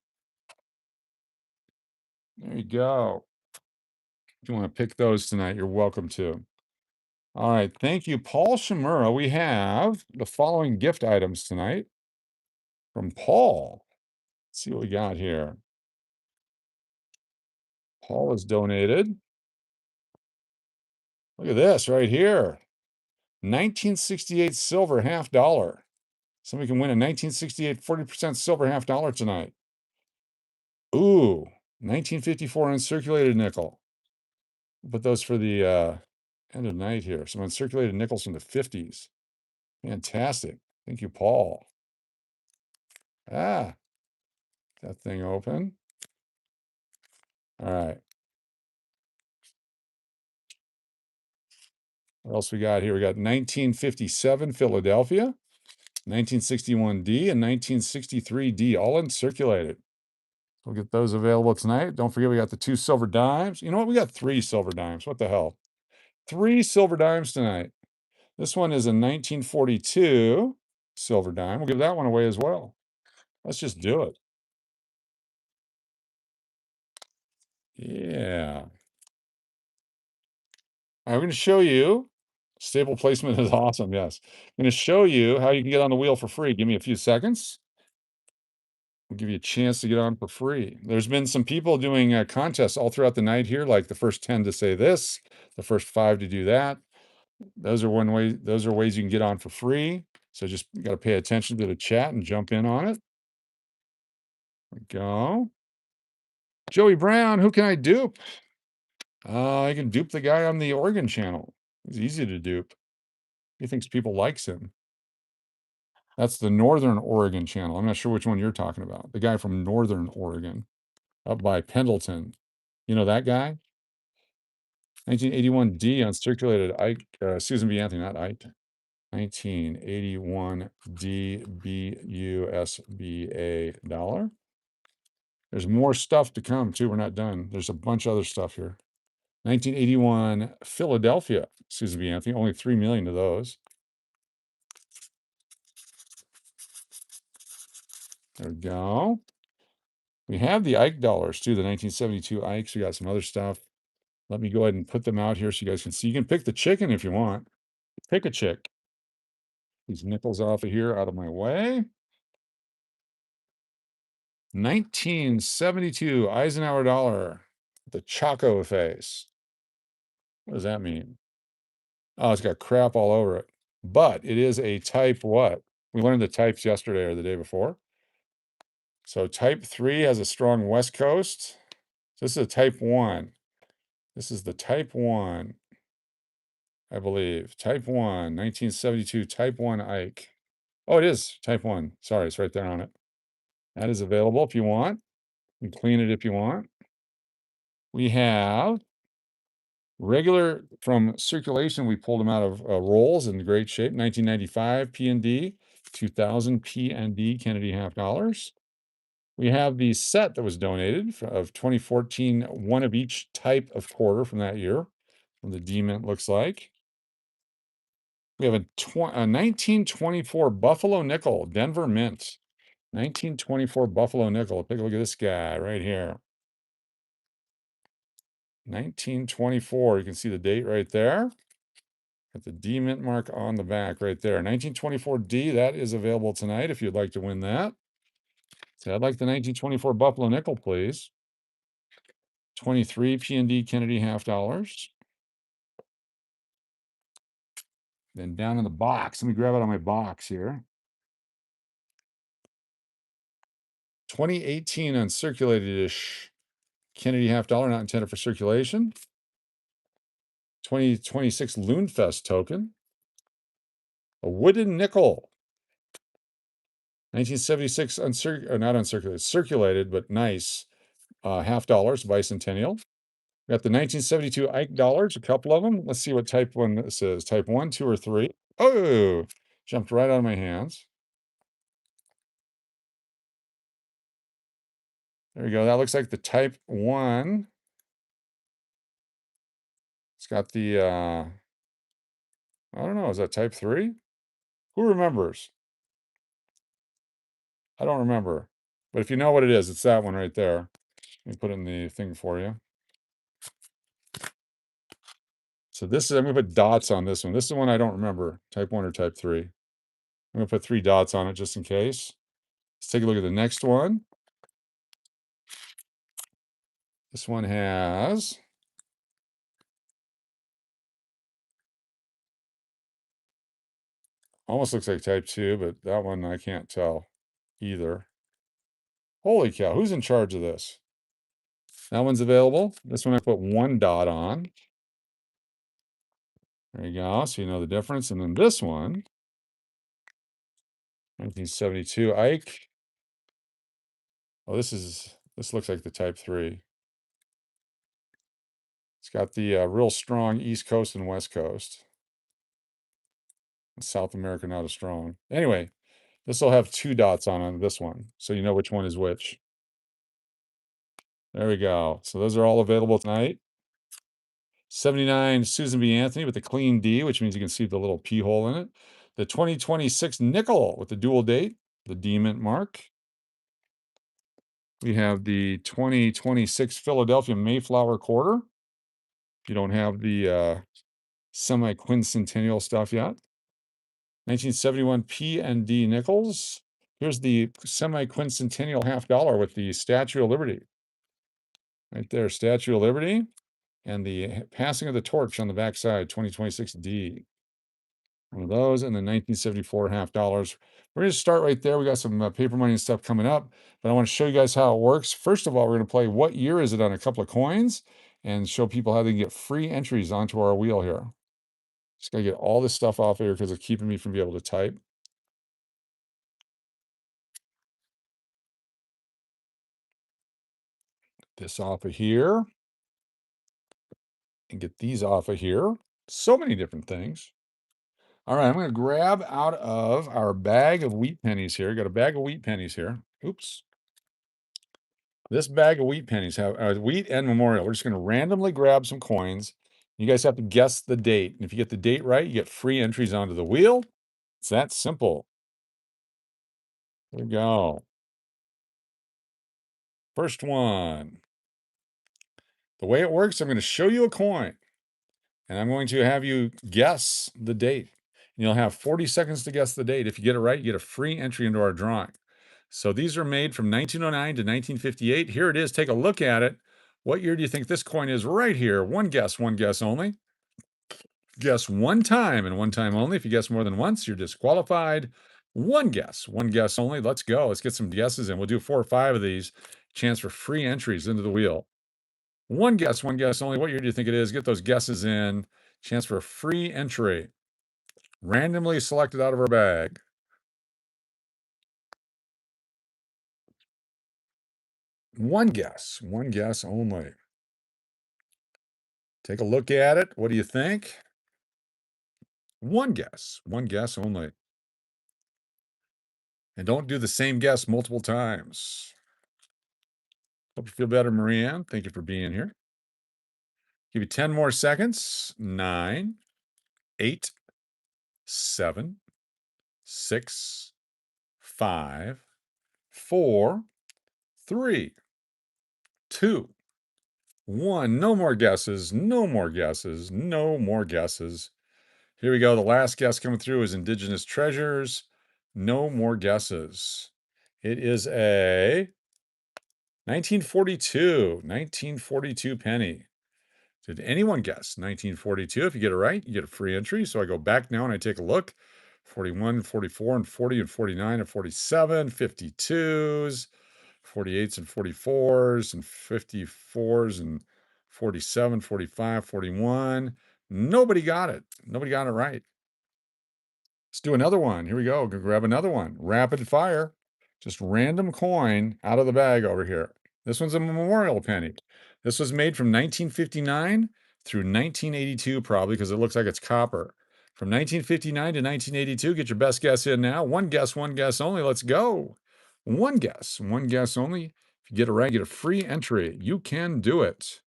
There you go. If you want to pick those tonight, you're welcome to. All right. Thank you, Paul Shimura. We have the following gift items tonight from Paul. Let's see what we got here. Paul has donated. Look at this right here. 1968 silver $50. Somebody can win a 1968 40% silver $50 tonight. Ooh, 1954 uncirculated nickel. We'll put those for the end of the night here. Some uncirculated nickels from the 50s. Fantastic. Thank you, Paul. That thing open. All right. What else we got here? We got 1957 Philadelphia, 1961D, and 1963D, all uncirculated. We'll get those available tonight. Don't forget, we got the 2 silver dimes. You know what? We got 3 silver dimes. What the hell? 3 silver dimes tonight. This one is a 1942 silver dime. We'll give that one away as well. Let's just do it. Yeah. I'm going to show you. Stable placement is awesome. Yes. I'm going to show you how you can get on the wheel for free. Give me a few seconds. We'll give you a chance to get on for free. There's been some people doing contests all throughout the night here, like the first 10 to say this, the first 5 to do that. Those are ways you can get on for free. So just got to pay attention to the chat and jump in on it. There we go. Joey Brown, who can I dupe? I can dupe the guy on the Oregon channel. He's easy to dupe. He thinks people likes him. That's the Northern Oregon channel. I'm not sure which one you're talking about. The guy from Northern Oregon, up by Pendleton. You know that guy? 1981D uncirculated Ike, Susan B. Anthony, not Ike. 1981 DBUSBA dollar. There's more stuff to come too. We're not done. There's a bunch of other stuff here. 1981 Philadelphia, Susan B. Anthony, only 3 million of those. There we go. We have the Ike dollars too, the 1972 Ikes. We got some other stuff. Let me go ahead and put them out here so you guys can see. You can pick the chicken if you want. Pick a chick. These nickels off of here, out of my way. 1972 Eisenhower dollar, the Choco face. What does that mean? Oh, it's got crap all over it. But it is a type what? We learned the types yesterday or the day before. So type 3 has a strong West Coast. So this is a type 1. This is the type 1, I believe. Type 1, 1972 type 1 Ike. Oh, it is type 1. Sorry, it's right there on it. That is available if you want. You can clean it if you want. We have regular from circulation. We pulled them out of rolls in great shape. 1995 P&D, 2000 P&D Kennedy half dollars. We have the set that was donated of 2014, one of each type of quarter from that year, from the D Mint looks like. We have a 1924 Buffalo Nickel, Denver Mint. 1924 Buffalo Nickel. Take a look at this guy right here. 1924. You can see the date right there. Got the D Mint mark on the back right there. 1924D. That is available tonight if you'd like to win that. So I'd like the 1924 Buffalo Nickel, please. 23 P&D Kennedy half dollars. Then down in the box, let me grab it on my box here. 2018 uncirculated-ish Kennedy half dollar, not intended for circulation. 2026 Loonfest token. A wooden nickel. 1976 not uncirculated, circulated, but nice. Half dollars, bicentennial. We got the 1972 Ike dollars, a couple of them. Let's see what type one this is. Type 1, 2, or 3. Oh, jumped right out of my hands. There we go. That looks like the type 1. It's got the, I don't know, is that type 3? Who remembers? I don't remember. But if you know what it is, it's that one right there. Let me put it in the thing for you. So this is, I'm going to put dots on this one. This is the one I don't remember, type 1 or type 3. I'm going to put 3 dots on it just in case. Let's take a look at the next one. This one has almost looks like type 2, but that one I can't tell either. Holy cow, who's in charge of this? That one's available. This one I put 1 dot on. There you go, so you know the difference. And then this one, 1972 Ike. Oh, this looks like the type 3. It's got the real strong East Coast and West Coast. South America not as strong. Anyway, this will have 2 dots on this one, so you know which one is which. There we go. So those are all available tonight. 79 Susan B. Anthony with the clean D, which means you can see the little P hole in it. The 2026 nickel with the dual date, the D Mint mark. We have the 2026 Philadelphia Mayflower quarter. If you don't have the semi-quincentennial stuff yet. 1971 P&D nickels. Here's the semi-quincentennial half dollar with the Statue of Liberty. Right there, Statue of Liberty. And the passing of the torch on the backside, 2026 D. One of those, and the 1974 half dollars. We're going to start right there. We got some paper money and stuff coming up, but I want to show you guys how it works. First of all, we're going to play what year is it on a couple of coins and show people how they can get free entries onto our wheel here. Just got to get all this stuff off here because it's keeping me from being able to type. This off of here and get these off of here. So many different things. All right, I'm going to grab out of our bag of wheat pennies here. Got a bag of wheat pennies here. Oops. This bag of wheat pennies have wheat and memorial. We're just going to randomly grab some coins. You guys have to guess the date. And if you get the date right, you get free entries onto the wheel. It's that simple. There we go. First one. The way it works, I'm going to show you a coin. And I'm going to have you guess the date. And you'll have 40 seconds to guess the date. If you get it right, you get a free entry into our drawing. So these are made from 1909 to 1958. Here it is. Take a look at it. What year do you think this coin is? Right here. One guess only. Guess one time and one time only. If you guess more than once, you're disqualified. One guess only. Let's go. Let's get some guesses in. We'll do 4 or 5 of these. Chance for free entries into the wheel. One guess only. What year do you think it is? Get those guesses in. Chance for a free entry. Randomly selected out of our bag. One guess only. Take a look at it. What do you think? One guess only. And don't do the same guess multiple times. Hope you feel better, Marianne. Thank you for being here. Give you 10 more seconds. 9, 8, 7, 6, 5, 4, 3, 2, 1. No more guesses. No more guesses. No more guesses. Here we go. The last guess coming through is Indigenous Treasures. No more guesses. It is a 1942 penny. Did anyone guess 1942? If you get it right, you get a free entry. So I go back now and I take a look. 41, 44, and 40, and 49, and 47, 52s, 48s, and 44s, and 54s, and 47, 45, 41. Nobody got it. Nobody got it right. Let's do another one. Here we go. Go grab another one. Rapid fire. Just random coin out of the bag over here. This one's a memorial penny. This was made from 1959 through 1982, probably, because it looks like it's copper. From 1959 to 1982, get your best guess in now. One guess only. Let's go. One guess only. If you get it right, get a free entry. You can do it.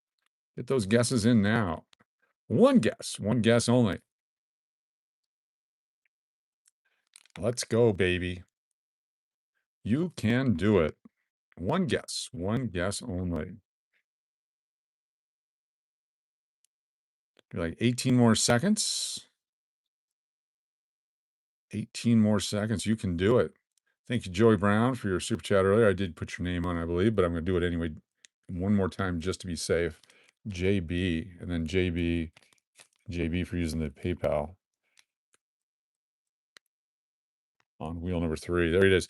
Get those guesses in now. One guess only. Let's go, baby. You can do it. One guess only. You're like 18 more seconds. 18 more seconds. You can do it. Thank you, Joey Brown, for your super chat earlier. I did put your name on, I believe, but I'm going to do it anyway one more time just to be safe. JB, and then JB for using the PayPal on wheel number 3. There it is.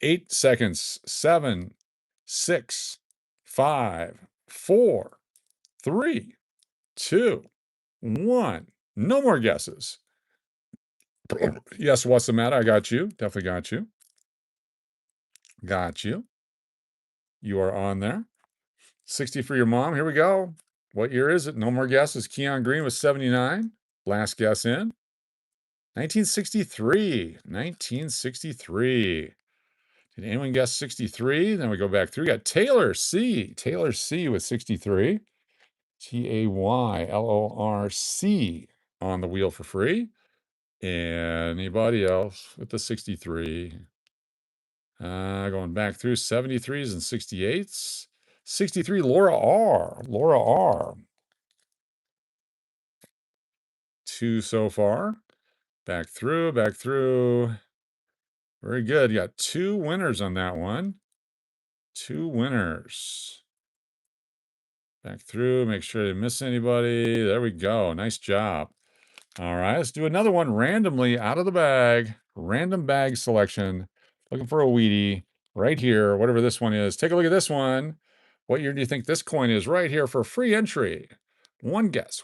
8 seconds. 7, 6, 5, 4, 3, 2, 1. No more guesses. Yes, what's the matter? I got you. Definitely got you. Got you. You are on there. 60 for your mom. Here we go. What year is it? No more guesses. Keon Green was 79. Last guess in. 1963. 1963. Did anyone guess 63? Then we go back through. We got Taylor C. Taylor C with 63. TAYLORC on the wheel for free. Anybody else with the 63? Going back through 73s and 68s. 63, Laura R. Laura R. 2 so far. Back through. Very good. You got 2 winners on that one. 2 winners. Back through. Make sure you didn't miss anybody. There we go. Nice job. All right, let's do another one randomly out of the bag. Random bag selection. Looking for a Wheatie right here, whatever this one is. Take a look at this one. What year do you think this coin is? Right here for free entry. One guess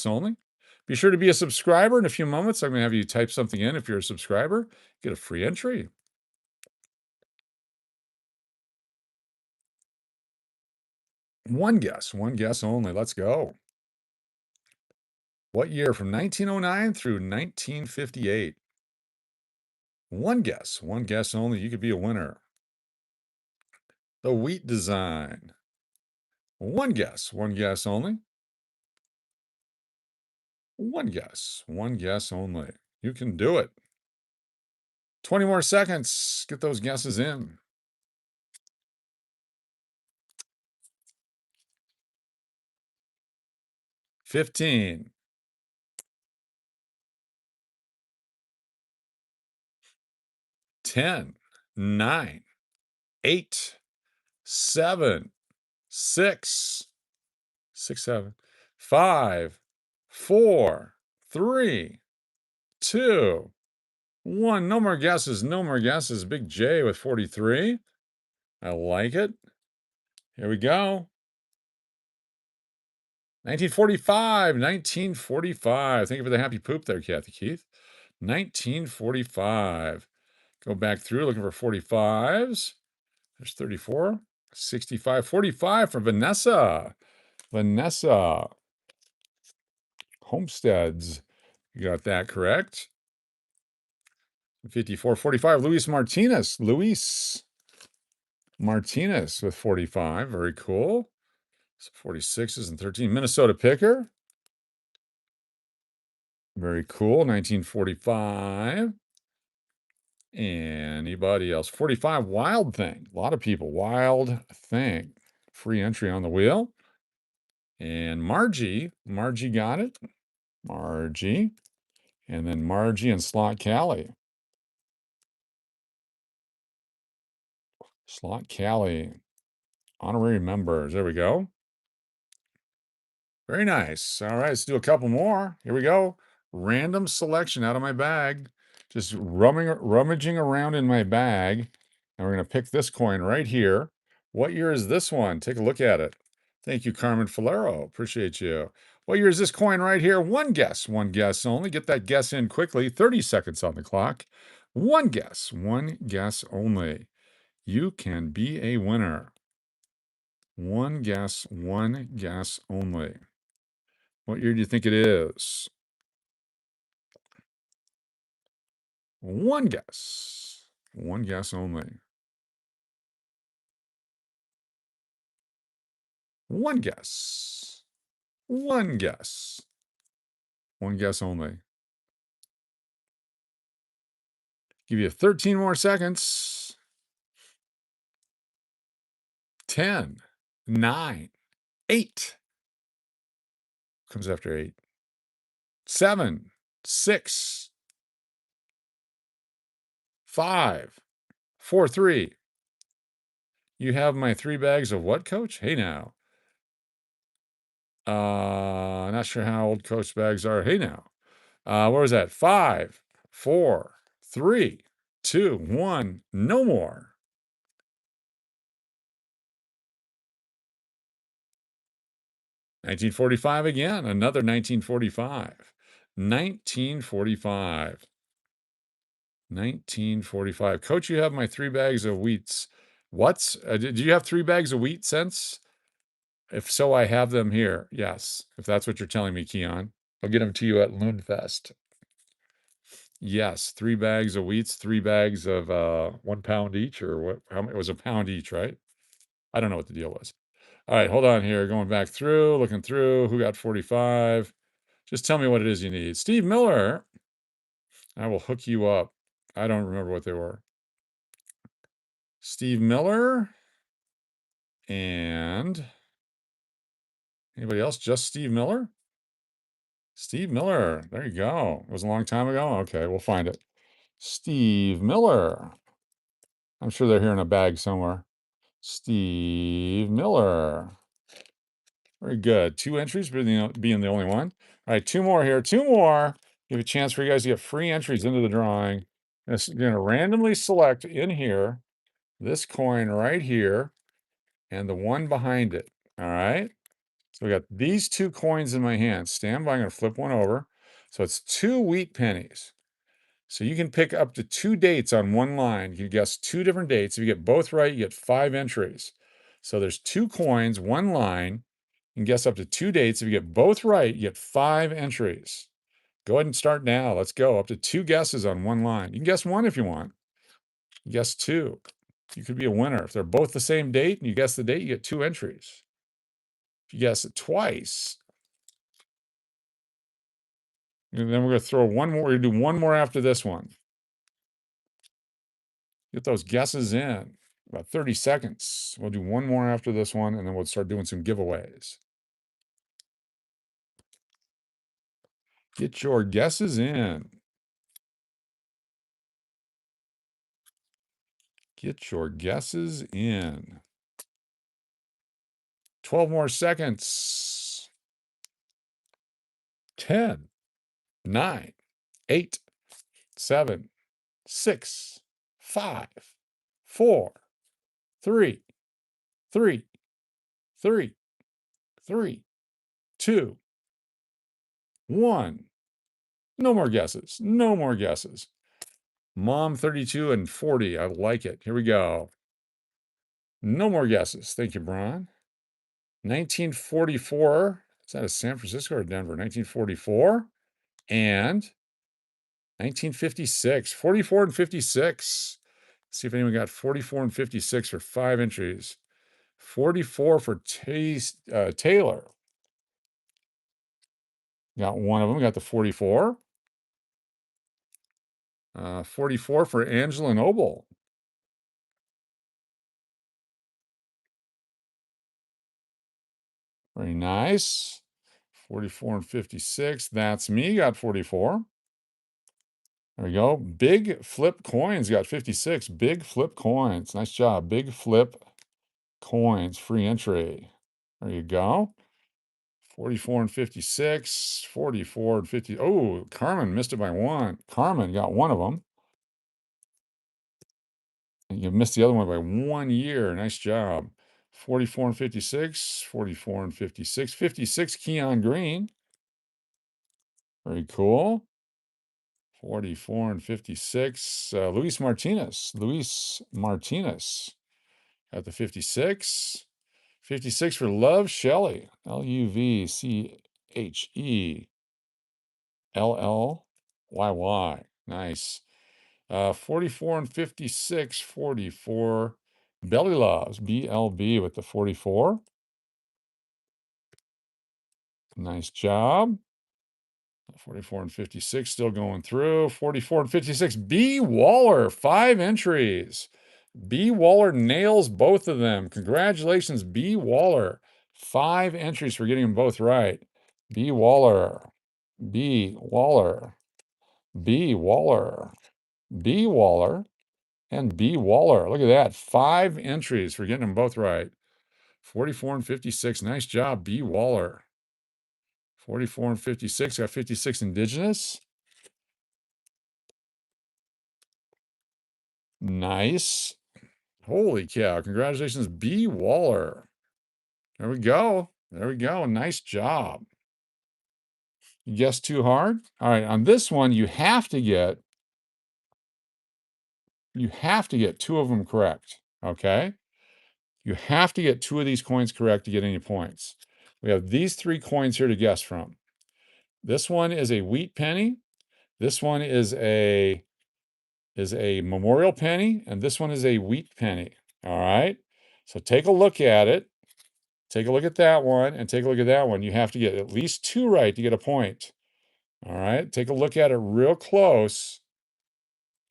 only. Be sure to be a subscriber. In a few moments, I'm going to have you type something in. If you're a subscriber, get a free entry. One guess only. Let's go. What year from 1909 through 1958? One guess only. You could be a winner. The wheat design. One guess only. One guess only. You can do it. 20 more seconds. Get those guesses in. 15. 10. 9. 8. 7. 6. 7. 5. 4. 3. 2. 1. No more guesses. Big J with 43. I like it. Here we go. 1945. Thank you for the happy poop there, Kathy Keith. 1945. Go back through looking for 45s. There's 34. 65.45 for Vanessa. Vanessa. Homesteads. You got that correct. 54.45. Luis Martinez. Luis Martinez with 45. Very cool. So 46s and 13. Minnesota Picker. Very cool. 1945. Anybody else? 45. Wild Thing. A lot of people. Wild Thing. Free entry on the wheel. And Margie. Margie got it. Margie. And then Margie and Slot Callie. Slot Callie. Honorary members. There we go. Very nice. All right, let's do a couple more. Here we go. Random selection out of my bag. Just rummaging around in my bag. And we're going to pick this coin right here. What year is this one? Take a look at it. Thank you, Carmen Falero. Appreciate you. What year is this coin right here? One guess only. Get that guess in quickly. 30 seconds on the clock. One guess only. You can be a winner. One guess only. What year do you think it is? One guess only. One guess only. Give you 13 more seconds. 10, 9, 8. Comes after 8. 7, 6, 5, 4, 3. You have my 3 bags of what, Coach? Hey now. Not sure how old Coach bags are. Hey now. What was that? 5, 4, 3, 2, 1. No more. 1945 again. Another 1945. 1945. 1945. Coach, you have my 3 bags of wheats. What's? Do you have 3 bags of wheat cents? If so, I have them here. Yes, if that's what you're telling me, Keon. I'll get them to you at Loonfest. Yes, 3 bags of wheats, 3 bags of 1 pound each, or what? It was a pound each, right? I don't know what the deal was. All right, hold on here. Going back through, looking through. Who got 45? Just tell me what it is you need. Steve Miller. I will hook you up. I don't remember what they were. Steve Miller. And anybody else? Just Steve Miller? Steve Miller. There you go. It was a long time ago. Okay, we'll find it. Steve Miller. I'm sure they're here in a bag somewhere. Steve Miller. Very good. 2 entries, being the only one. All right, 2 more here. 2 more. Give a chance for you guys to get free entries into the drawing. I'm going to randomly select in here this coin right here and the one behind it. All right. So we got these 2 coins in my hand. Stand by. I'm going to flip one over. So it's 2 wheat pennies. So you can pick up to 2 dates on one line. You can guess 2 different dates. If you get both right, you get 5 entries. So there's 2 coins, 1 line. You can guess up to 2 dates. If you get both right, you get 5 entries. Go ahead and start now. Let's go. Up to 2 guesses on 1 line. You can guess 1 if you want. Guess 2. You could be a winner. If they're both the same date and you guess the date, you get 2 entries. If you guess it twice, and then we're going to throw one more. We're going to do one more after this one. Get those guesses in. About 30 seconds. We'll do one more after this one, and then we'll start doing some giveaways. Get your guesses in. Get your guesses in. 12 more seconds. 10, 9, 8, 7, 6, 5, 4, 3, 3, 3, 3, 2, 1. No more guesses. No more guesses. Mom 32 and 40. I like it. Here we go. No more guesses. Thank you, Brian. 1944. Is that a San Francisco or Denver? 1944 and 1956. 44 and 56. Let's see if anyone got 44 and 56 for 5 entries. 44 for Taylor. Got one of them. Got the 44. 44 for Angela Noble. Very nice. 44 and 56. That's me. Got 44. There we go. Big Flip Coins got 56. Big Flip Coins. Nice job. Big Flip Coins. Free entry. There you go. 44 and 56. 44 and 50. Oh, Carmen missed it by one. Carmen got one of them. And you missed the other one by 1 year. Nice job. 44 and 56. 44 and 56. 56 Keon Green. Very cool. 44 and 56. Luis Martinez. Luis Martinez at the 56. 56 for Love Shelley. LUVCHELLYY. Nice. 44 and 56. 44. Belly Loves. BLB with the 44. Nice job. 44 and 56 still going through. 44 and 56. B. Waller, 5 entries. B. Waller nails both of them. Congratulations, B. Waller. 5 entries for getting them both right. B. Waller. B. Waller. B. Waller. B. Waller. And B. Waller. Look at that. 5 entries for getting them both right. 44 and 56. Nice job, B. Waller. 44 and 56. Got 56 Indigenous. Nice. Holy cow. Congratulations, B. Waller. There we go. There we go. Nice job. You guessed too hard? All right. On this one, you have to get 2 of them correct. Okay. You have to get 2 of these coins correct to get any points. We have these 3 coins here to guess from. This one is a wheat penny. This one is a memorial penny, and this one is a wheat penny. All right. So take a look at it. Take a look at that one and take a look at that one. You have to get at least 2 right to get a point. All right. Take a look at it real close.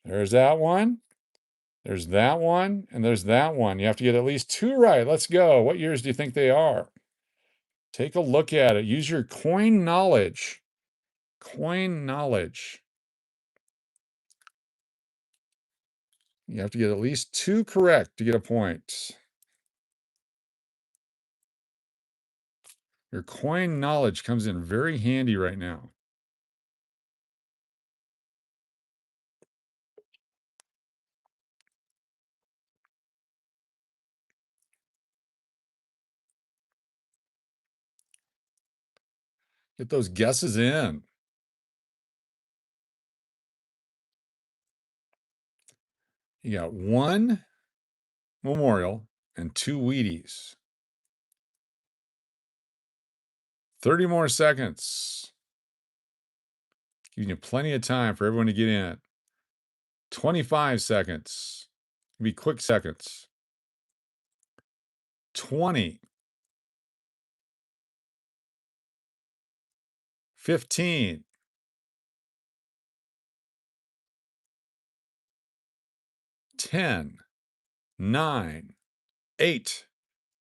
There's that one. There's that one. And there's that one. You have to get at least 2 right. Let's go. What years do you think they are? Take a look at it. Use your coin knowledge. Coin knowledge. You have to get at least 2 correct to get a point. Your coin knowledge comes in very handy right now. Get those guesses in. You got 1 memorial and 2 Wheaties. 30 more seconds. Giving you plenty of time for everyone to get in. 25 seconds. Be quick seconds. 20. 15. 10. 9. 8.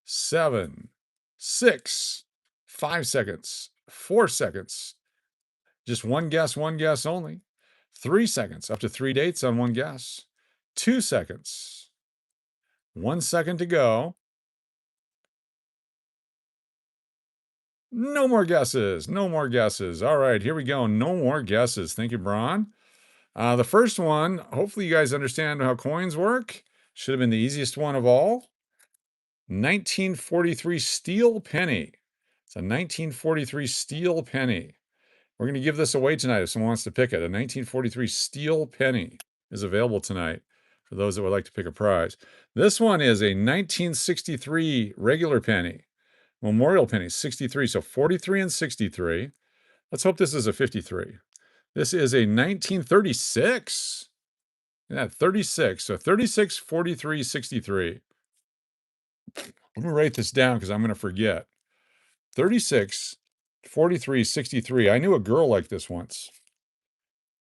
7. 6. 5 seconds. 4 seconds. Just one guess only. 3 seconds. Up to 3 dates on one guess. 2 seconds. 1 second to go. No more guesses. No more guesses. All right, here we go. No more guesses. Thank you, Bron. The first one, hopefully you guys understand how coins work. Should have been the easiest one of all. 1943 steel penny. It's a 1943 steel penny. We're going to give this away tonight if someone wants to pick it. A 1943 steel penny is available tonight for those that would like to pick a prize. This one is a 1963 regular penny, memorial penny, 63. So 43 and 63. Let's hope this is a 53. This is a 1936. Yeah, 36. So 36, 43, 63. Let me write this down because I'm going to forget. 36, 43, 63. I knew a girl like this once.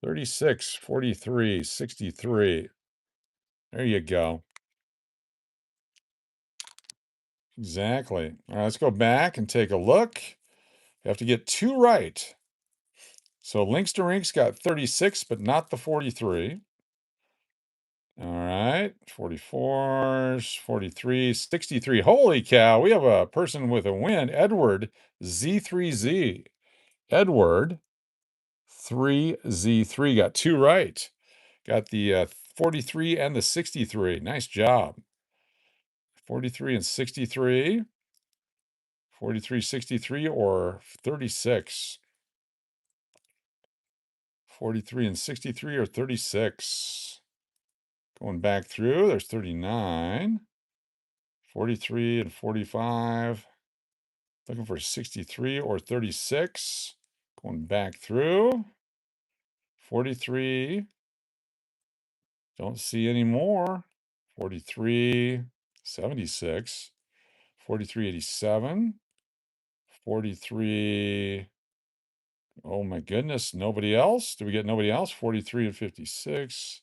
36, 43, 63. There you go. Exactly. All right, let's go back and take a look. You have to get two right. So Links to Rinks got 36, but not the 43. All right, 44s, 43, 63. Holy cow, we have a person with a win. Edward Z3Z. Edward 3Z3 got two right. Got the 43 and the 63. Nice job. 43 and 63. 43, 63, or 36. 43 and 63 or 36. Going back through, there's 39. 43 and 45. Looking for 63 or 36. Going back through. 43. Don't see any more. 43, 76. 43, 87. 43. Oh my goodness. Nobody else? Did we get nobody else? 43 and 56.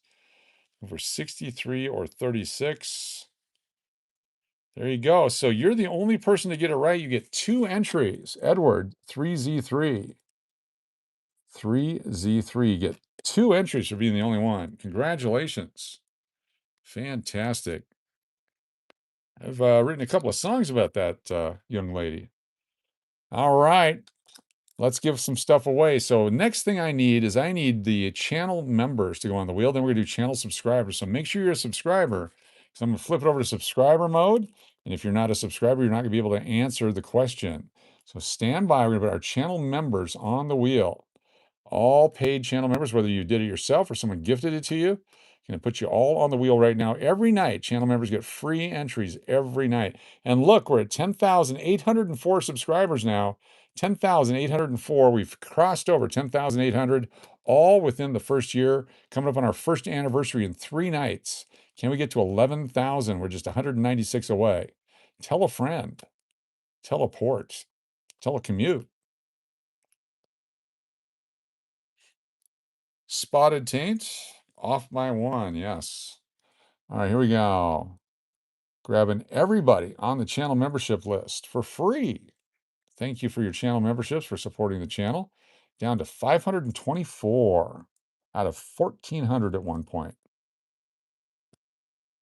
Over 63 or 36. There you go. So you're the only person to get it right. You get two entries. Edward, 3Z3. 3Z3. You get two entries for being the only one. Congratulations. Fantastic. I've written a couple of songs about that young lady. All right. Let's give some stuff away. So next thing I need the channel members to go on the wheel. Then we're going to do channel subscribers. So make sure you're a subscriber. So I'm going to flip it over to subscriber mode. And if you're not a subscriber, you're not going to be able to answer the question. So stand by. We're going to put our channel members on the wheel. All paid channel members, whether you did it yourself or someone gifted it to you. Going to put you all on the wheel right now. Every night, channel members get free entries every night. And look, we're at 10,804 subscribers now. 10,804. We've crossed over 10,800, all within the first year, coming up on our first anniversary in 3 nights. Can we get to 11,000? We're just 196 away. Tell a friend. Teleport. Telecommute. Spotted taint. Off by 1. Yes. All right, here we go. Grabbing everybody on the channel membership list for free. Thank you for your channel memberships, for supporting the channel. Down to 524 out of 1,400 at one point.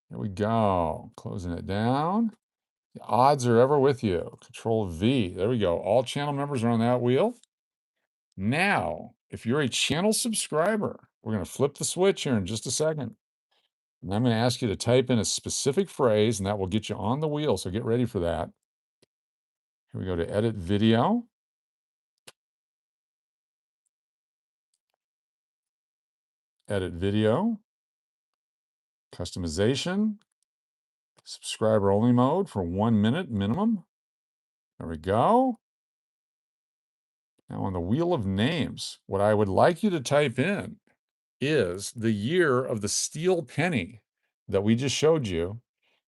Here we go. Closing it down. The odds are ever with you. Control V. There we go. All channel members are on that wheel. Now, if you're a channel subscriber, we're going to flip the switch here in just a second. And I'm going to ask you to type in a specific phrase, and that will get you on the wheel. So get ready for that. Here we go to edit video. Edit video. Customization. Subscriber only mode for 1 minute minimum. There we go. Now on the wheel of names, what I would like you to type in is the year of the steel penny that we just showed you.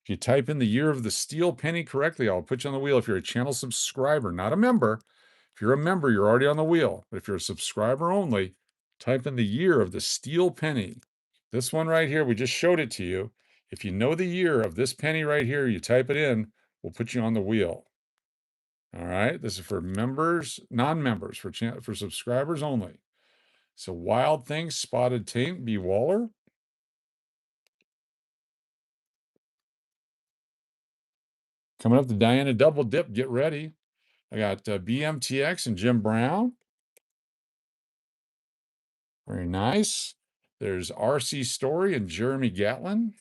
If you type in the year of the steel penny correctly, I'll put you on the wheel. If you're a channel subscriber, not a member. If you're a member, you're already on the wheel. But if you're a subscriber only, type in the year of the steel penny. This one right here, we just showed it to you. If you know the year of this penny right here, you type it in, we'll put you on the wheel. All right, this is for members, non-members, for subscribers only. So Wild Thing, Spotted Taint, B. Waller. Coming up to Diana Double Dip, get ready. I got BMTX and Jim Brown. Very nice. There's RC Story and Jeremy Gatlin.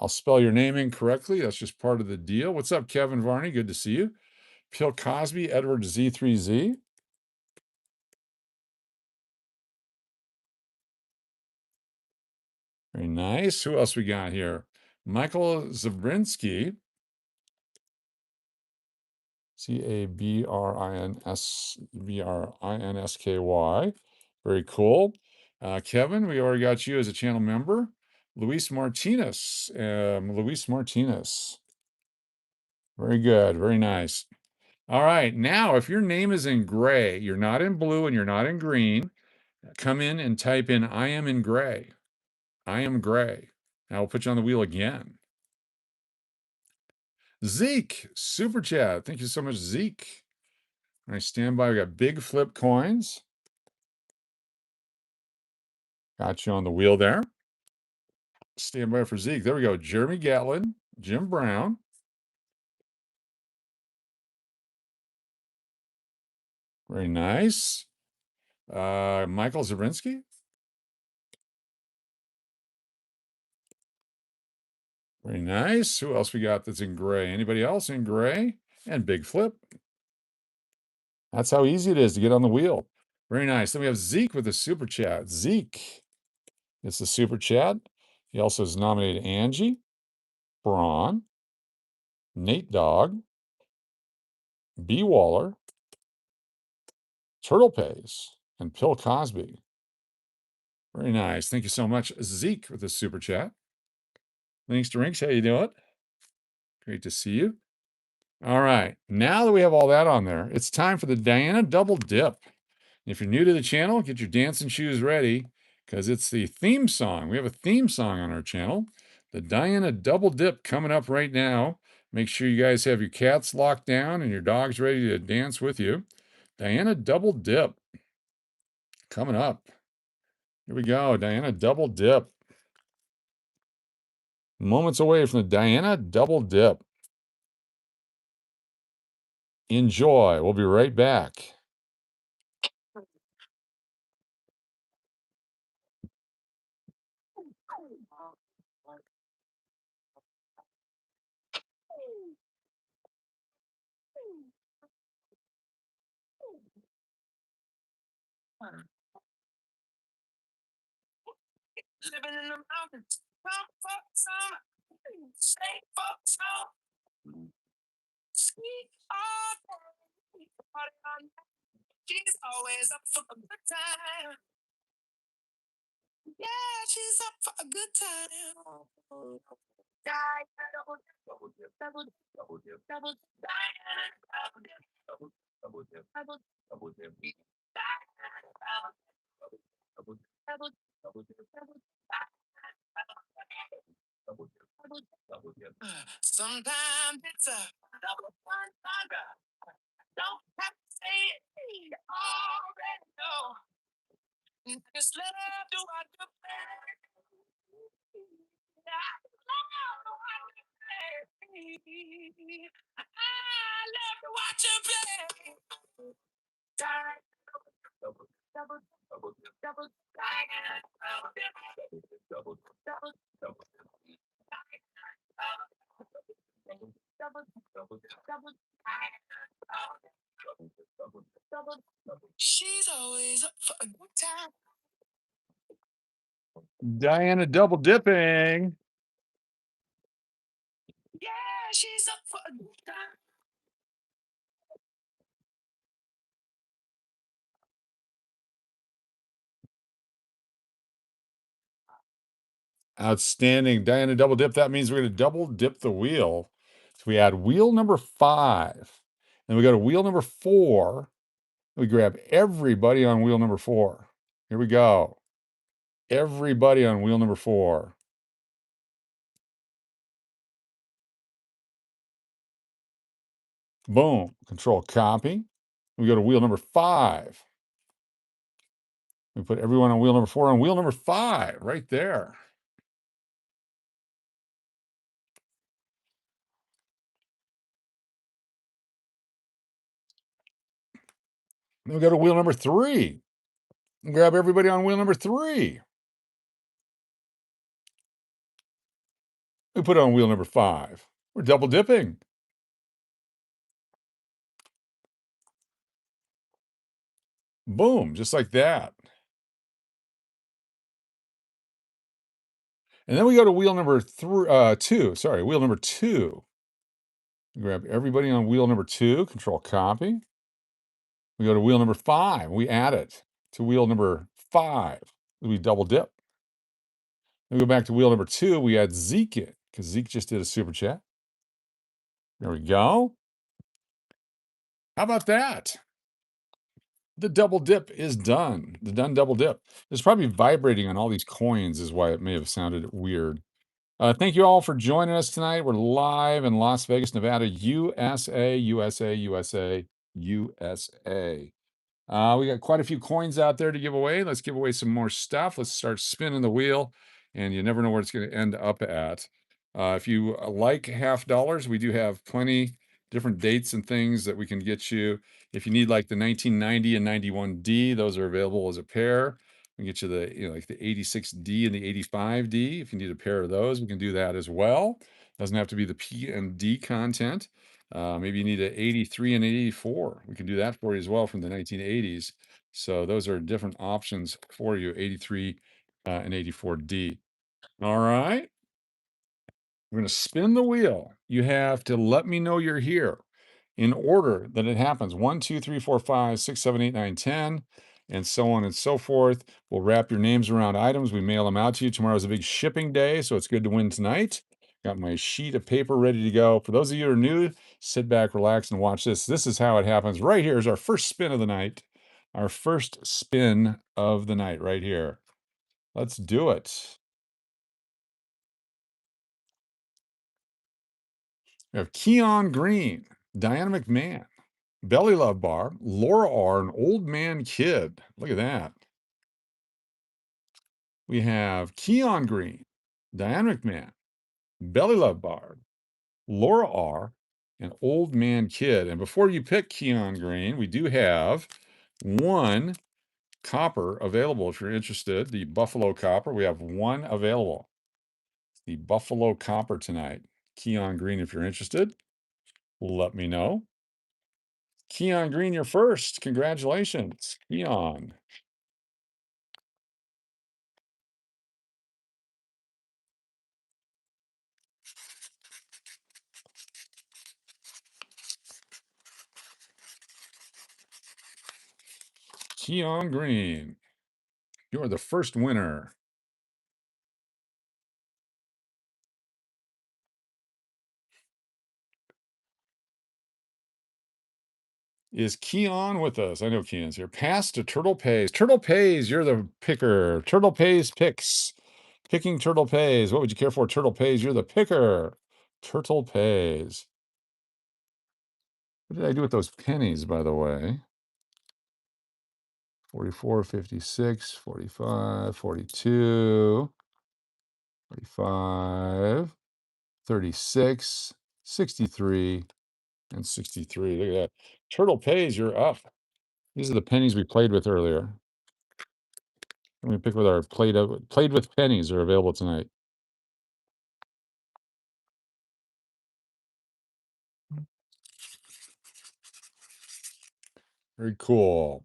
I'll spell your name incorrectly. That's just part of the deal. What's up, Kevin Varney? Good to see you. Bill Cosby, Edward Z3Z. Very nice. Who else we got here? Michael Zabrinsky. Cabrinskky. Very cool. Kevin, we already got you as a channel member. Luis Martinez. Luis Martinez. Very good. Very nice. All right. Now, if your name is in gray, you're not in blue and you're not in green, come in and type in I am in gray. I am gray. Now we'll put you on the wheel again. Zeke, super chat. Thank you so much, Zeke. All right, stand by. We got big flip coins. Got you on the wheel there. Stand by for Zeke. There we go. Jeremy Gatlin, Jim Brown. Very nice. Michael Zabrinsky. Very nice. Who else we got that's in gray? Anybody else in gray? And big flip. That's how easy it is to get on the wheel. Very nice. Then we have Zeke with the super chat. Zeke. It's the super chat. He also has nominated Angie, Braun, Nate Dogg, B. Waller, Turtle Pays, and Pill Cosby. Very nice. Thank you so much, Zeke, with the super chat. Thanks to Rinks. How you doing? Great to see you. All right. Now that we have all that on there, it's time for the Diana Double Dip. If you're new to the channel, get your dancing shoes ready because it's the theme song. We have a theme song on our channel. The Diana Double Dip coming up right now. Make sure you guys have your cats locked down and your dogs ready to dance with you. Diana Double Dip coming up. Here we go. Diana Double Dip. Moments away from the Diana Double Dip. Enjoy. We'll be right back. Living in the mountains, come for some, stay for some, sweet party on. She's always up for a good time. Yeah, she's up for a good time. Die, double, double, double, double, double, die, double, double, double, double, double, double, double, double, sometimes it's a double fun saga. Don't have to say it, you already know. Just love to watch you play. I love to watch you play. I love to watch you play. Double, double, double, double, double, double, double, she's always up for a good time. Diana double dipping. Yeah, she's up for a good time. Outstanding. Diana double dip. That means we're going to double dip the wheel. So we add wheel number 5. Then we go to wheel number 4. We grab everybody on wheel number 4. Here we go. Everybody on wheel number 4. Boom. Control copy. We go to wheel number 5. We put everyone on wheel number 4 on wheel number 5 right there. Then we go to wheel number 3. And grab everybody on wheel number 3. We put it on wheel number 5. We're double dipping. Boom, just like that. And then we go to wheel number two. Sorry, wheel number two. Grab everybody on wheel number two, control copy. We go to wheel number five. We add it to wheel number five. We double dip. Then we go back to wheel number two. We add Zeke in because Zeke just did a super chat. There we go. How about that? The double dip is done. The done double dip. It's probably vibrating on all these coins, is why it may have sounded weird. Thank you all for joining us tonight. We're live in Las Vegas, Nevada, USA, USA, USA, USA. We got quite a few coins out there to give away. Let's give away some more stuff. Let's start spinning the wheel, and you never know where it's going to end up at. If you like $50, we do have plenty different dates and things that we can get you. If you need like the 1990 and 91D, those are available as a pair. We can get you the like the 86D and the 85D. If you need a pair of those, we can do that as well. Doesn't have to be the P and D content. Maybe you need an 83 and 84. We can do that for you as well from the 1980s. So those are different options for you, 83 and 84D. All right. We're going to spin the wheel. You have to let me know you're here in order that it happens. 1, 2, 3, 4, 5, 6, 7, 8, 9, 10, and so on and so forth. We'll wrap your names around items. We mail them out to you. Tomorrow's a big shipping day, so it's good to win tonight. Got my sheet of paper ready to go. For those of you who are new, sit back, relax, and watch this. This is how it happens. Right here is our first spin of the night. Our first spin of the night right here. Let's do it. We have Keon Green, Diana McMahon, Belly Love Bar, Laura R, an Old Man Kid. Look at that. We have Keon Green, Diana McMahon, Belly Love Bar, Laura R, and Old Man Kid. And before you pick Keon Green, we do have one copper available if you're interested. The Buffalo Copper. We have one available. The Buffalo Copper tonight. Keon Green, if you're interested, let me know. Keon Green, you're first. Congratulations, Keon. Keon Green, you're the first winner. Is Keon with us? I know Keon's here. Pass to Turtle Pays. Turtle Pays, you're the picker. Turtle Pays picks. Picking Turtle Pays. What would you care for? Turtle Pays, you're the picker. Turtle Pays. What did I do with those pennies, by the way? 44, 56, 45, 42, 45, 36, 63, and 63. Look at that. Turtle Pays, you're up. These are the pennies we played with earlier. Let me pick with our played with pennies are available tonight. Very cool.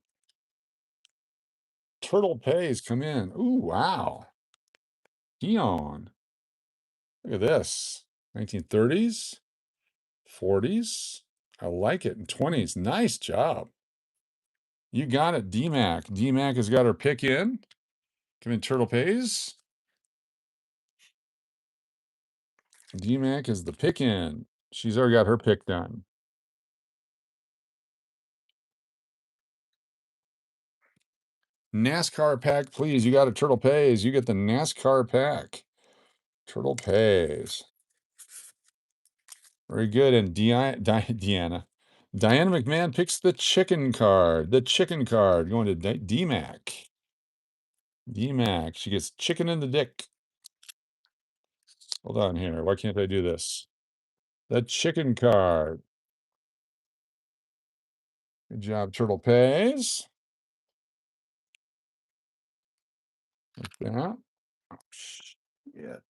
Turtle Pays come in. Ooh, wow. Keon. Look at this. 1930s, 40s. I like it. And 20s. Nice job. You got it, DMAC. DMAC has got her pick in. Come in, Turtle Pays. DMAC is the pick in. She's already got her pick done. NASCAR pack, please. You got a Turtle Pays. You get the NASCAR pack. Turtle Pays. Very good. And Diana McMahon picks the chicken card. The chicken card going to DMAC. DMAC. She gets chicken in the dick. Hold on here. Why can't I do this? The chicken card. Good job, Turtle Pays. Like that. Oh, shit.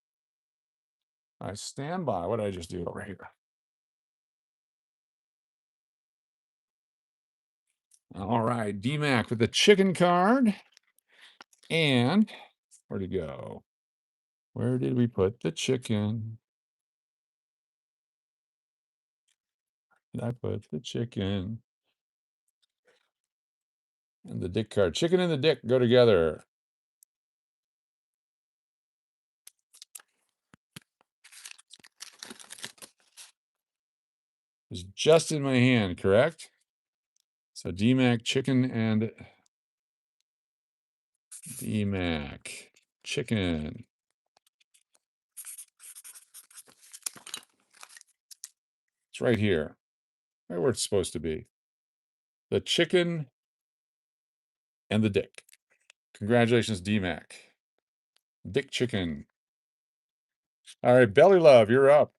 I stand by. What did I just do over here? All right. DMAC with the chicken card. And where'd he go? Where did we put the chicken? Did I put the chicken? And the dick card. Chicken and the dick go together. It's just in my hand, correct? So DMAC, chicken, and DMAC, chicken. It's right here, right where it's supposed to be. The chicken and the dick. Congratulations, DMAC. Dick chicken. All right, Belly Love, you're up.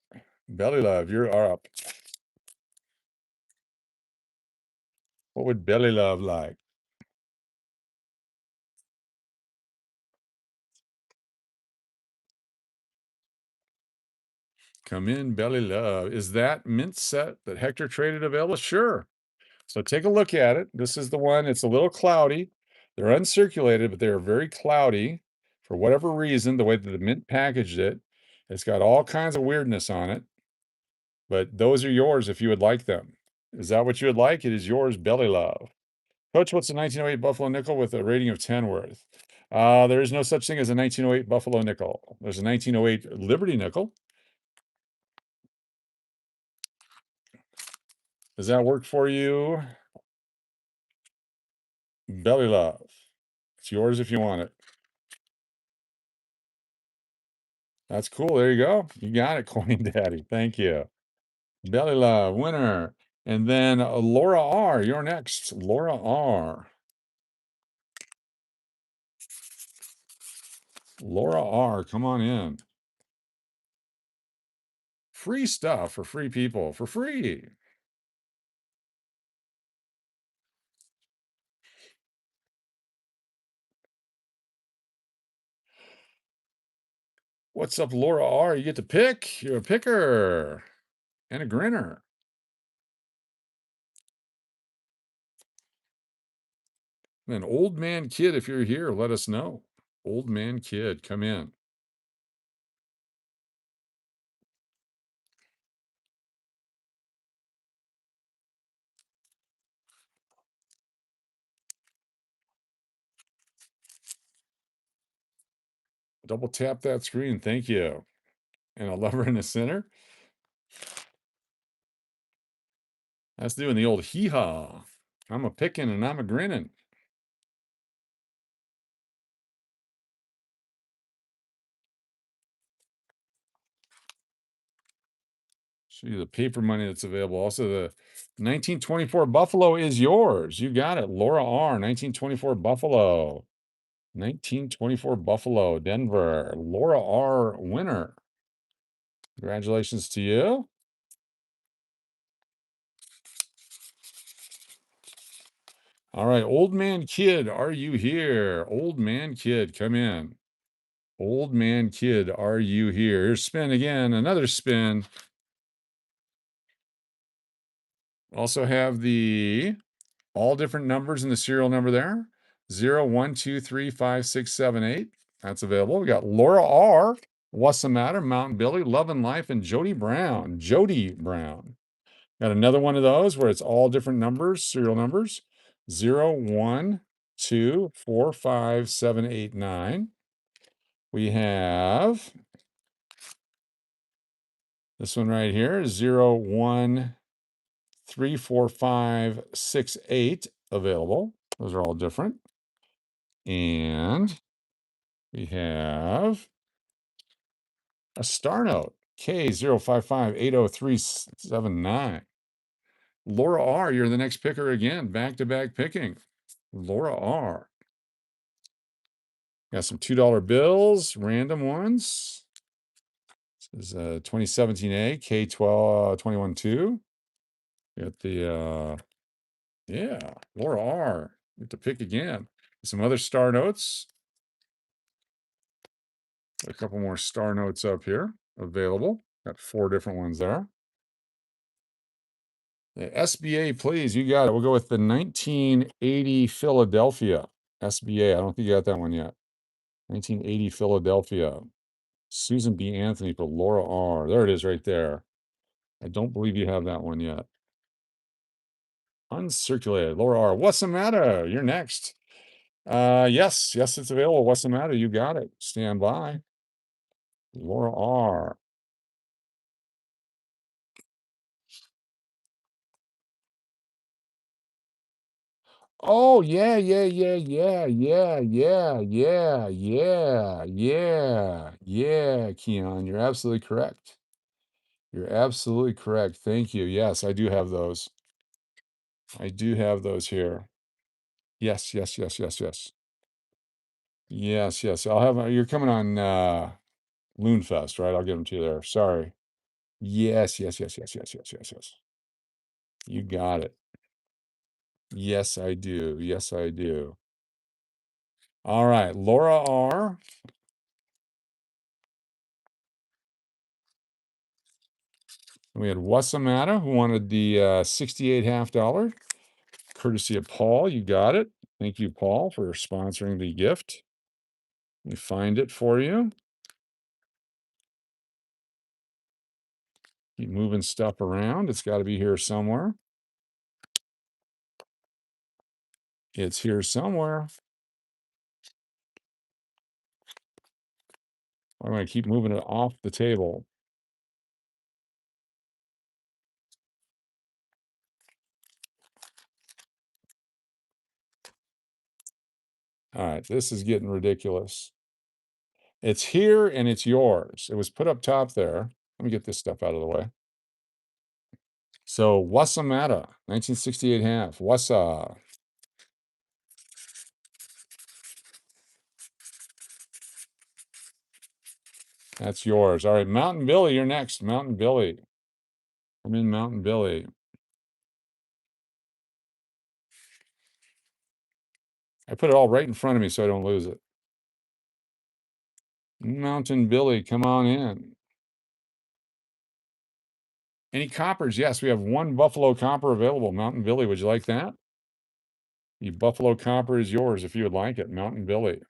Belly Love, you're up. What would Belly Love like? Come in, Belly Love. Is that mint set that Hector traded available? Sure. So take a look at it. This is the one. It's a little cloudy. They're uncirculated, but they're very cloudy for whatever reason, the way that the mint packaged it. It's got all kinds of weirdness on it, but those are yours if you would like them. Is that what you would like? It is yours, Belly Love. Coach, what's a 1908 Buffalo nickel with a rating of 10 worth? There is no such thing as a 1908 Buffalo nickel. There's a 1908 Liberty nickel. Does that work for you? Belly Love. It's yours if you want it. That's cool. There you go. You got it, Coin Daddy. Thank you. Belly Love, winner. And then Laura R., you're next. Laura R. Laura R., come on in. Free stuff for free people, for free. What's up, Laura R.? You get to pick. You're a picker and a grinner. And then Old Man Kid, if you're here, let us know. Old Man Kid, come in. Double tap that screen. Thank you. And a lover in the center. That's doing the old hee-haw. I'm a picking and I'm a grinning. Show you the paper money that's available. Also, the 1924 Buffalo is yours. You got it. Laura R. 1924 Buffalo. 1924 Buffalo, Denver. Laura R. winner. Congratulations to you. All right, Old Man Kid, are you here? Old Man Kid, come in. Old Man Kid, are you here? Here's spin again. Another spin. Also have the all different numbers in the serial number there. 0, 1, 2, 3, 5, 6, 7, 8. That's available. We got Laura R. What's the matter? Mountain Billy, Love and Life, and Jody Brown. Jody Brown. Got another one of those where it's all different numbers, serial numbers. 0, 1, 2, 4, 5, 7, 8, 9. We have this one right here, 0, 1, 3, 4, 5, 6, 8 available. Those are all different. And we have a star note, K05580379. Laura R., you're the next picker again, back-to-back picking. Laura R. Got some $2 bills, random ones. This is 2017A, K212. Got the, yeah, Laura R. Get to pick again. Some other star notes. A couple more star notes up here available. Got 4 different ones there. The SBA, please. You got it. We'll go with the 1980 Philadelphia. SBA. I don't think you got that one yet. 1980 Philadelphia. Susan B. Anthony for Laura R. There it is right there. I don't believe you have that one yet. Uncirculated. Laura R. What's the matter? You're next. Yes, it's available. What's the matter? You got it. Stand by. Laura R. Oh, yeah, Keon. You're absolutely correct. You're absolutely correct. Thank you. Yes, I do have those. I do have those here. Yes. Yes. I'll have, you're coming on Loonfest, right? I'll give them to you there. Sorry. Yes. You got it. Yes, I do. Yes, I do. All right. Laura R. We had What's the Matter, who wanted the 68 half dollar, courtesy of Paul. You got it. Thank you, Paul, for sponsoring the gift. Let me find it for you. Keep moving stuff around. It's got to be here somewhere. It's here somewhere. I'm going to keep moving it off the table. All right, this is getting ridiculous. It's here and it's yours. It was put up top there. Let me get this stuff out of the way. So, what's the matter? 1968 half. What's That's yours. All right, Mountain Billy, you're next. Mountain Billy. I'm in Mountain Billy. I put it all right in front of me so I don't lose it. Mountain Billy, come on in. Any coppers? Yes, we have one Buffalo copper available. Mountain Billy, would you like that? The Buffalo copper is yours if you would like it. Mountain Billy.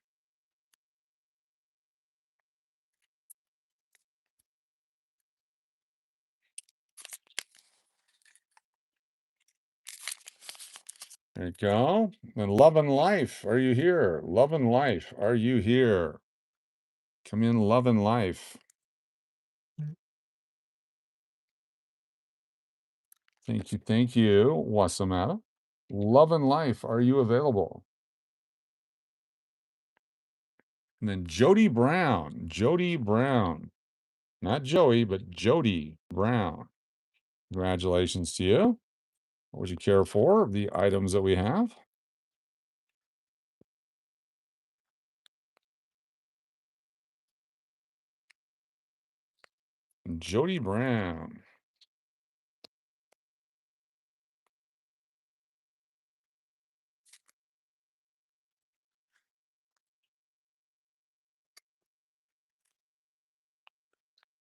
There you go. And Love and Life, are you here? Love and Life, are you here? Come in, Love and Life. Thank you. What's the matter? Love and Life, are you available? And then Jody Brown, not Joey, but Jody Brown. Congratulations to you. What would you care for of the items that we have? Jody Brown.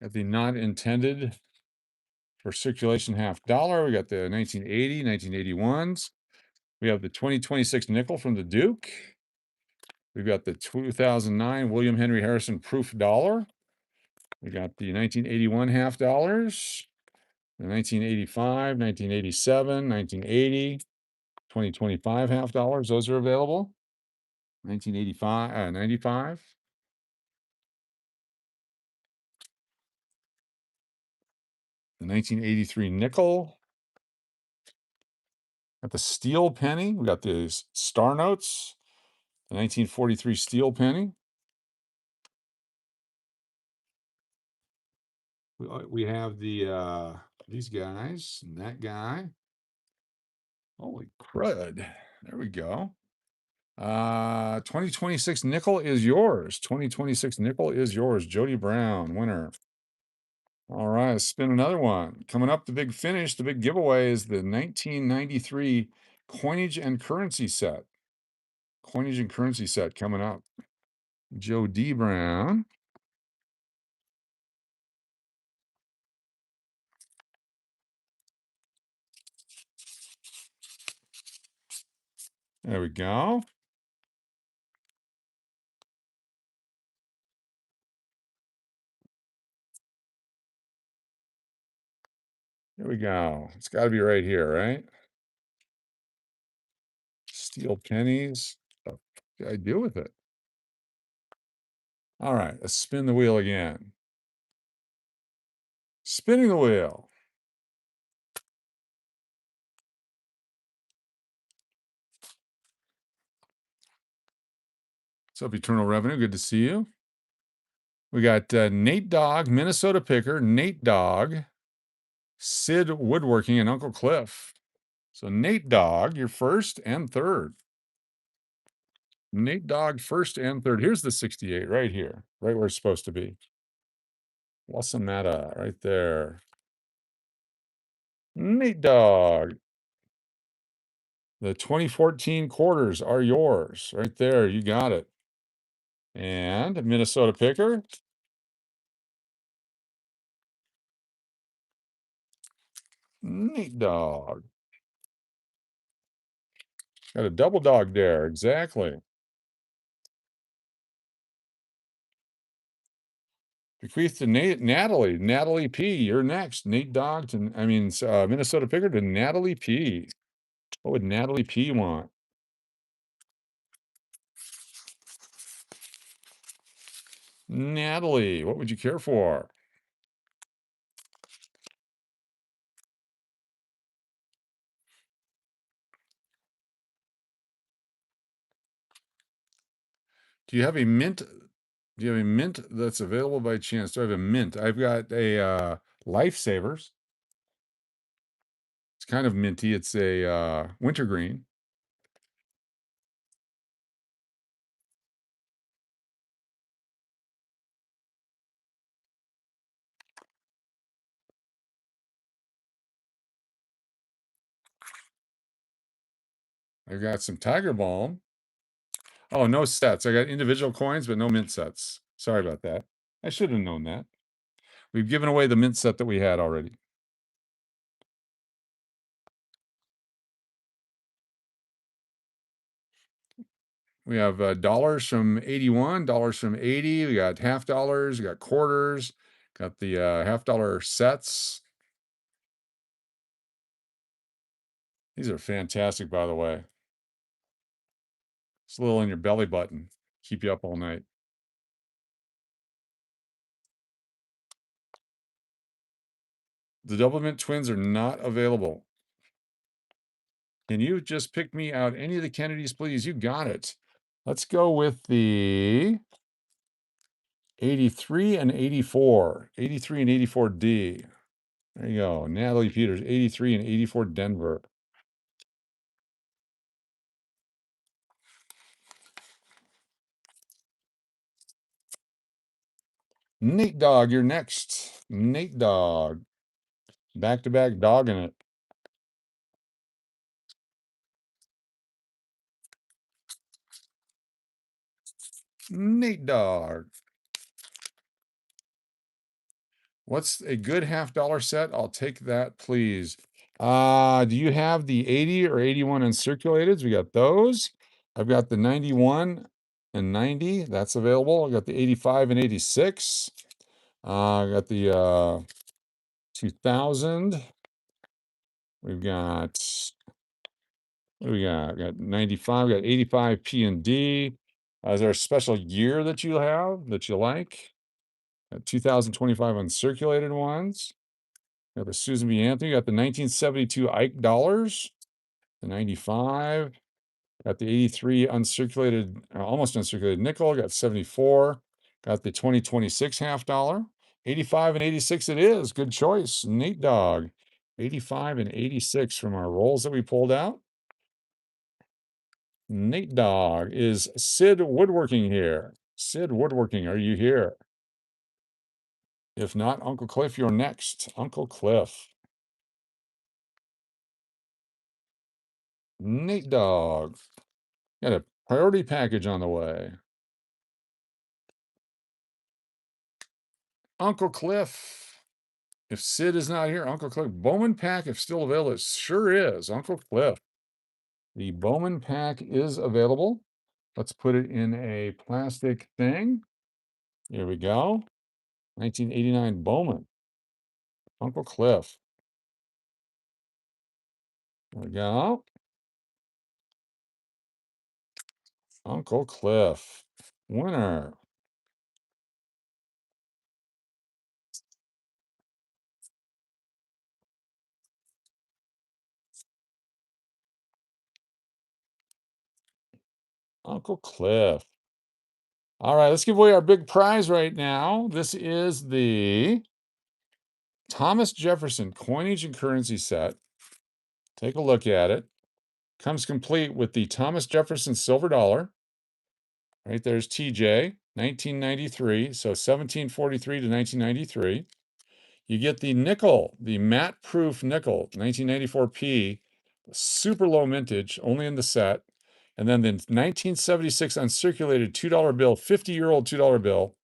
At the not intended for circulation half dollar, we got the 1980, 1981s. We have the 2026 nickel from the Duke. We've got the 2009 William Henry Harrison proof dollar. We got the 1981 half dollars, the 1985, 1987, 1980, 2025 half dollars. Those are available. 1985, 95. The 1983 nickel. Got the steel penny. We got the star notes. The 1943 steel penny. We have the these guys and that guy. Holy crud. There we go. 2026 nickel is yours. 2026 nickel is yours. Jody Brown, winner. All right, let's spin another one. Coming up, the big finish, the big giveaway is the 1993 coinage and currency set. Coinage and currency set coming up. Joe D. Brown. There we go. Here we go. It's got to be right here, right? Steel pennies. What do I do with it? All right, let's spin the wheel again. Spinning the wheel. What's up, Eternal Revenue? Good to see you. We got Nate Dogg, Minnesota Picker, Nate Dogg, Sid Woodworking, and Uncle Cliff. So Nate Dogg, you're first and third. Nate Dogg, first and third. Here's the 68 right here, right where it's supposed to be. Wasamata, right there. Nate Dogg. The 2014 quarters are yours. Right there. You got it. And Minnesota Picker. Nate Dogg. Got a double dog there. Exactly. Bequeath to Natalie. Natalie P. You're next. Nate Dogg to, Minnesota Picker to Natalie P. What would Natalie P want? Natalie, what would you care for? Do you have a mint? Do you have a mint that's available by chance? Do I have a mint? I've got a Lifesavers. It's kind of minty. It's a wintergreen. I've got some Tiger Balm. Oh, no sets. I got individual coins, but no mint sets. Sorry about that. I should have known that. We've given away the mint set that we had already. We have dollars from 81, dollars from 80. We got half dollars, we got quarters, got the $half sets. These are fantastic, by the way. It's a little in your belly button. Keep you up all night. The double mint twins are not available. Can you just pick me out any of the Kennedys, please? You got it. Let's go with the 83 and 84. 83 and 84D. There you go. Natalie Peters, 83 and 84 Denver. Nate Dogg, you're next. Nate Dogg. Back to back dogging it. Nate Dogg. What's a good $half set? I'll take that, please. Do you have the 80 or 81 uncirculated? We got those. I've got the 91 and 90. That's available. I got the 85 and 86. I got the 2000. We've got, what do we got? We got 95. We got 85 P and D. Is there a special year that you have that you like? 2025 uncirculated ones. Got the Susan B. Anthony. Got the 1972 Ike dollars. The 95. Got the 83 uncirculated, almost uncirculated nickel. Got 74. Got the 2026 $half. 85 and 86 it is. Good choice. Nate Dogg. 85 and 86 from our rolls that we pulled out. Nate Dogg. Is Sid Woodworking here? Sid Woodworking, are you here? If not, Uncle Cliff, you're next. Uncle Cliff. Nate Dogg. Got a priority package on the way. Uncle Cliff. If Sid is not here, Uncle Cliff. Bowman pack, if still available, it sure is. Uncle Cliff. The Bowman pack is available. Let's put it in a plastic thing. Here we go. 1989 Bowman. Uncle Cliff. There we go. Uncle Cliff, winner. Uncle Cliff. All right, let's give away our big prize right now. This is the Thomas Jefferson coinage and currency set. Take a look at it. Comes complete with the Thomas Jefferson silver dollar. Right there's TJ, 1993. So 1743 to 1993. You get the nickel, the matte proof nickel, 1994p, super low mintage, only in the set. And then the 1976 uncirculated $2 bill, 50-year-old $2 bill.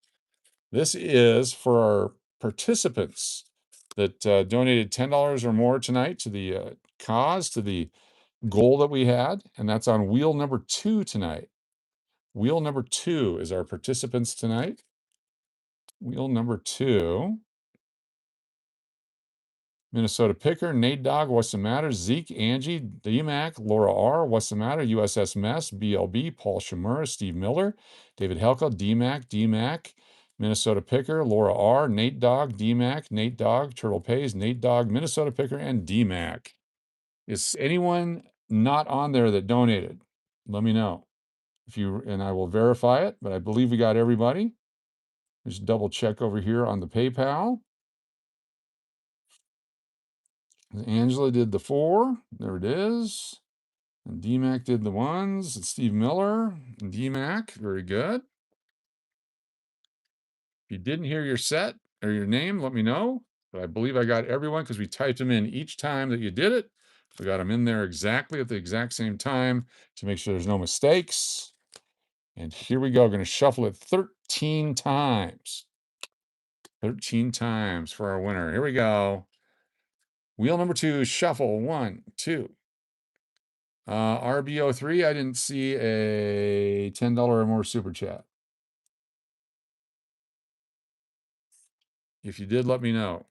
This is for our participants that donated $10 or more tonight to the cause, to the goal that we had. And that's on wheel number 2 tonight. Wheel number 2 is our participants tonight. Wheel number 2. Minnesota Picker, Nate Dog, what's the matter? Zeke, Angie, DMAC, Laura R, what's the matter? USS Mess, BLB, Paul Shimura, Steve Miller, David Helka, DMAC, Minnesota Picker, Laura R, Nate Dog, DMAC, Nate Dog, Turtle Pays, Nate Dog, Minnesota Picker, and DMAC. Is anyone not on there that donated? Let me know. And I will verify it, but I believe we got everybody. Just double check over here on the PayPal. Angela did the 4. There it is. And DMAC did the 1s. And Steve Miller and DMAC. Very good. If you didn't hear your set or your name, let me know. But I believe I got everyone because we typed them in each time that you did it. We got them in there exactly at the exact same time to make sure there's no mistakes. And here we go. We're going to shuffle it 13 times. 13 times for our winner. Here we go. Wheel number 2, shuffle. 1, 2. RBO3, I didn't see a $10 or more super chat. If you did, let me know.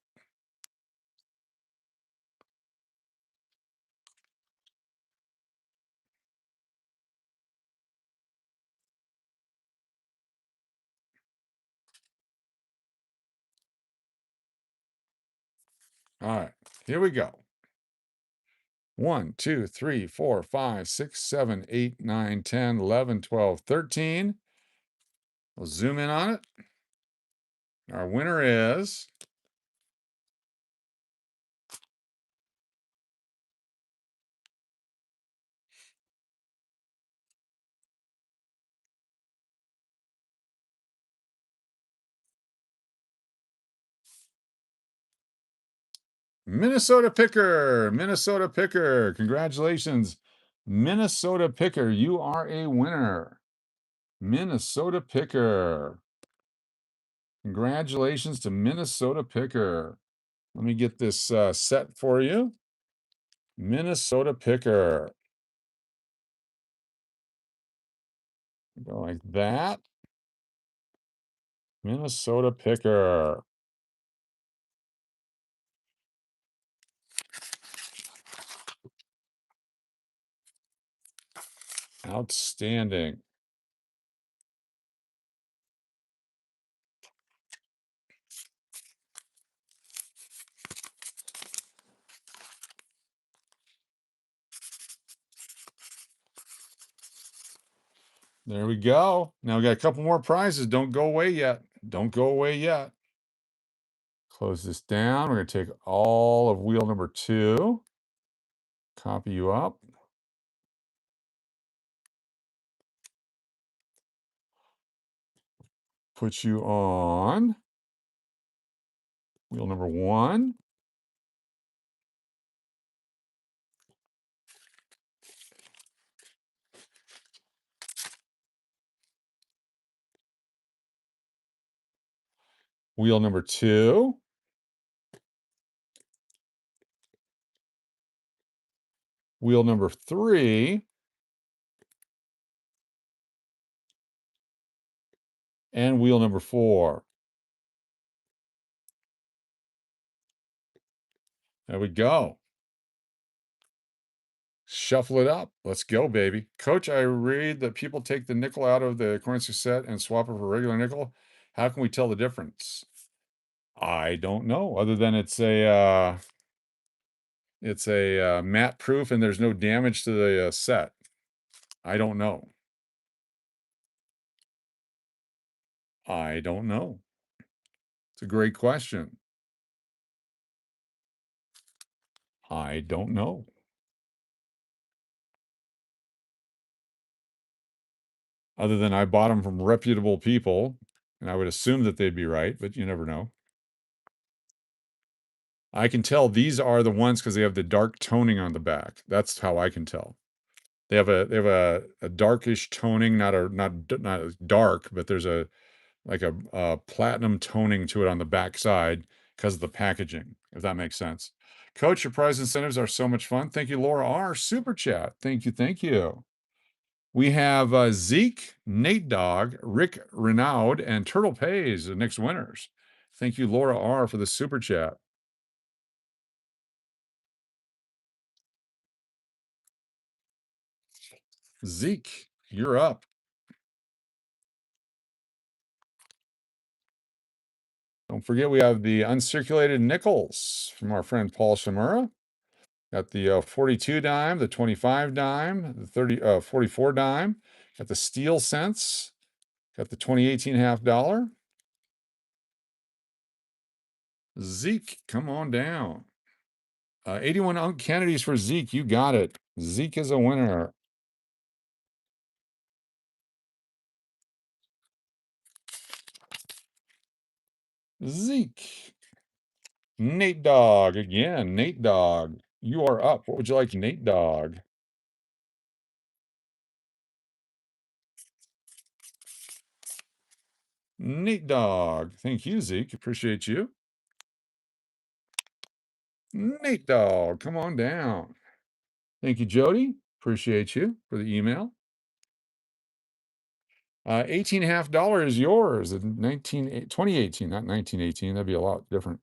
All right, here we go. 1, 2, 3, 4, 5, 6, 7, 8, 9, 10, 11, 12, 13. We'll zoom in on it. Our winner is Minnesota Picker. Minnesota Picker. Congratulations, Minnesota Picker. You are a winner. Minnesota Picker. Congratulations to Minnesota Picker. Let me get this set for you. Minnesota Picker. Go like that. Minnesota Picker. Outstanding. There we go. Now we got a couple more prizes. Don't go away yet. Don't go away yet. Close this down. We're going to take all of wheel number 2. Copy you up. Put you on wheel number 1. Wheel number 2. Wheel number 3. And wheel number 4. There we go. Shuffle it up. Let's go, baby. Coach, I read that people take the nickel out of the currency set and swap it for regular nickel. How can we tell the difference? I don't know, other than it's a matte proof and there's no damage to the set. I don't know. I don't know. It's a great question. I don't know. Other than I bought them from reputable people, and I would assume that they'd be right, but you never know. I can tell these are the ones because they have the dark toning on the back. That's how I can tell. They have a darkish toning, not dark, but there's a platinum toning to it on the back side because of the packaging, if that makes sense. Coach, your prize incentives are so much fun. Thank you, Laura R. Super chat. Thank you, thank you. We have Zeke, Nate Dog, Rick Renaud, and Turtle Pays, the next winners. Thank you, Laura R, for the super chat. Zeke, you're up. Don't forget, we have the uncirculated nickels from our friend Paul Shimura. Got the 42 dime, the 25 dime, the 44 dime. Got the steel cents. Got the 2018 half dollar. Zeke, come on down. 81 Kennedys for Zeke. You got it. Zeke is a winner. Zeke. Nate Dog again. Nate Dog. You are up. What would you like, Nate Dog? Nate Dog. Thank you, Zeke. Appreciate you. Nate Dog. Come on down. Thank you, Jody. Appreciate you for the email. 18 half dollar is yours in 2018, not 1918. That'd be a lot different.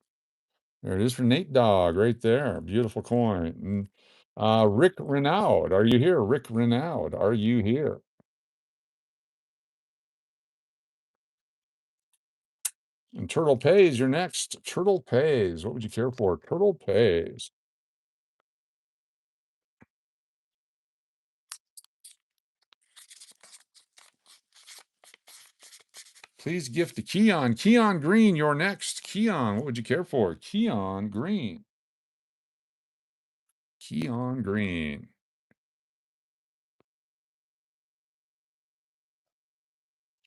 There it is for Nate Dog right there. Beautiful coin. Rick Renaud, are you here? Rick Renaud, are you here? And Turtle Pays, you're next. Turtle Pays. What would you care for? Turtle Pays. Please gift to Keon. Keon Green, you're next. Keon, what would you care for? Keon Green. Keon Green.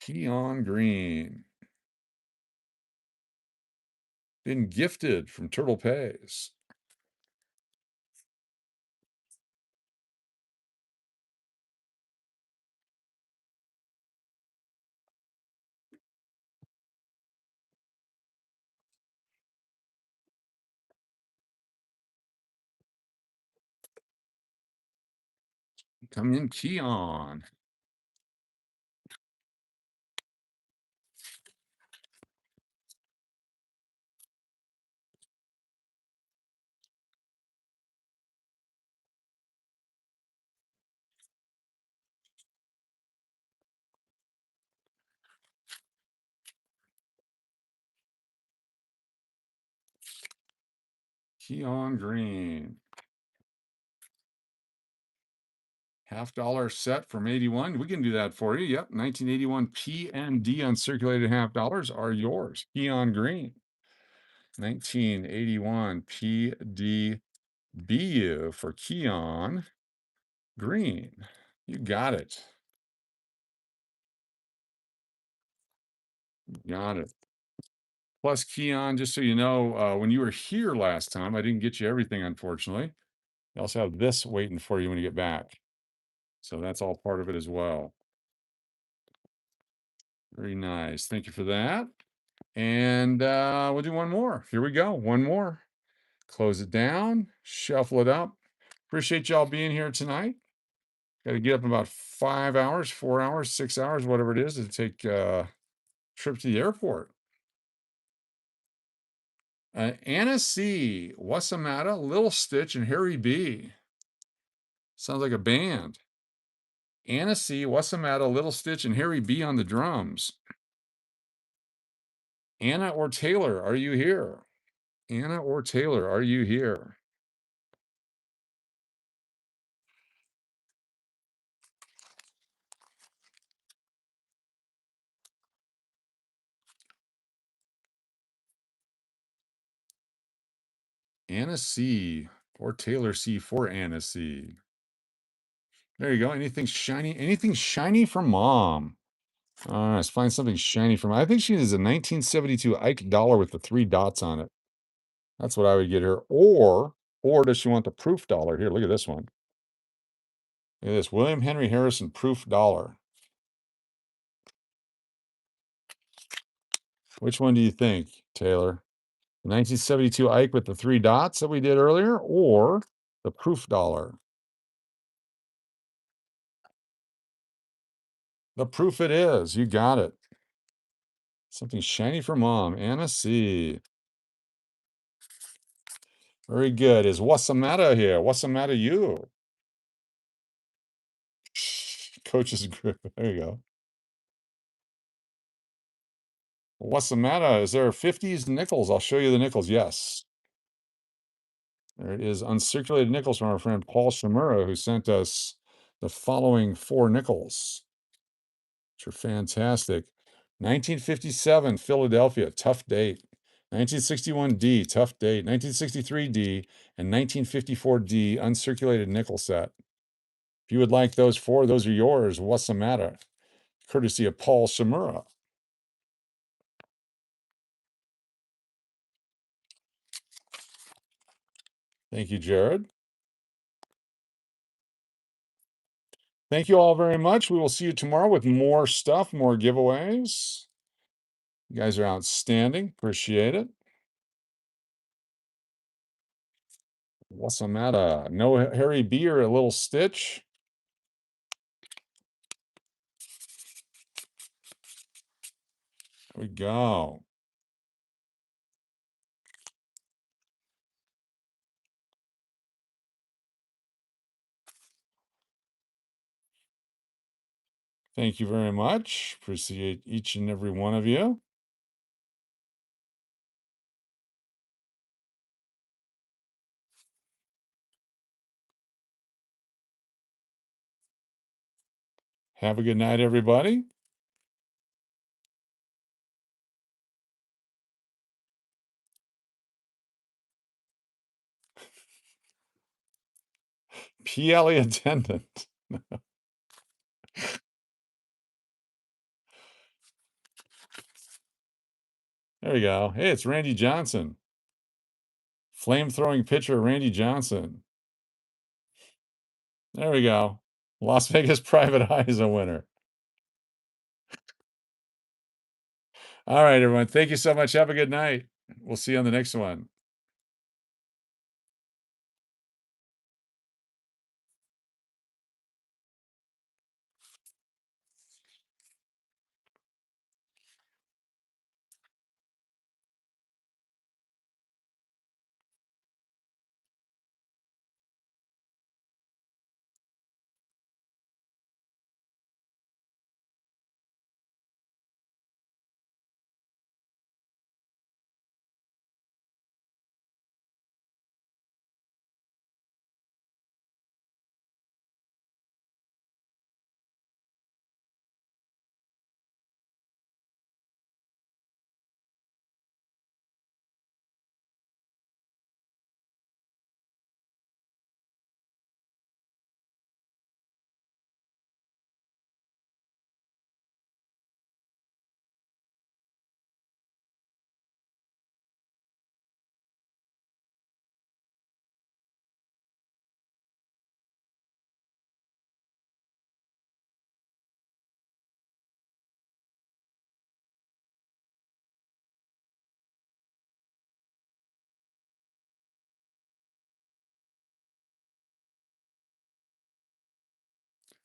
Keon Green. Been gifted from Turtle Pays. Come in, Keon. Keon Green. Half dollar set from 81. We can do that for you. Yep. 1981 PND uncirculated half dollars are yours. Keon Green. 1981 PDBU for Keon Green. You got it. Got it. Plus, Keon, just so you know, when you were here last time, I didn't get you everything, unfortunately. You also have this waiting for you when you get back. So that's all part of it as well. Very nice. Thank you for that. And we'll do one more. Here we go. One more. Close it down, shuffle it up. Appreciate y'all being here tonight. Got to get up in about 5 hours, 4 hours, 6 hours, whatever it is, to take a trip to the airport. Anna C, Wasamata, Little Stitch, and Harry B Sounds like a band. Anna C, What's the Matter, Little Stitch, and Harry B on the drums. Anna or Taylor, are you here? Anna or Taylor, are you here? Anna C or Taylor C for Anna C. There you go. Anything shiny? Anything shiny for mom? Let's find something shiny from. I think she is a 1972 Ike dollar with the 3 dots on it. That's what I would get her. Or does she want the proof dollar? Here, look at this one. Look at this William Henry Harrison proof dollar. Which one do you think, Taylor? The 1972 Ike with the 3 dots that we did earlier, or the proof dollar? The proof it is. You got it. Something shiny for mom. Anna C. Very good. Is what's the matter here? What's the matter, you? Coach's group. There you go. What's the matter? Is there 50s nickels? I'll show you the nickels. Yes. There it is. Uncirculated nickels from our friend Paul Shimura, who sent us the following 4 nickels, which are fantastic. 1957, Philadelphia, tough date. 1961 D, tough date. 1963 D and 1954 D, uncirculated nickel set. If you would like those 4, those are yours. What's the matter? Courtesy of Paul Shimura. Thank you, Jared. Thank you all very much. We will see you tomorrow with more stuff, more giveaways. You guys are outstanding. Appreciate it. What's the matter? No Harry B or a little Stitch? There we go. Thank you very much. Appreciate each and every one of you. Have a good night, everybody. PLE attendant. There we go. Hey, it's Randy Johnson. Flame-throwing pitcher Randy Johnson. There we go. Las Vegas Private Eye is a winner. All right, everyone. Thank you so much. Have a good night. We'll see you on the next one.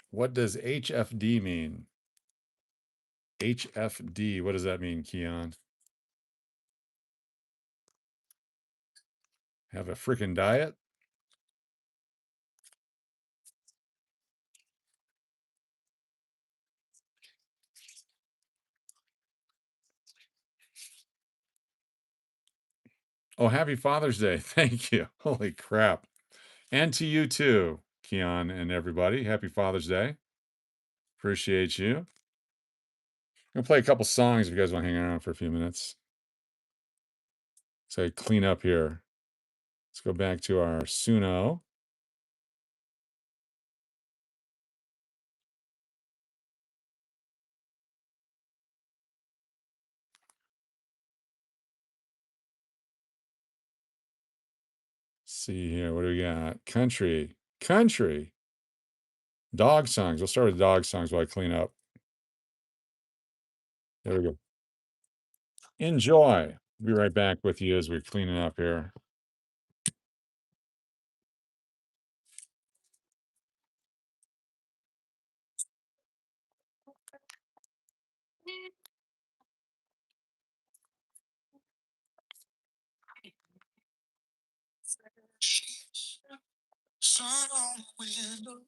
What does HFD mean? HFD. What does that mean, Keon? Have a freaking diet? Oh, happy Father's Day. Thank you. Holy crap. And to you too, Keon and everybody. Happy Father's Day. Appreciate you. I'm gonna play a couple songs if you guys want to hang around for a few minutes. So I clean up here. Let's go back to our Suno. See here, what do we got? Country, dog songs. We'll start with dog songs while I clean up. There we go. Enjoy. Be right back with you as we're cleaning up here. Sun on the window,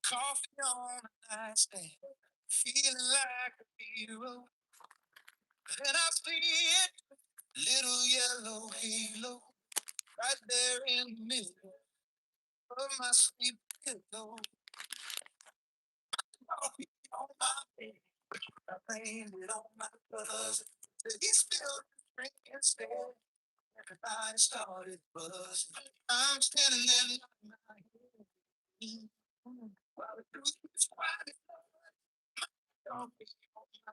coffee on the nightstand, feeling like a hero. Then I see it, little yellow halo, right there in the middle of my sleep pillow. Coffee on my bed, I blamed it on my cousin. He spilled the drink instead. Everybody started buzzing. I'm standing there nodding my head. While the truth is quiet, don't be on my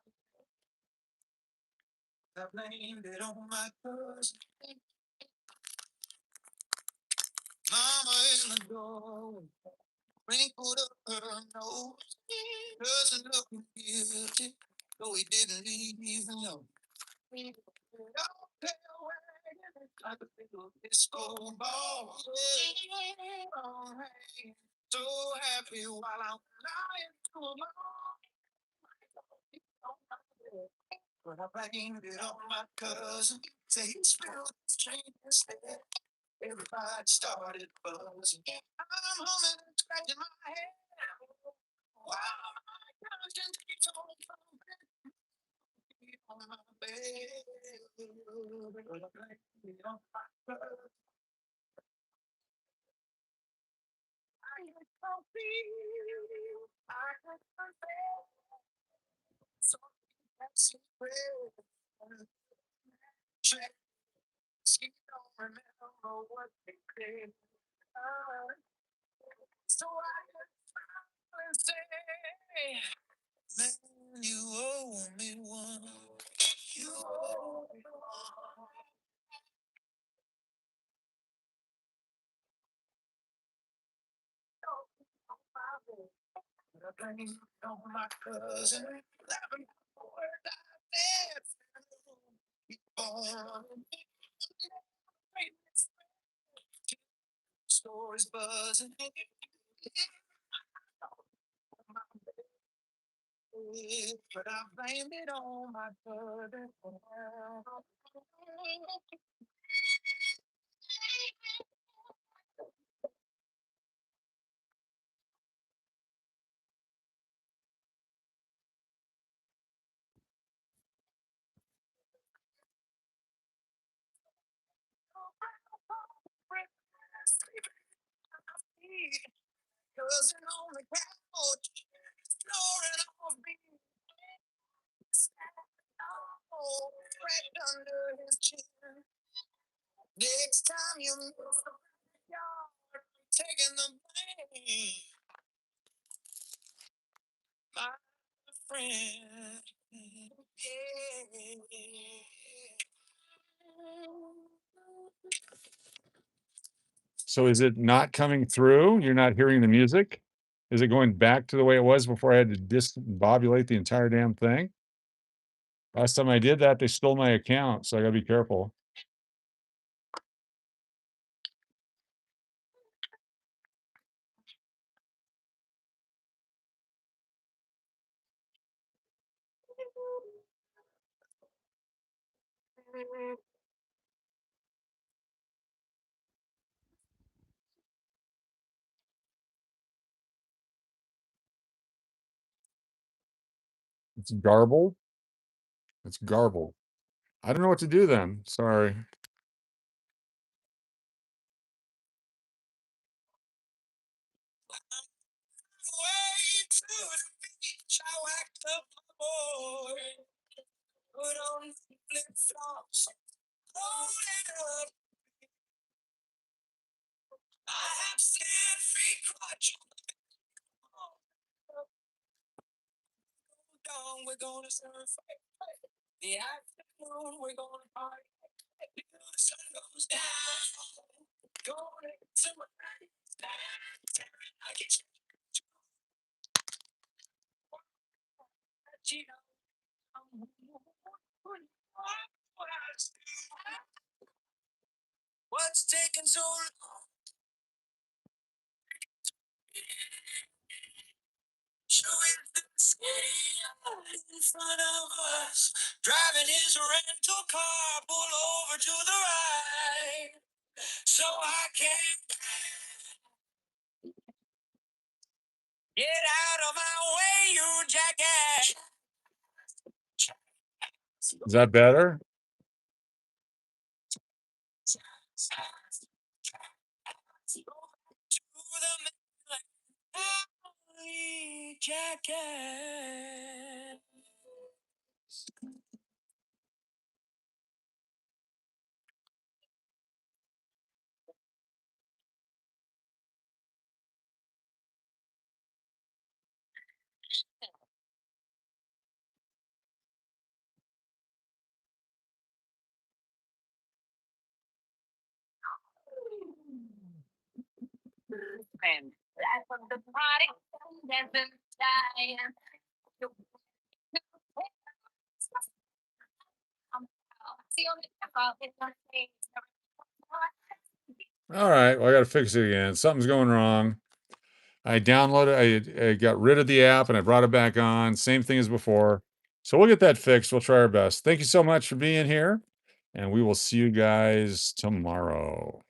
head. I blamed it on my cousin. Mama in the door, wrinkled up her nose. Cousin looking guilty, though he didn't even know. Like a little disco ball. Oh, hey, so happy while I'm lying too long. But I blamed it on my cousin. Say he spilled his drink instead. Everybody started buzzing. I'm humming and scratching my head. Wow, my conscience keeps on thumping on my bed. But I blamed it on my cousin. I get coffee. I get confess. So that's a prayer. Check. She don't remember what they did. So I can smile and say, man, you owe me one. You owe me one. But I blame it on my cousin. Laughing for what I did. Keep on. Stories buzzing. But I blamed it on my brother. Cousin on the couch, snoring off me. Oh, right under his chin. Next time you move the yard, taking the blame, my friend. Yeah. So is it not coming through? You're not hearing the music? Is it going back to the way it was before I had to discombobulate the entire damn thing? Last time I did that, they stole my account, so I gotta be careful. It's garbled. It's garbled. I don't know what to do then. Sorry. Is that better? All right. Well, I got to fix it again. Something's going wrong. I got rid of the app and I brought it back on. Same thing as before. So we'll get that fixed. We'll try our best. Thank you so much for being here. And we will see you guys tomorrow.